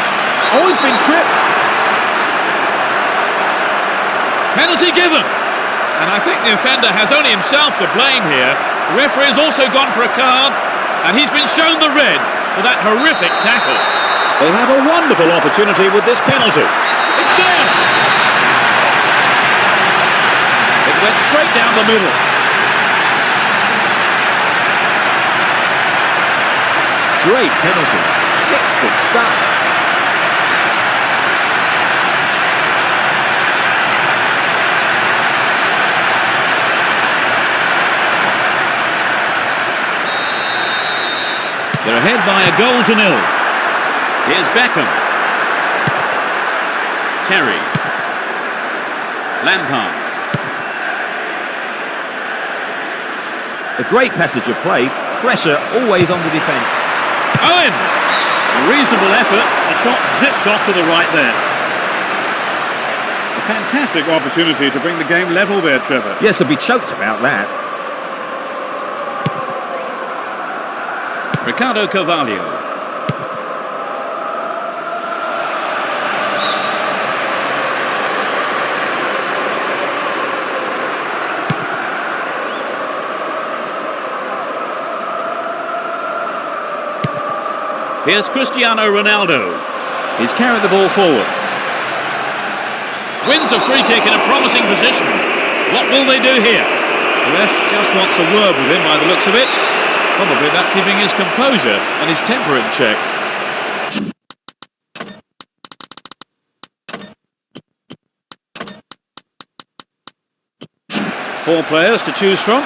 Oh, he's been tripped. Penalty given. And I think the offender has only himself to blame here. The referee has also gone for a card, and he's been shown the red for that horrific tackle. They have a wonderful opportunity with this penalty. It's there. It went straight down the middle. Great penalty. Textbook stuff. They're ahead by a goal to nil. Here's Beckham. Terry. Lampard. A great passage of play. Pressure always on the defence. Owen! A reasonable effort. The shot zips off to the right there. A fantastic opportunity to bring the game level there, Trevor. Yes, they'll be choked about that. Ricardo Carvalho. Here's Cristiano Ronaldo. He's carried the ball forward. Wins a free kick in a promising position. What will they do here? The ref just wants a word with him by the looks of it. Probably about keeping his composure and his temper in check. Four players to choose from.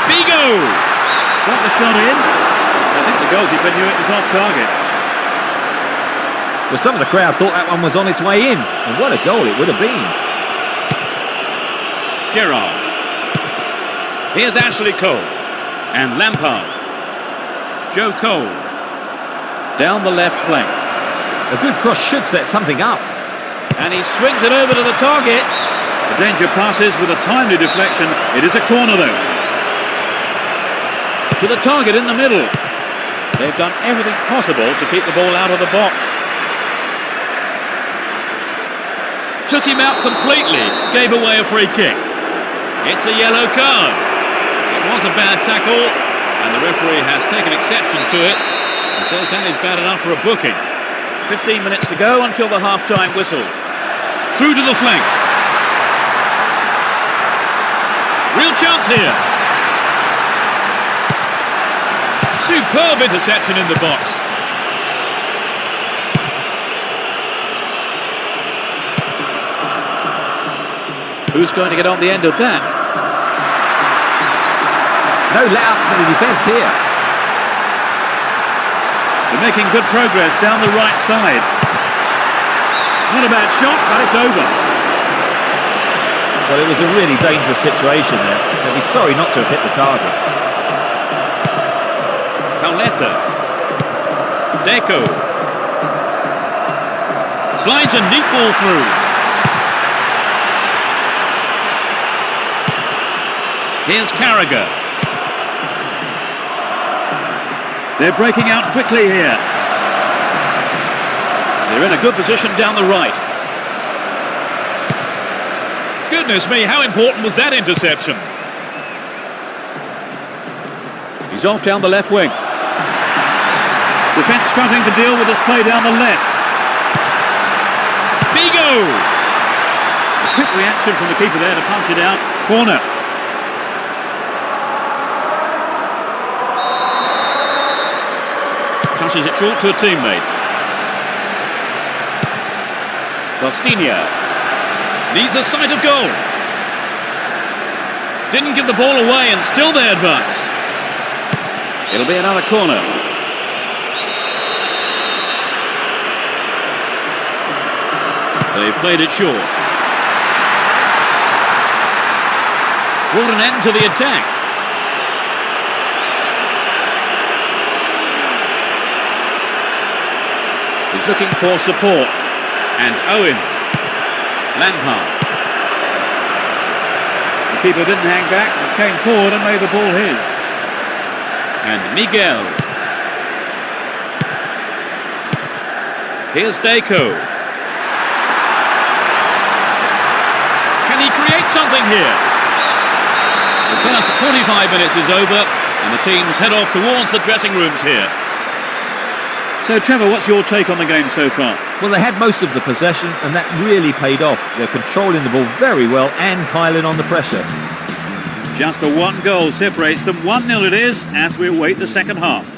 Figo! Got the shot in. I think the goalkeeper knew it was off target. Well, some of the crowd thought that one was on its way in. And what a goal it would have been. Gerrard. Here's Ashley Cole. And Lampard. Joe Cole. Down the left flank. A good cross should set something up. And he swings it over to the target. The danger passes with a timely deflection. It is a corner though. To the target in the middle. They've done everything possible to keep the ball out of the box. took him out completely, gave away a free kick. It's a yellow card. It was a bad tackle, and the referee has taken exception to it and says that is bad enough for a booking. 15 minutes to go until the half-time whistle. Through to the flank. Real chance here. Superb interception in the box. Who's going to get on the end of that? No let-up for the defence here. They're making good progress down the right side. Not a bad shot, but it's over. Well, it was a really dangerous situation there. They'll be sorry not to have hit the target. Pauletta. Deco. Slides a neat ball through. Here's Carragher. They're breaking out quickly here. They're in a good position down the right. Goodness me, how important was that interception? He's off down the left wing. Defence struggling to deal with this play down the left. Figo! A quick reaction from the keeper there to punch it out. Corner. Touches it short to a teammate. Costinha needs a sight of goal. Didn't give the ball away and still they advance. It'll be another corner. They've played it short. Brought an end to the attack. He's looking for support. And Owen. Lampard. The keeper didn't hang back, but came forward and made the ball his. And Miguel. Here's Deco. Can he create something here? The first 45 minutes is over, and the teams head off towards the dressing rooms here. So, Trevor, what's your take on the game so far? Well, they had most of the possession, and that really paid off. They're controlling the ball very well and piling on the pressure. Just a one goal separates them. 1-0 it is as we await the second half.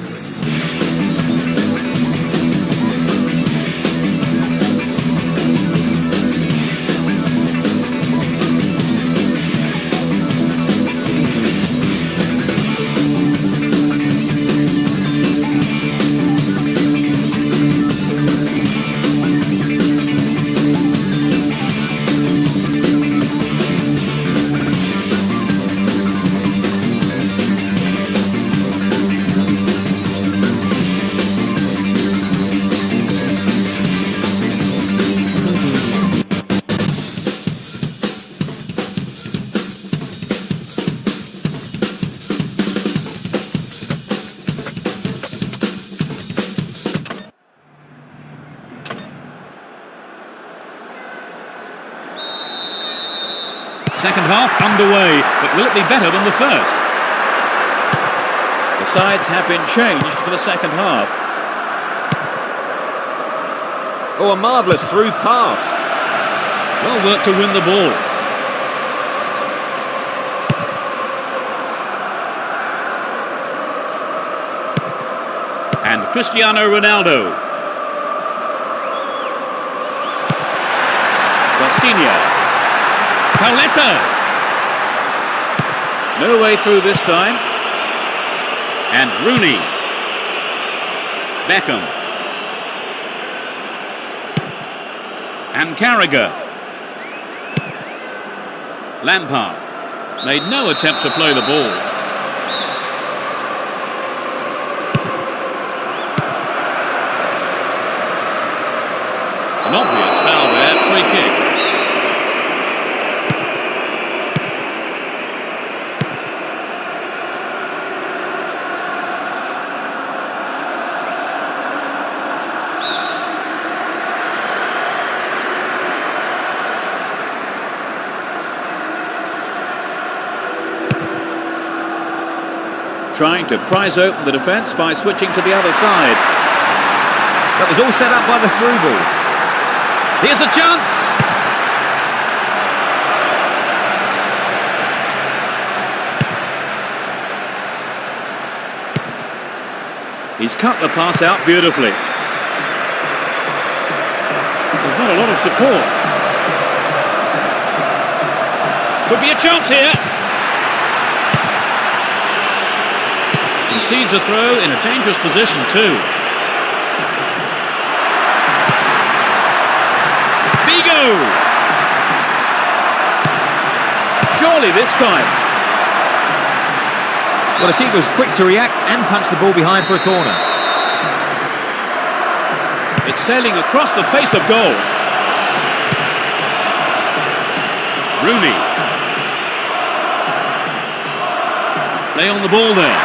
Second half underway, but will it be better than the first? The sides have been changed for the second half. Oh, a marvellous through pass. Well worked to win the ball. And Cristiano Ronaldo. Costinha. Pauletta. No way through this time. And Rooney. Beckham. And Carragher. Lampard made no attempt to play the ball. An obvious foul there, free kick. Trying to prise open the defence by switching to the other side. That was all set up by the through ball. Here's a chance! He's cut the pass out beautifully. There's not a lot of support. Could be a chance here. Concedes a throw in a dangerous position too. Figo! Surely this time. Well, the keeper was quick to react and punch the ball behind for a corner. It's sailing across the face of goal. Rooney. Stay on the ball there.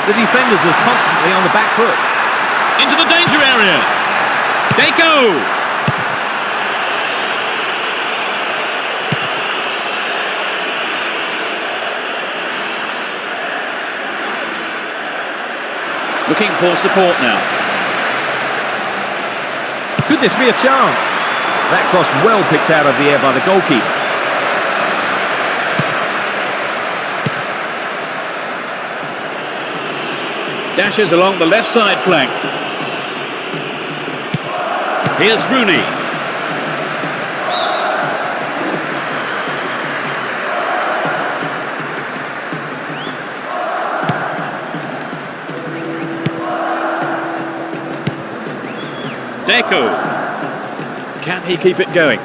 The defenders are constantly on the back foot. Into the danger area. Deco! Looking for support now. Could this be a chance? That cross well picked out of the air by the goalkeeper. Dashes along the left side flank. Here's Rooney. Deco. Can he keep it going?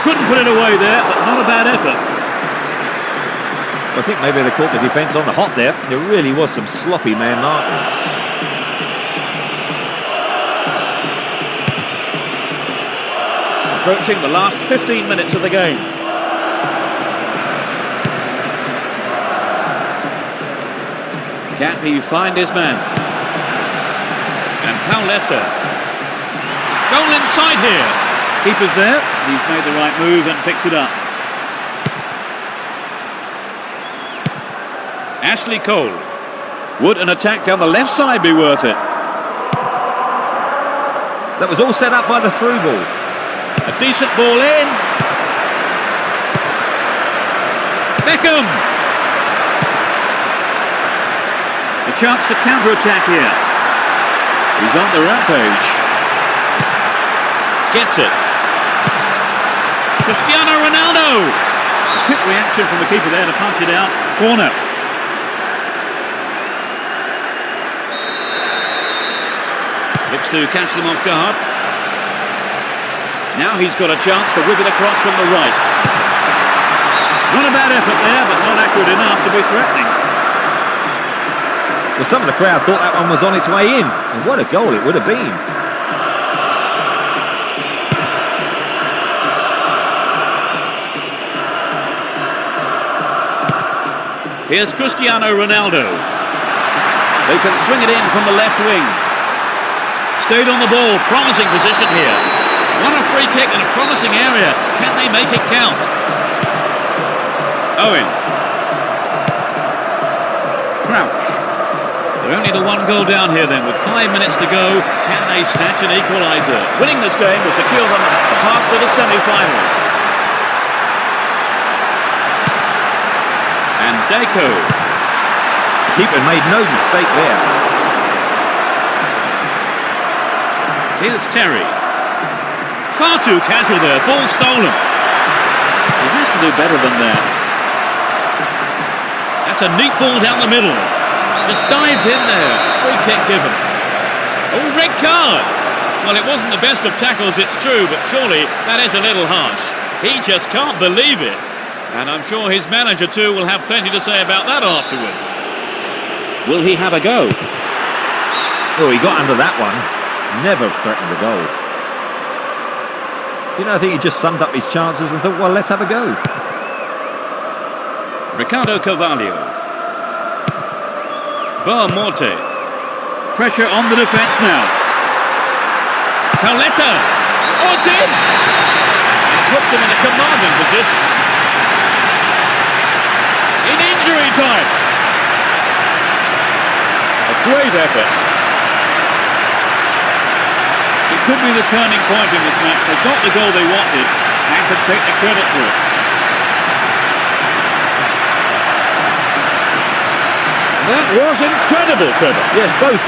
Couldn't put it away there, but not a bad effort. I think maybe they caught the defence on the hop there. There really was some sloppy man marking. Approaching the last 15 minutes of the game. Can he find his man? And Pauletta. Goal inside here. Keeper's there. He's made the right move and picks it up. Ashley Cole. Would an attack down the left side be worth it? That was all set up by the through ball. A decent ball in. Beckham. A chance to counter-attack here. He's on the rampage. Gets it. Cristiano Ronaldo. A quick reaction from the keeper there to punch it out. Corner. Looks to catch them off guard. Now he's got a chance to whip it across from the right. Not a bad effort there, but not accurate enough to be threatening. Well, some of the crowd thought that one was on its way in. And what a goal it would have been. Here's Cristiano Ronaldo. They can swing it in from the left wing. Stayed on the ball, promising position here. What a free kick in a promising area. Can they make it count? Owen. Crouch. They're only the one goal down here then, with 5 minutes to go. Can they snatch an equaliser? Winning this game will secure them the path to the semi-final. And Deco. The keeper made no mistake there. Here's Terry. Far too casual there. Ball stolen. He has to do better than that. That's a neat ball down the middle. Just dived in there. Free kick given. Oh, red card. Well, it wasn't the best of tackles, it's true, but surely that is a little harsh. He just can't believe it. And I'm sure his manager too will have plenty to say about that afterwards. Will he have a go? Oh, he got under that one. Never threatened the goal. You know, I think he just summed up his chances and thought, well, let's have a go. Ricardo Carvalho. Morte. Pressure on the defence now. Pauletta. Oh, it's in! It puts them in a commanding position. In injury time. A great effort. It could be the turning point in this match. They got the goal they wanted and could take the credit for it. That was incredible, Trevor. Yes, both.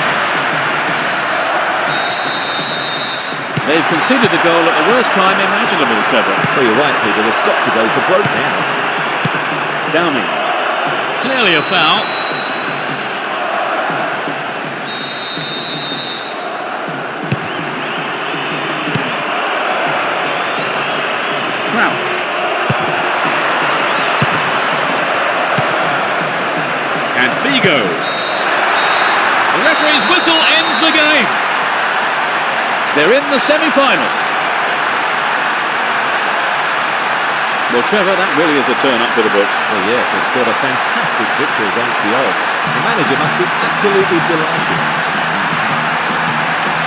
They've conceded the goal at the worst time imaginable, Trevor. Well, you're right, Peter. They've got to go for broke now. Downing. Clearly a foul. Crouch. And Figo. The referee's whistle ends the game. They're in the semi-final. Well, Trevor, that really is a turn up for the books. Well, yes, they've scored a fantastic victory against the odds. The manager must be absolutely delighted.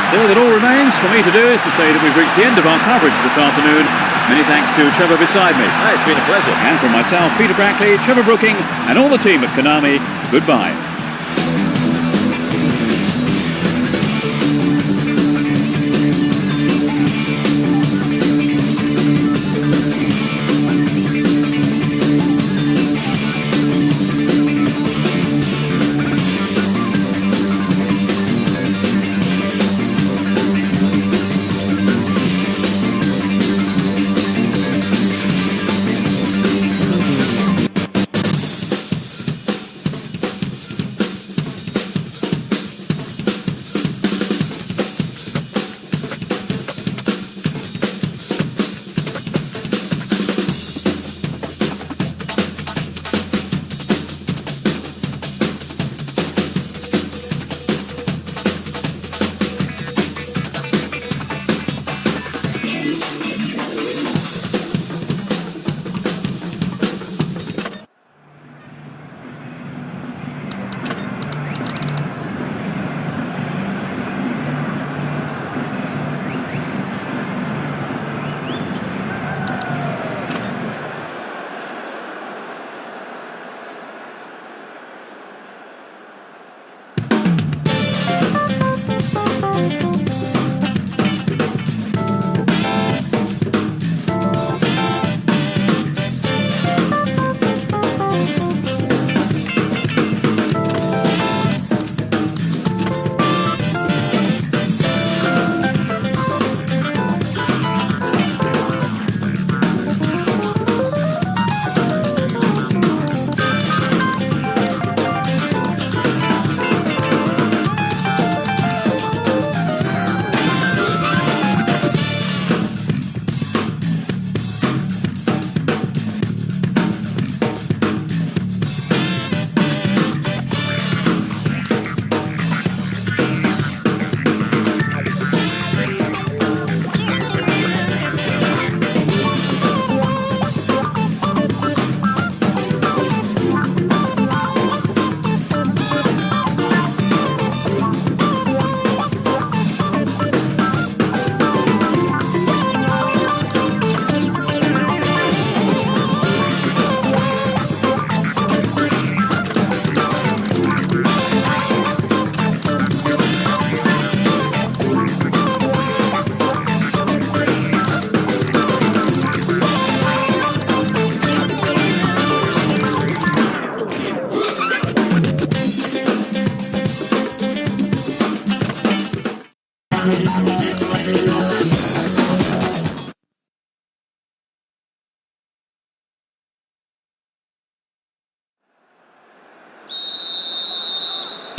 So that all remains for me to do is to say that we've reached the end of our coverage this afternoon. Many thanks to Trevor beside me. It's been a pleasure. And from myself, Peter Brackley, Trevor Brooking, and all the team at Konami, goodbye.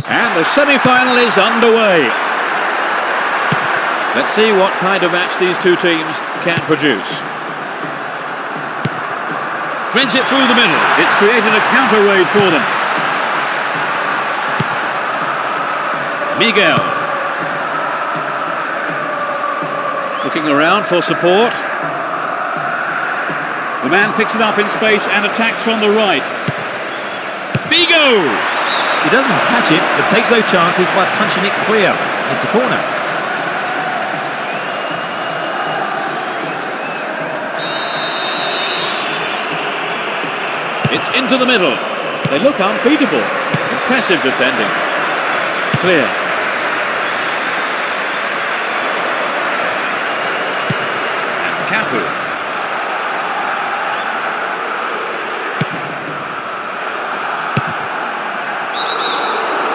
And the semi-final is underway. Let's see what kind of match these two teams can produce. Threads it through the middle. It's created a counter raid for them. Miguel. Looking around for support. The man picks it up in space and attacks from the right. Figo! He doesn't catch it, but takes no chances by punching it clear. It's a corner. It's into the middle. They look unbeatable. Impressive defending. Clear. And Cafu.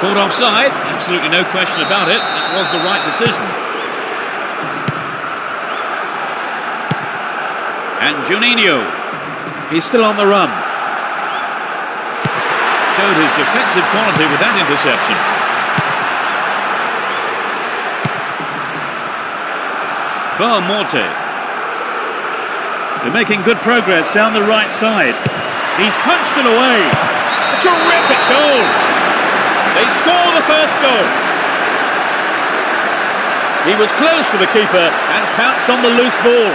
Caught offside. Absolutely no question about it. That was the right decision. And Juninho. He's still on the run. Showed his defensive quality with that interception. Morte. They're making good progress down the right side. He's punched it away. A terrific goal. They score the first goal. He was close to the keeper and pounced on the loose ball.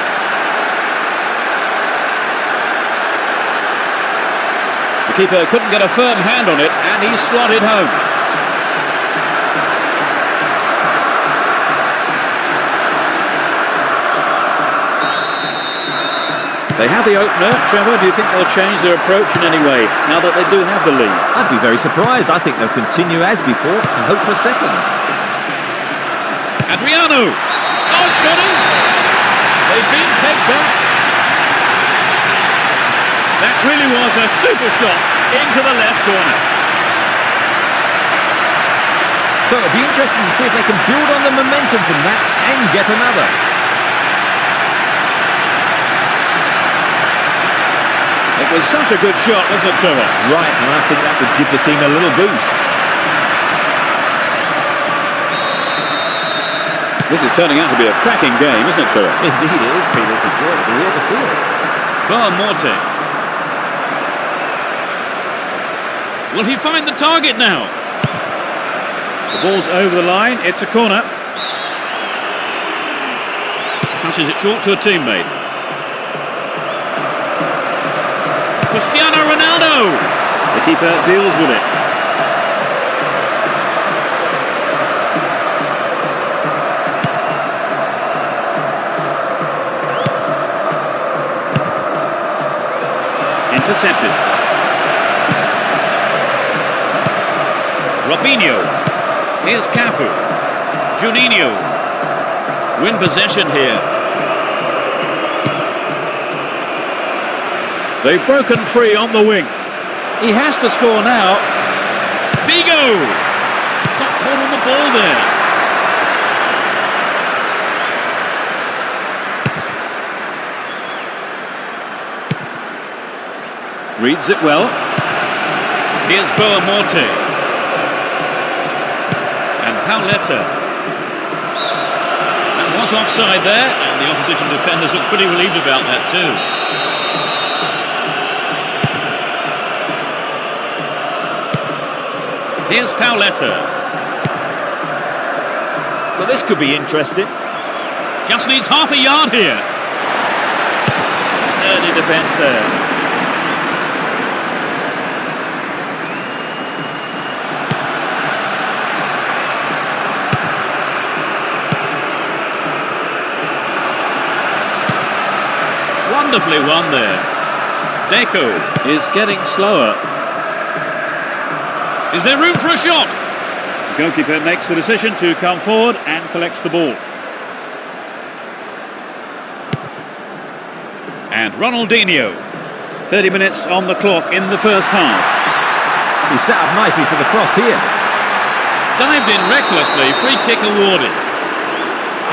The keeper couldn't get a firm hand on it and he slotted home. They have the opener. Trevor, do you think they'll change their approach in any way now that they do have the lead? I'd be very surprised. I think they'll continue as before and hope for a second. Adriano. Oh, it's got him. They've been pegged back. That really was a super shot into the left corner. So it'll be interesting to see if they can build on the momentum from that and get another. It was such a good shot, wasn't it, Trevor? Right, and I think that would give the team a little boost. This is turning out to be a cracking game, isn't it, Trevor? Indeed it is, Peter. It's a joy to be here to see it. Morte. Will he find the target now? The ball's over the line. It's a corner. Touches it short to a teammate. Cristiano Ronaldo. The keeper deals with it. Intercepted. Robinho. Here's Cafu. Juninho. Win possession here. They've broken free on the wing. He has to score now. Figo! Got caught on the ball there. Reads it well. Here's Morte. And Pauletta. That was offside there, and the opposition defenders look pretty relieved about that too. Here's Pauletta. Well, this could be interesting. Just needs half a yard here. Sturdy defence there. Wonderfully won there. Deco is getting slower. Is there room for a shot? The goalkeeper makes the decision to come forward and collects the ball. And Ronaldinho. 30 minutes on the clock in the first half. He's set up nicely for the cross here. Dived in recklessly, free kick awarded.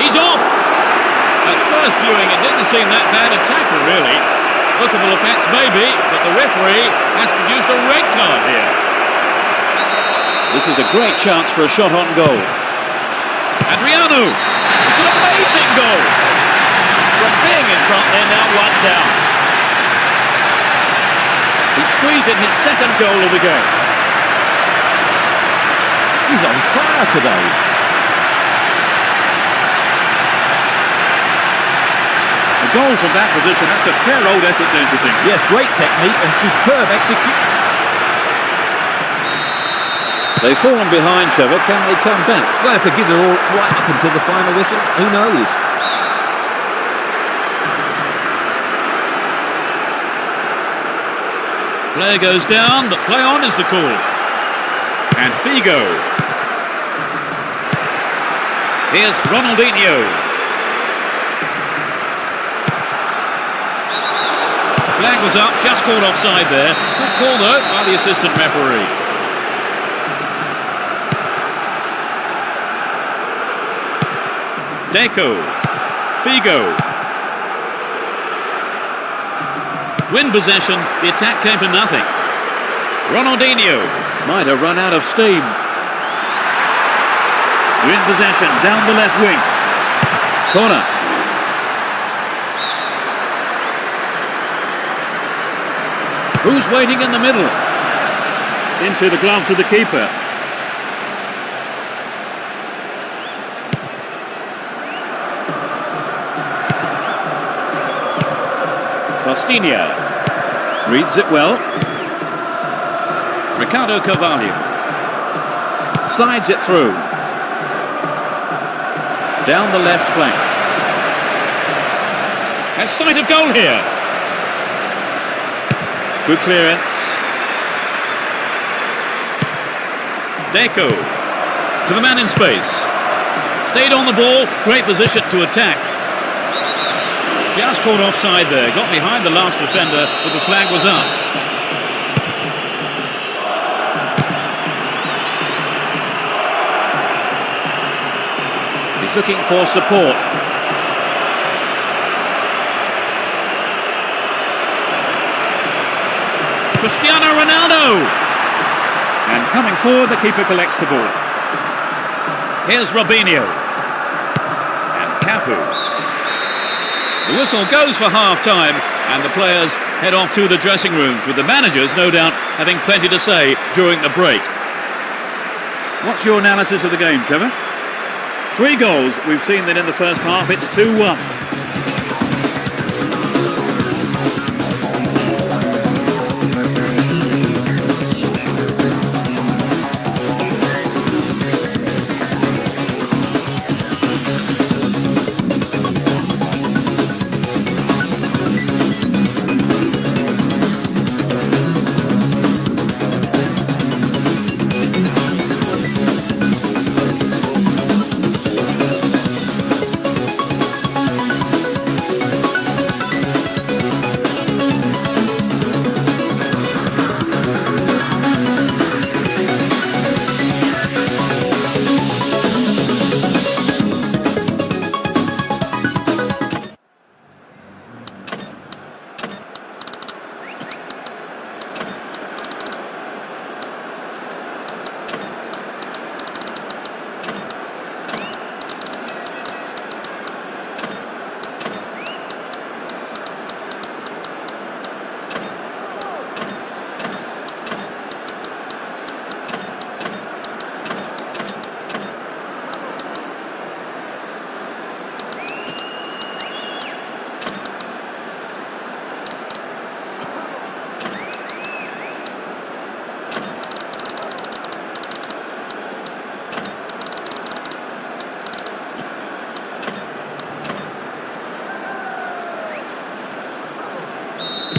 He's off! At first viewing, it didn't seem that bad a tackle, really. Lookable offence maybe, but the referee has produced a red card here. This is a great chance for a shot on goal. Adriano! It's an amazing goal! From being in front, they're now one down. He squeezed in his second goal of the game. He's on fire today. A goal from that position, that's a fair old effort, don't you think? Yes, great technique and superb execution. They've fallen behind, Trevor. Can they come back? Well, if they give it all right up until the final whistle, who knows? Player goes down, but play on is the call. And Figo. Here's Ronaldinho. Flag was up, just called offside there. Good call though by the assistant referee. Deco. Figo. Win possession, the attack came to nothing. Ronaldinho might have run out of steam. Win possession, down the left wing. Corner. Who's waiting in the middle? Into the gloves of the keeper. Costinha reads it well. Ricardo Carvalho slides it through. Down the left flank. Has sight of goal here. Good clearance. Deco to the man in space. Stayed on the ball, great position to attack. Just caught offside there, got behind the last defender, but the flag was up. He's looking for support. Cristiano Ronaldo! And coming forward, the keeper collects the ball. Here's Robinho. And Cafu. The whistle goes for half-time, and the players head off to the dressing rooms, with the managers, no doubt, having plenty to say during the break. What's your analysis of the game, Trevor? 3 goals. We've seen that in the first half. It's 2-1.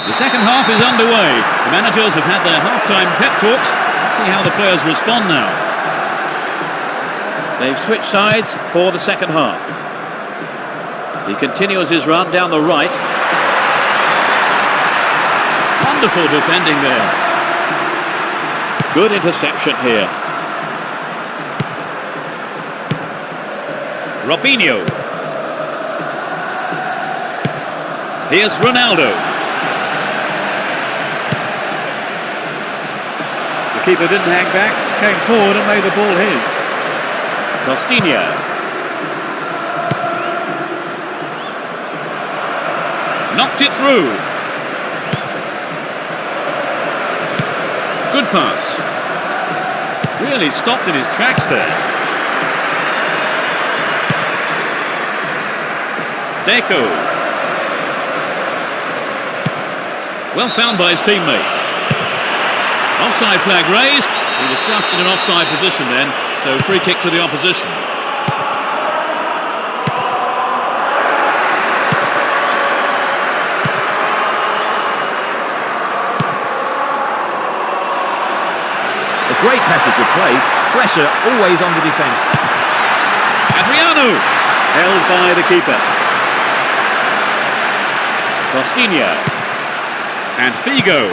The second half is underway. The managers have had their half-time pep talks. Let's see how the players respond now. They've switched sides for the second half. He continues his run down the right. Wonderful defending there. Good interception here. Robinho. Here's Ronaldo. The keeper didn't hang back, came forward and made the ball his. Costinha. Knocked it through. Good pass. Really stopped in his tracks there. Deco. Well found by his teammate. Offside flag raised. He was just in an offside position then, so free kick to the opposition. A great passage of play. Pressure always on the defence. Adriano, held by the keeper. Costinha. And Figo.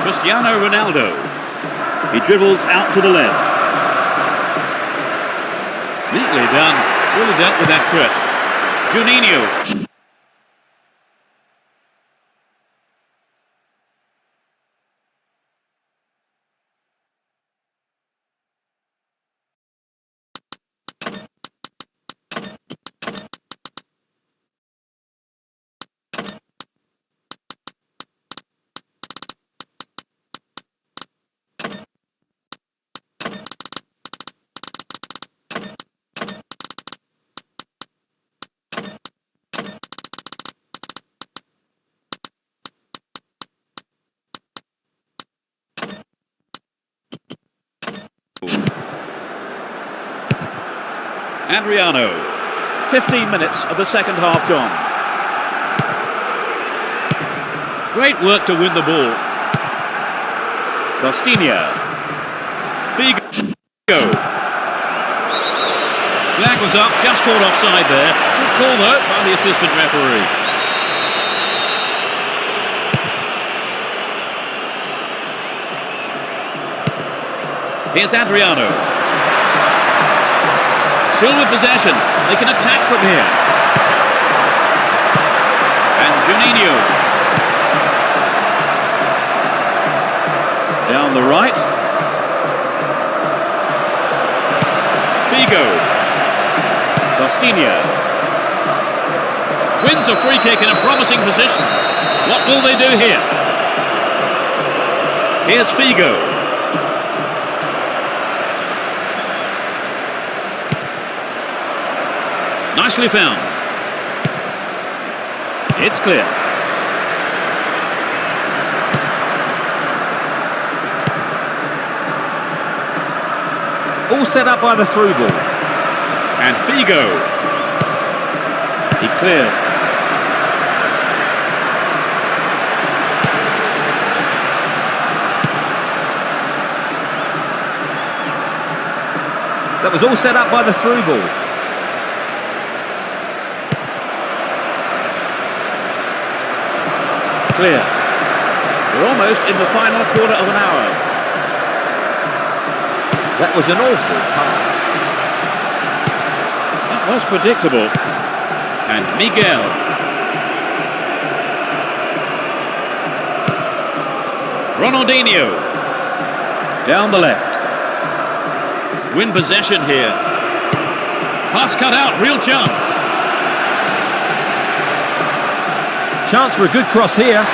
Cristiano Ronaldo. He dribbles out to the left. Neatly done. Really dealt with that threat. Juninho. Adriano. 15 minutes of the second half gone. Great work to win the ball. Costinha. Figo. Flag was up, just caught offside there. Good call though by the assistant referee. Here's Adriano. Still with possession. They can attack from here. And Juninho. Down the right. Figo. Costinha. Wins a free kick in a promising position. What will they do here? Here's Figo. Nicely found. It's clear. All set up by the through ball. And Figo. He cleared. That was all set up by the through ball. Clear. We're almost in the final quarter of an hour. That was an awful pass. That was predictable. And Miguel. Ronaldinho. Down the left. Win possession here. Pass cut out, real chance. Chance for a good cross here.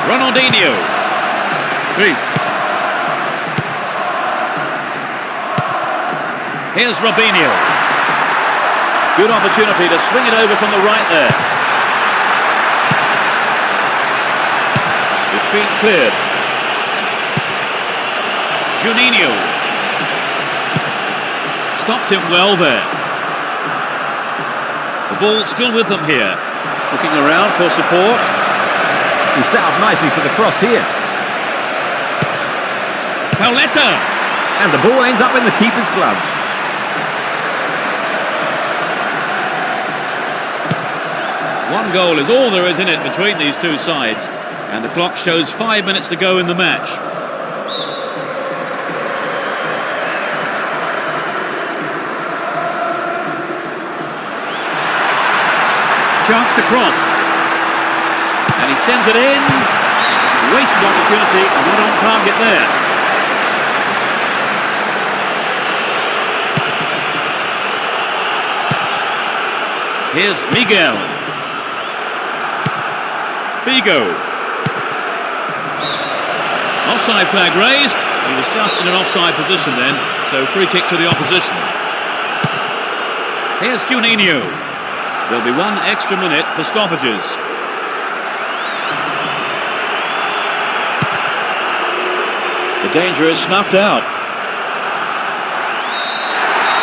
Ronaldinho. Chris. Here's Robinho. Good opportunity to swing it over from the right there. It's been cleared. Juninho. Stopped him well there. The ball still with them here. Looking around for support. He's set up nicely for the cross here. Pauletta. And the ball ends up in the keeper's gloves. One goal is all there is in it between these two sides. And the clock shows 5 minutes to go in the match. Chance to cross. And he sends it in. Wasted opportunity, not on target there. Here's Miguel. Figo. Offside flag raised. He was just in an offside position then, so free kick to the opposition. Here's Juninho. There'll be 1 extra minute for stoppages. The danger is snuffed out.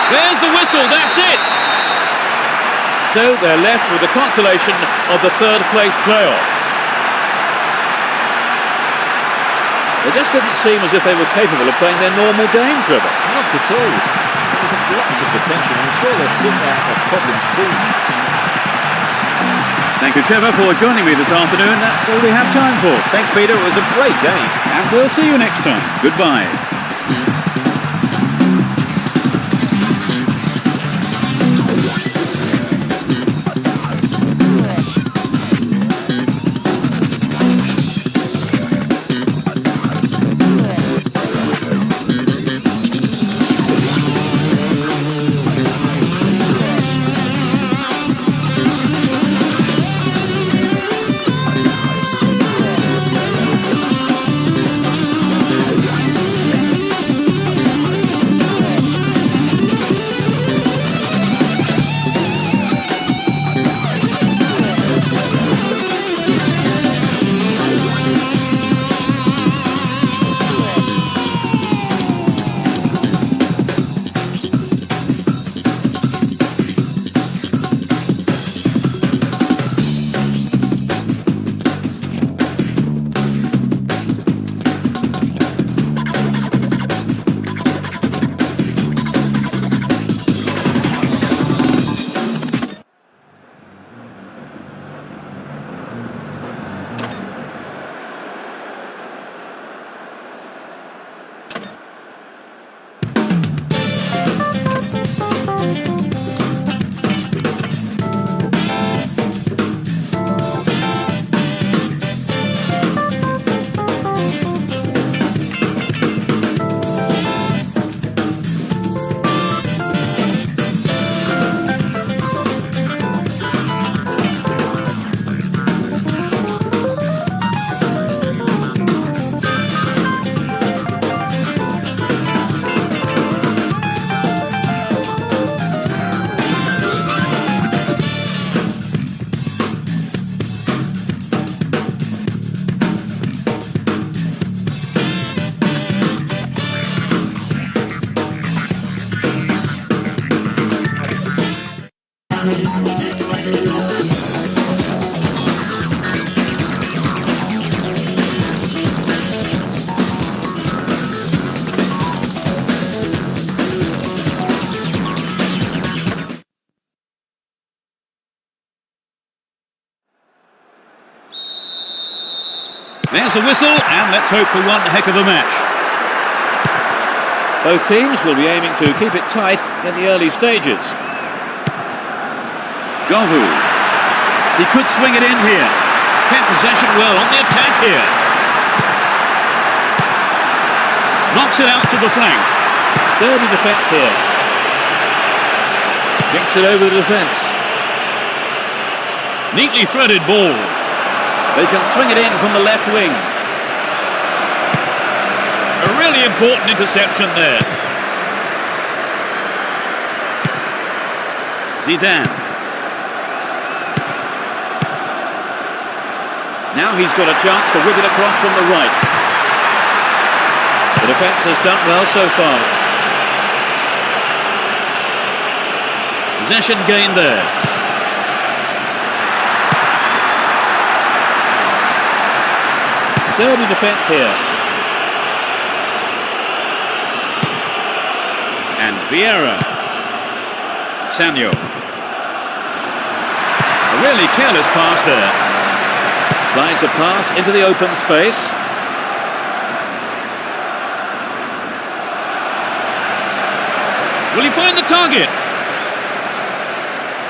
There's the whistle, that's it! So they're left with the consolation of the third-place playoff. They just didn't seem as if they were capable of playing their normal game, Trevor. Not at all. There's lots of potential. I'm sure they'll sort out their problems soon. Thank you, Trevor, for joining me this afternoon. That's all we have time for. Thanks, Peter. It was a great game. And we'll see you next time. Goodbye. There's a whistle, and let's hope for one heck of a match. Both teams will be aiming to keep it tight in the early stages. Govu. He could swing it in here. Kept possession well on the attack here. Knocks it out to the flank. Sturdy defence here. Kicks it over the defence. Neatly threaded ball. They can swing it in from the left wing. A really important interception there. Zidane. Now he's got a chance to whip it across from the right. The defence has done well so far. Possession gained there. Sturdy defence here. And Vieira. Samuel. A really careless pass there. Slides a pass into the open space. Will he find the target?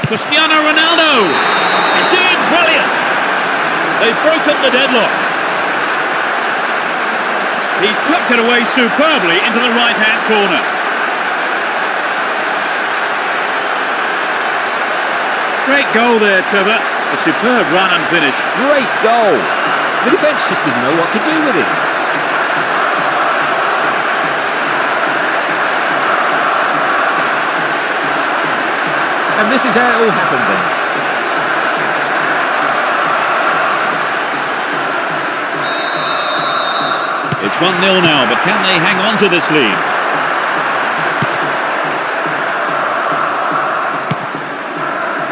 Cristiano Ronaldo. It's in. Brilliant. They've broken the deadlock. He tucked it away superbly into the right-hand corner. Great goal there, Trevor. A superb run and finish. Great goal. The defence just didn't know what to do with it. And this is how it all happened then. It's 1-0 now, but can they hang on to this lead?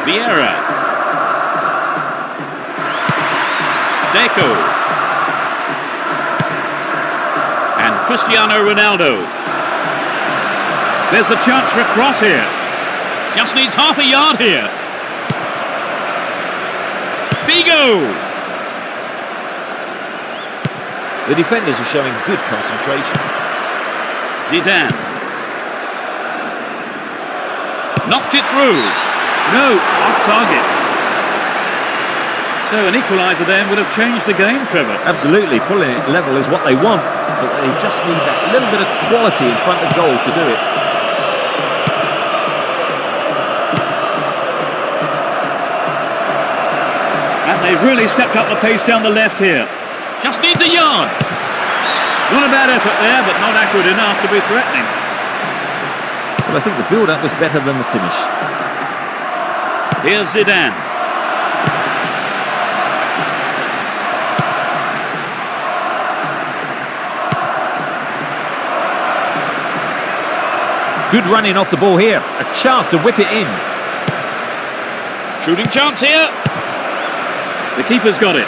Vieira. Deco. And Cristiano Ronaldo. There's a chance for a cross here. Just needs half a yard here. Figo. The defenders are showing good concentration. Zidane. Knocked it through. No, off target. So an equaliser then would have changed the game, Trevor. Absolutely, pulling it level is what they want, but they just need that little bit of quality in front of goal to do it. And they've really stepped up the pace down the left here. Just needs a yard. Not a bad effort there, but not accurate enough to be threatening. Well, I think the build-up was better than the finish. Here's Zidane. Good running off the ball here. A chance to whip it in. Shooting chance here. The keeper's got it.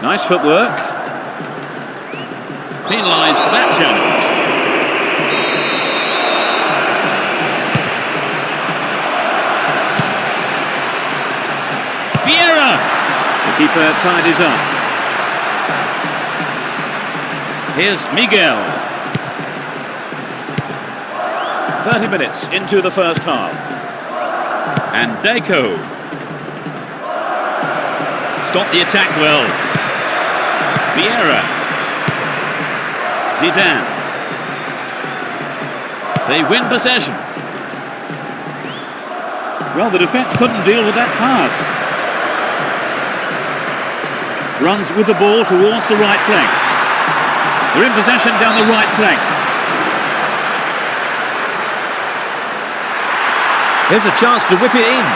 Nice footwork. Penalised for that challenge. Vieira. The keeper tidies up. Here's Miguel. 30 minutes into the first half. And Deco. Stopped the attack well. Vieira. Zidane. They win possession. Well, the defence couldn't deal with that pass. Runs with the ball towards the right flank. They're in possession down the right flank. Here's a chance to whip it in.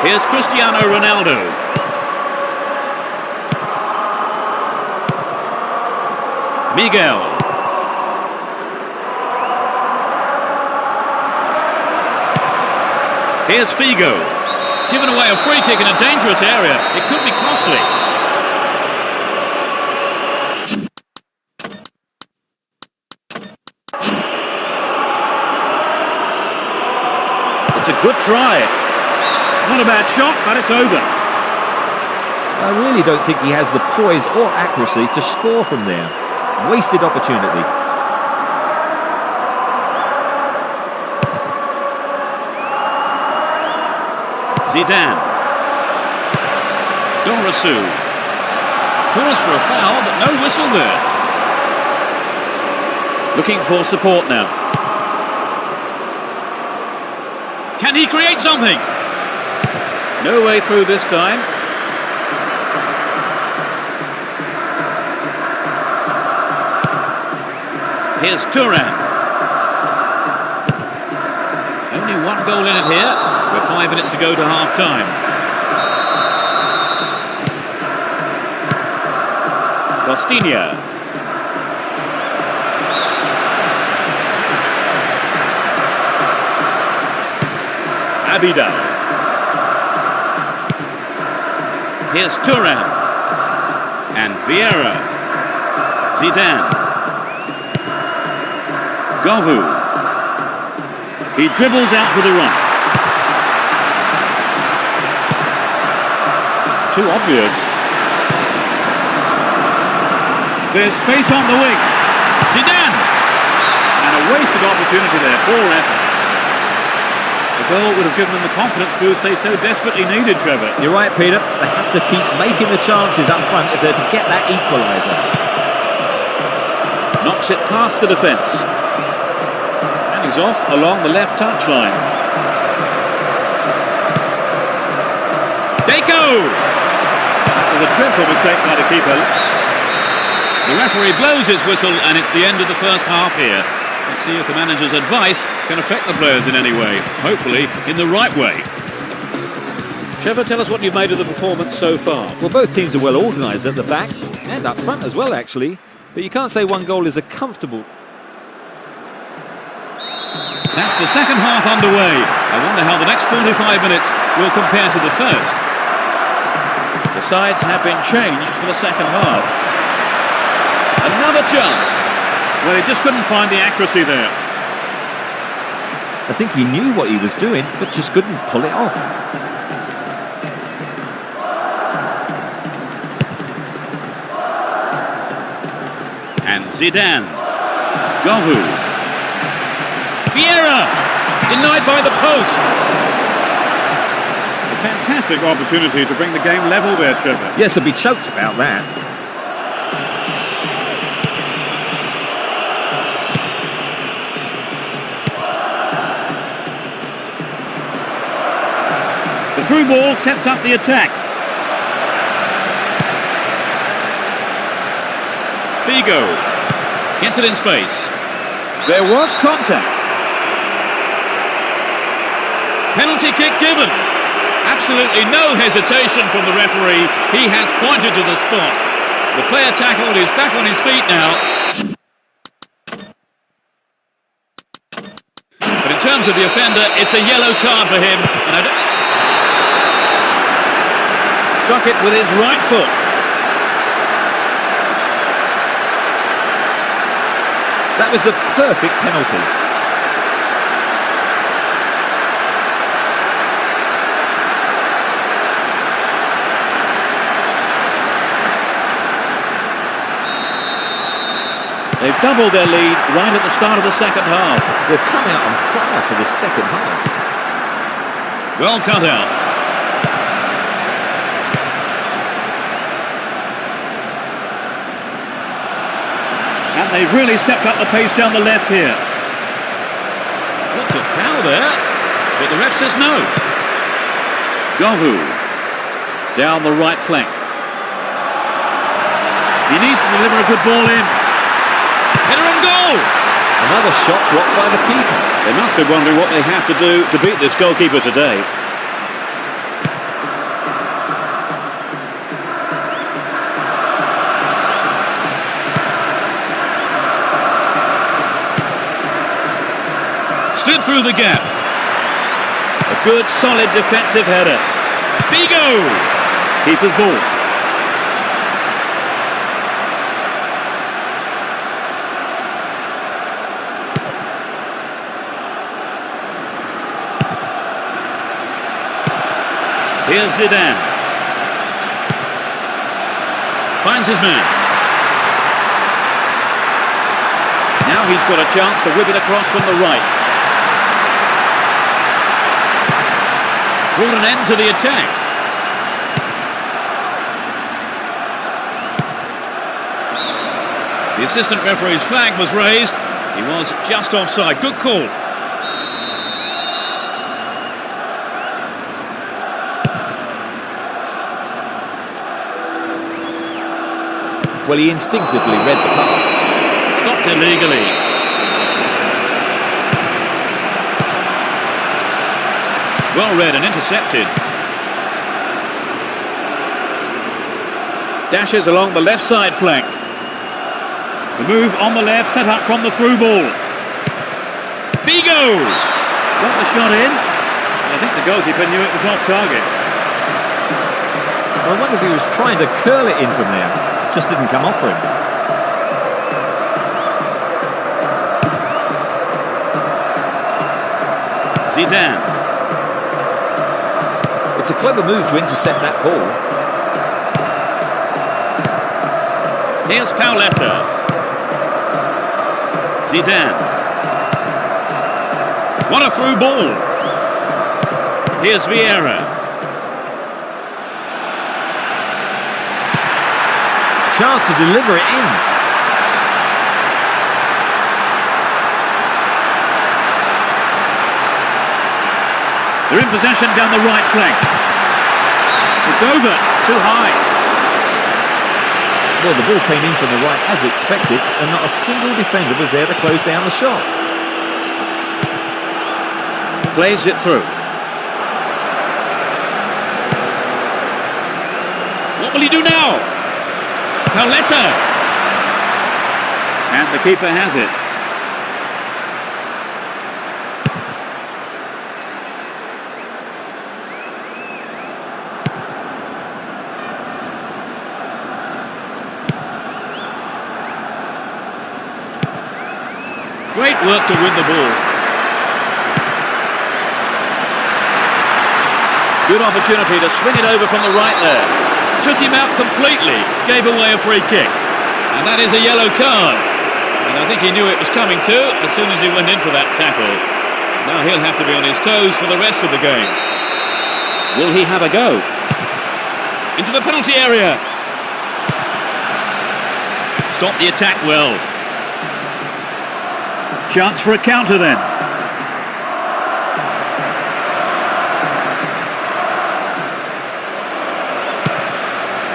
Here's Cristiano Ronaldo. Miguel. Here's Figo. Giving away a free kick in a dangerous area. It could be costly. It's a good try. Not a bad shot, but it's over. I really don't think he has the poise or accuracy to score from there. Wasted opportunity. Zidane. Dorisu. Calls for a foul, but no whistle there. Looking for support now. Can he create something? No way through this time. Here's Turan. Only one goal in it here, with 5 minutes to go to half-time. Costinha. Abidal. Here's Turan. And Vieira. Zidane. Govu. He dribbles out to the right. Too obvious. There's space on the wing. Zidane! And a wasted opportunity there. Poor effort. The goal would have given them the confidence boost they so desperately needed, Trevor. You're right, Peter. They have to keep making the chances up front if they're to get that equaliser. Knocks it past the defence. And he's off along the left touchline. Deco! That was a dreadful mistake by the keeper. The referee blows his whistle and it's the end of the first half here. Let's see if the manager's advice can affect the players in any way. Hopefully in the right way. Trevor, tell us what you've made of the performance so far. Well, both teams are well organised at the back and up front as well, actually. But you can't say one goal is a comfortable... That's the second half underway. I wonder how the next 45 minutes will compare to the first. The sides have been changed for the second half. Another chance. Well, he just couldn't find the accuracy there. I think he knew what he was doing, but just couldn't pull it off. And Zidane. Govu. Vieira. Denied by the post. A fantastic opportunity to bring the game level there, Trevor. Yes, he'll be choked about that. The through ball sets up the attack. Figo gets it in space. There was contact. Penalty kick given. Absolutely no hesitation from the referee. He has pointed to the spot. The player tackled is back on his feet now. But in terms of the offender, it's a yellow card for him. And struck it with his right foot. That was the perfect penalty. They've doubled their lead right at the start of the second half. They've come out on fire for this second half. Well cut out. And they've really stepped up the pace down the left here. Looked a foul there, but the ref says no. Govu down the right flank. He needs to deliver a good ball in. Header and goal! Another shot blocked by the keeper. They must be wondering what they have to do to beat this goalkeeper today. Slid through the gap. A good, solid defensive header. Figo! Keeper's ball. Here's Zidane. Finds his man. Now he's got a chance to whip it across from the right. Brought an end to the attack. The assistant referee's flag was raised. He was just offside. Good call. Well, he instinctively read the pass. Stopped illegally. Well read and intercepted. Dashes along the left side flank. The move on the left, set up from the through ball. Figo! Got the shot in. I think the goalkeeper knew it was off target. I wonder if he was trying to curl it in from there. Just didn't come off for him. Zidane. It's a clever move to intercept that ball. Here's Pauletta. Zidane. What a through ball. Here's Vieira. Chance to deliver it in. They're in possession down the right flank. It's over. Too high. Well, the ball came in from the right as expected, and not a single defender was there to close down the shot. Plays it through. What will he do now? Pauletta. And the keeper has it. Great work to win the ball. Good opportunity to swing it over from the right there. Took him out completely, gave away a free kick. And that is a yellow card. And I think he knew it was coming too as soon as he went in for that tackle. Now he'll have to be on his toes for the rest of the game. Will he have a go? Into the penalty area. Stop the attack well. Chance for a counter then.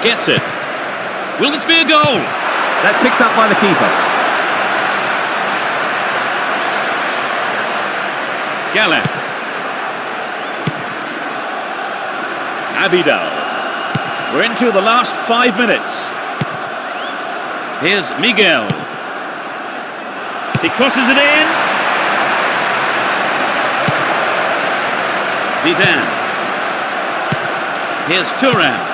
Gets it. Will this be a goal? That's picked up by the keeper. Gallas. Abidal. We're into the last 5 minutes. Here's Miguel. He crosses it in. Zidane. Here's Thuram.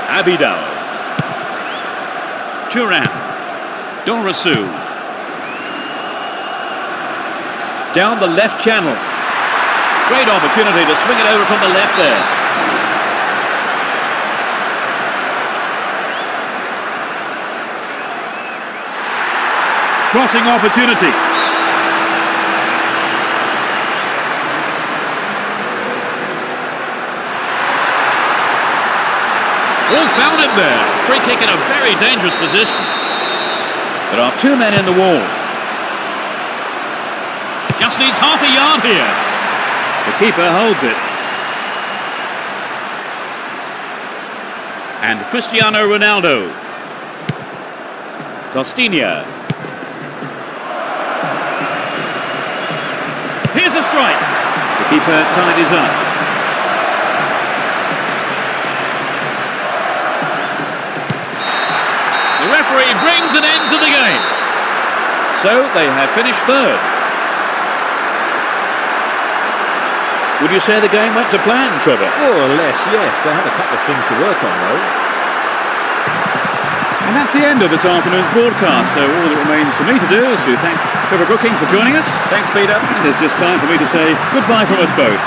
Abidal. Thuram. Dorasu. Down the left channel. Great opportunity to swing it over from the left there. Crossing opportunity. Oh, found it there. Free kick in a very dangerous position. There are 2 men in the wall. Just needs half a yard here. The keeper holds it. And Cristiano Ronaldo. Costinha. Here's a strike. The keeper tidies up. The referee brings an end to the game. So they have finished third. Would you say the game went to plan, Trevor? More or less, yes. They have a couple of things to work on, though. And that's the end of this afternoon's broadcast. So all that remains for me to do is to thank Trevor Brooking for joining us. Thanks, Peter. And there's just time for me to say goodbye from us both.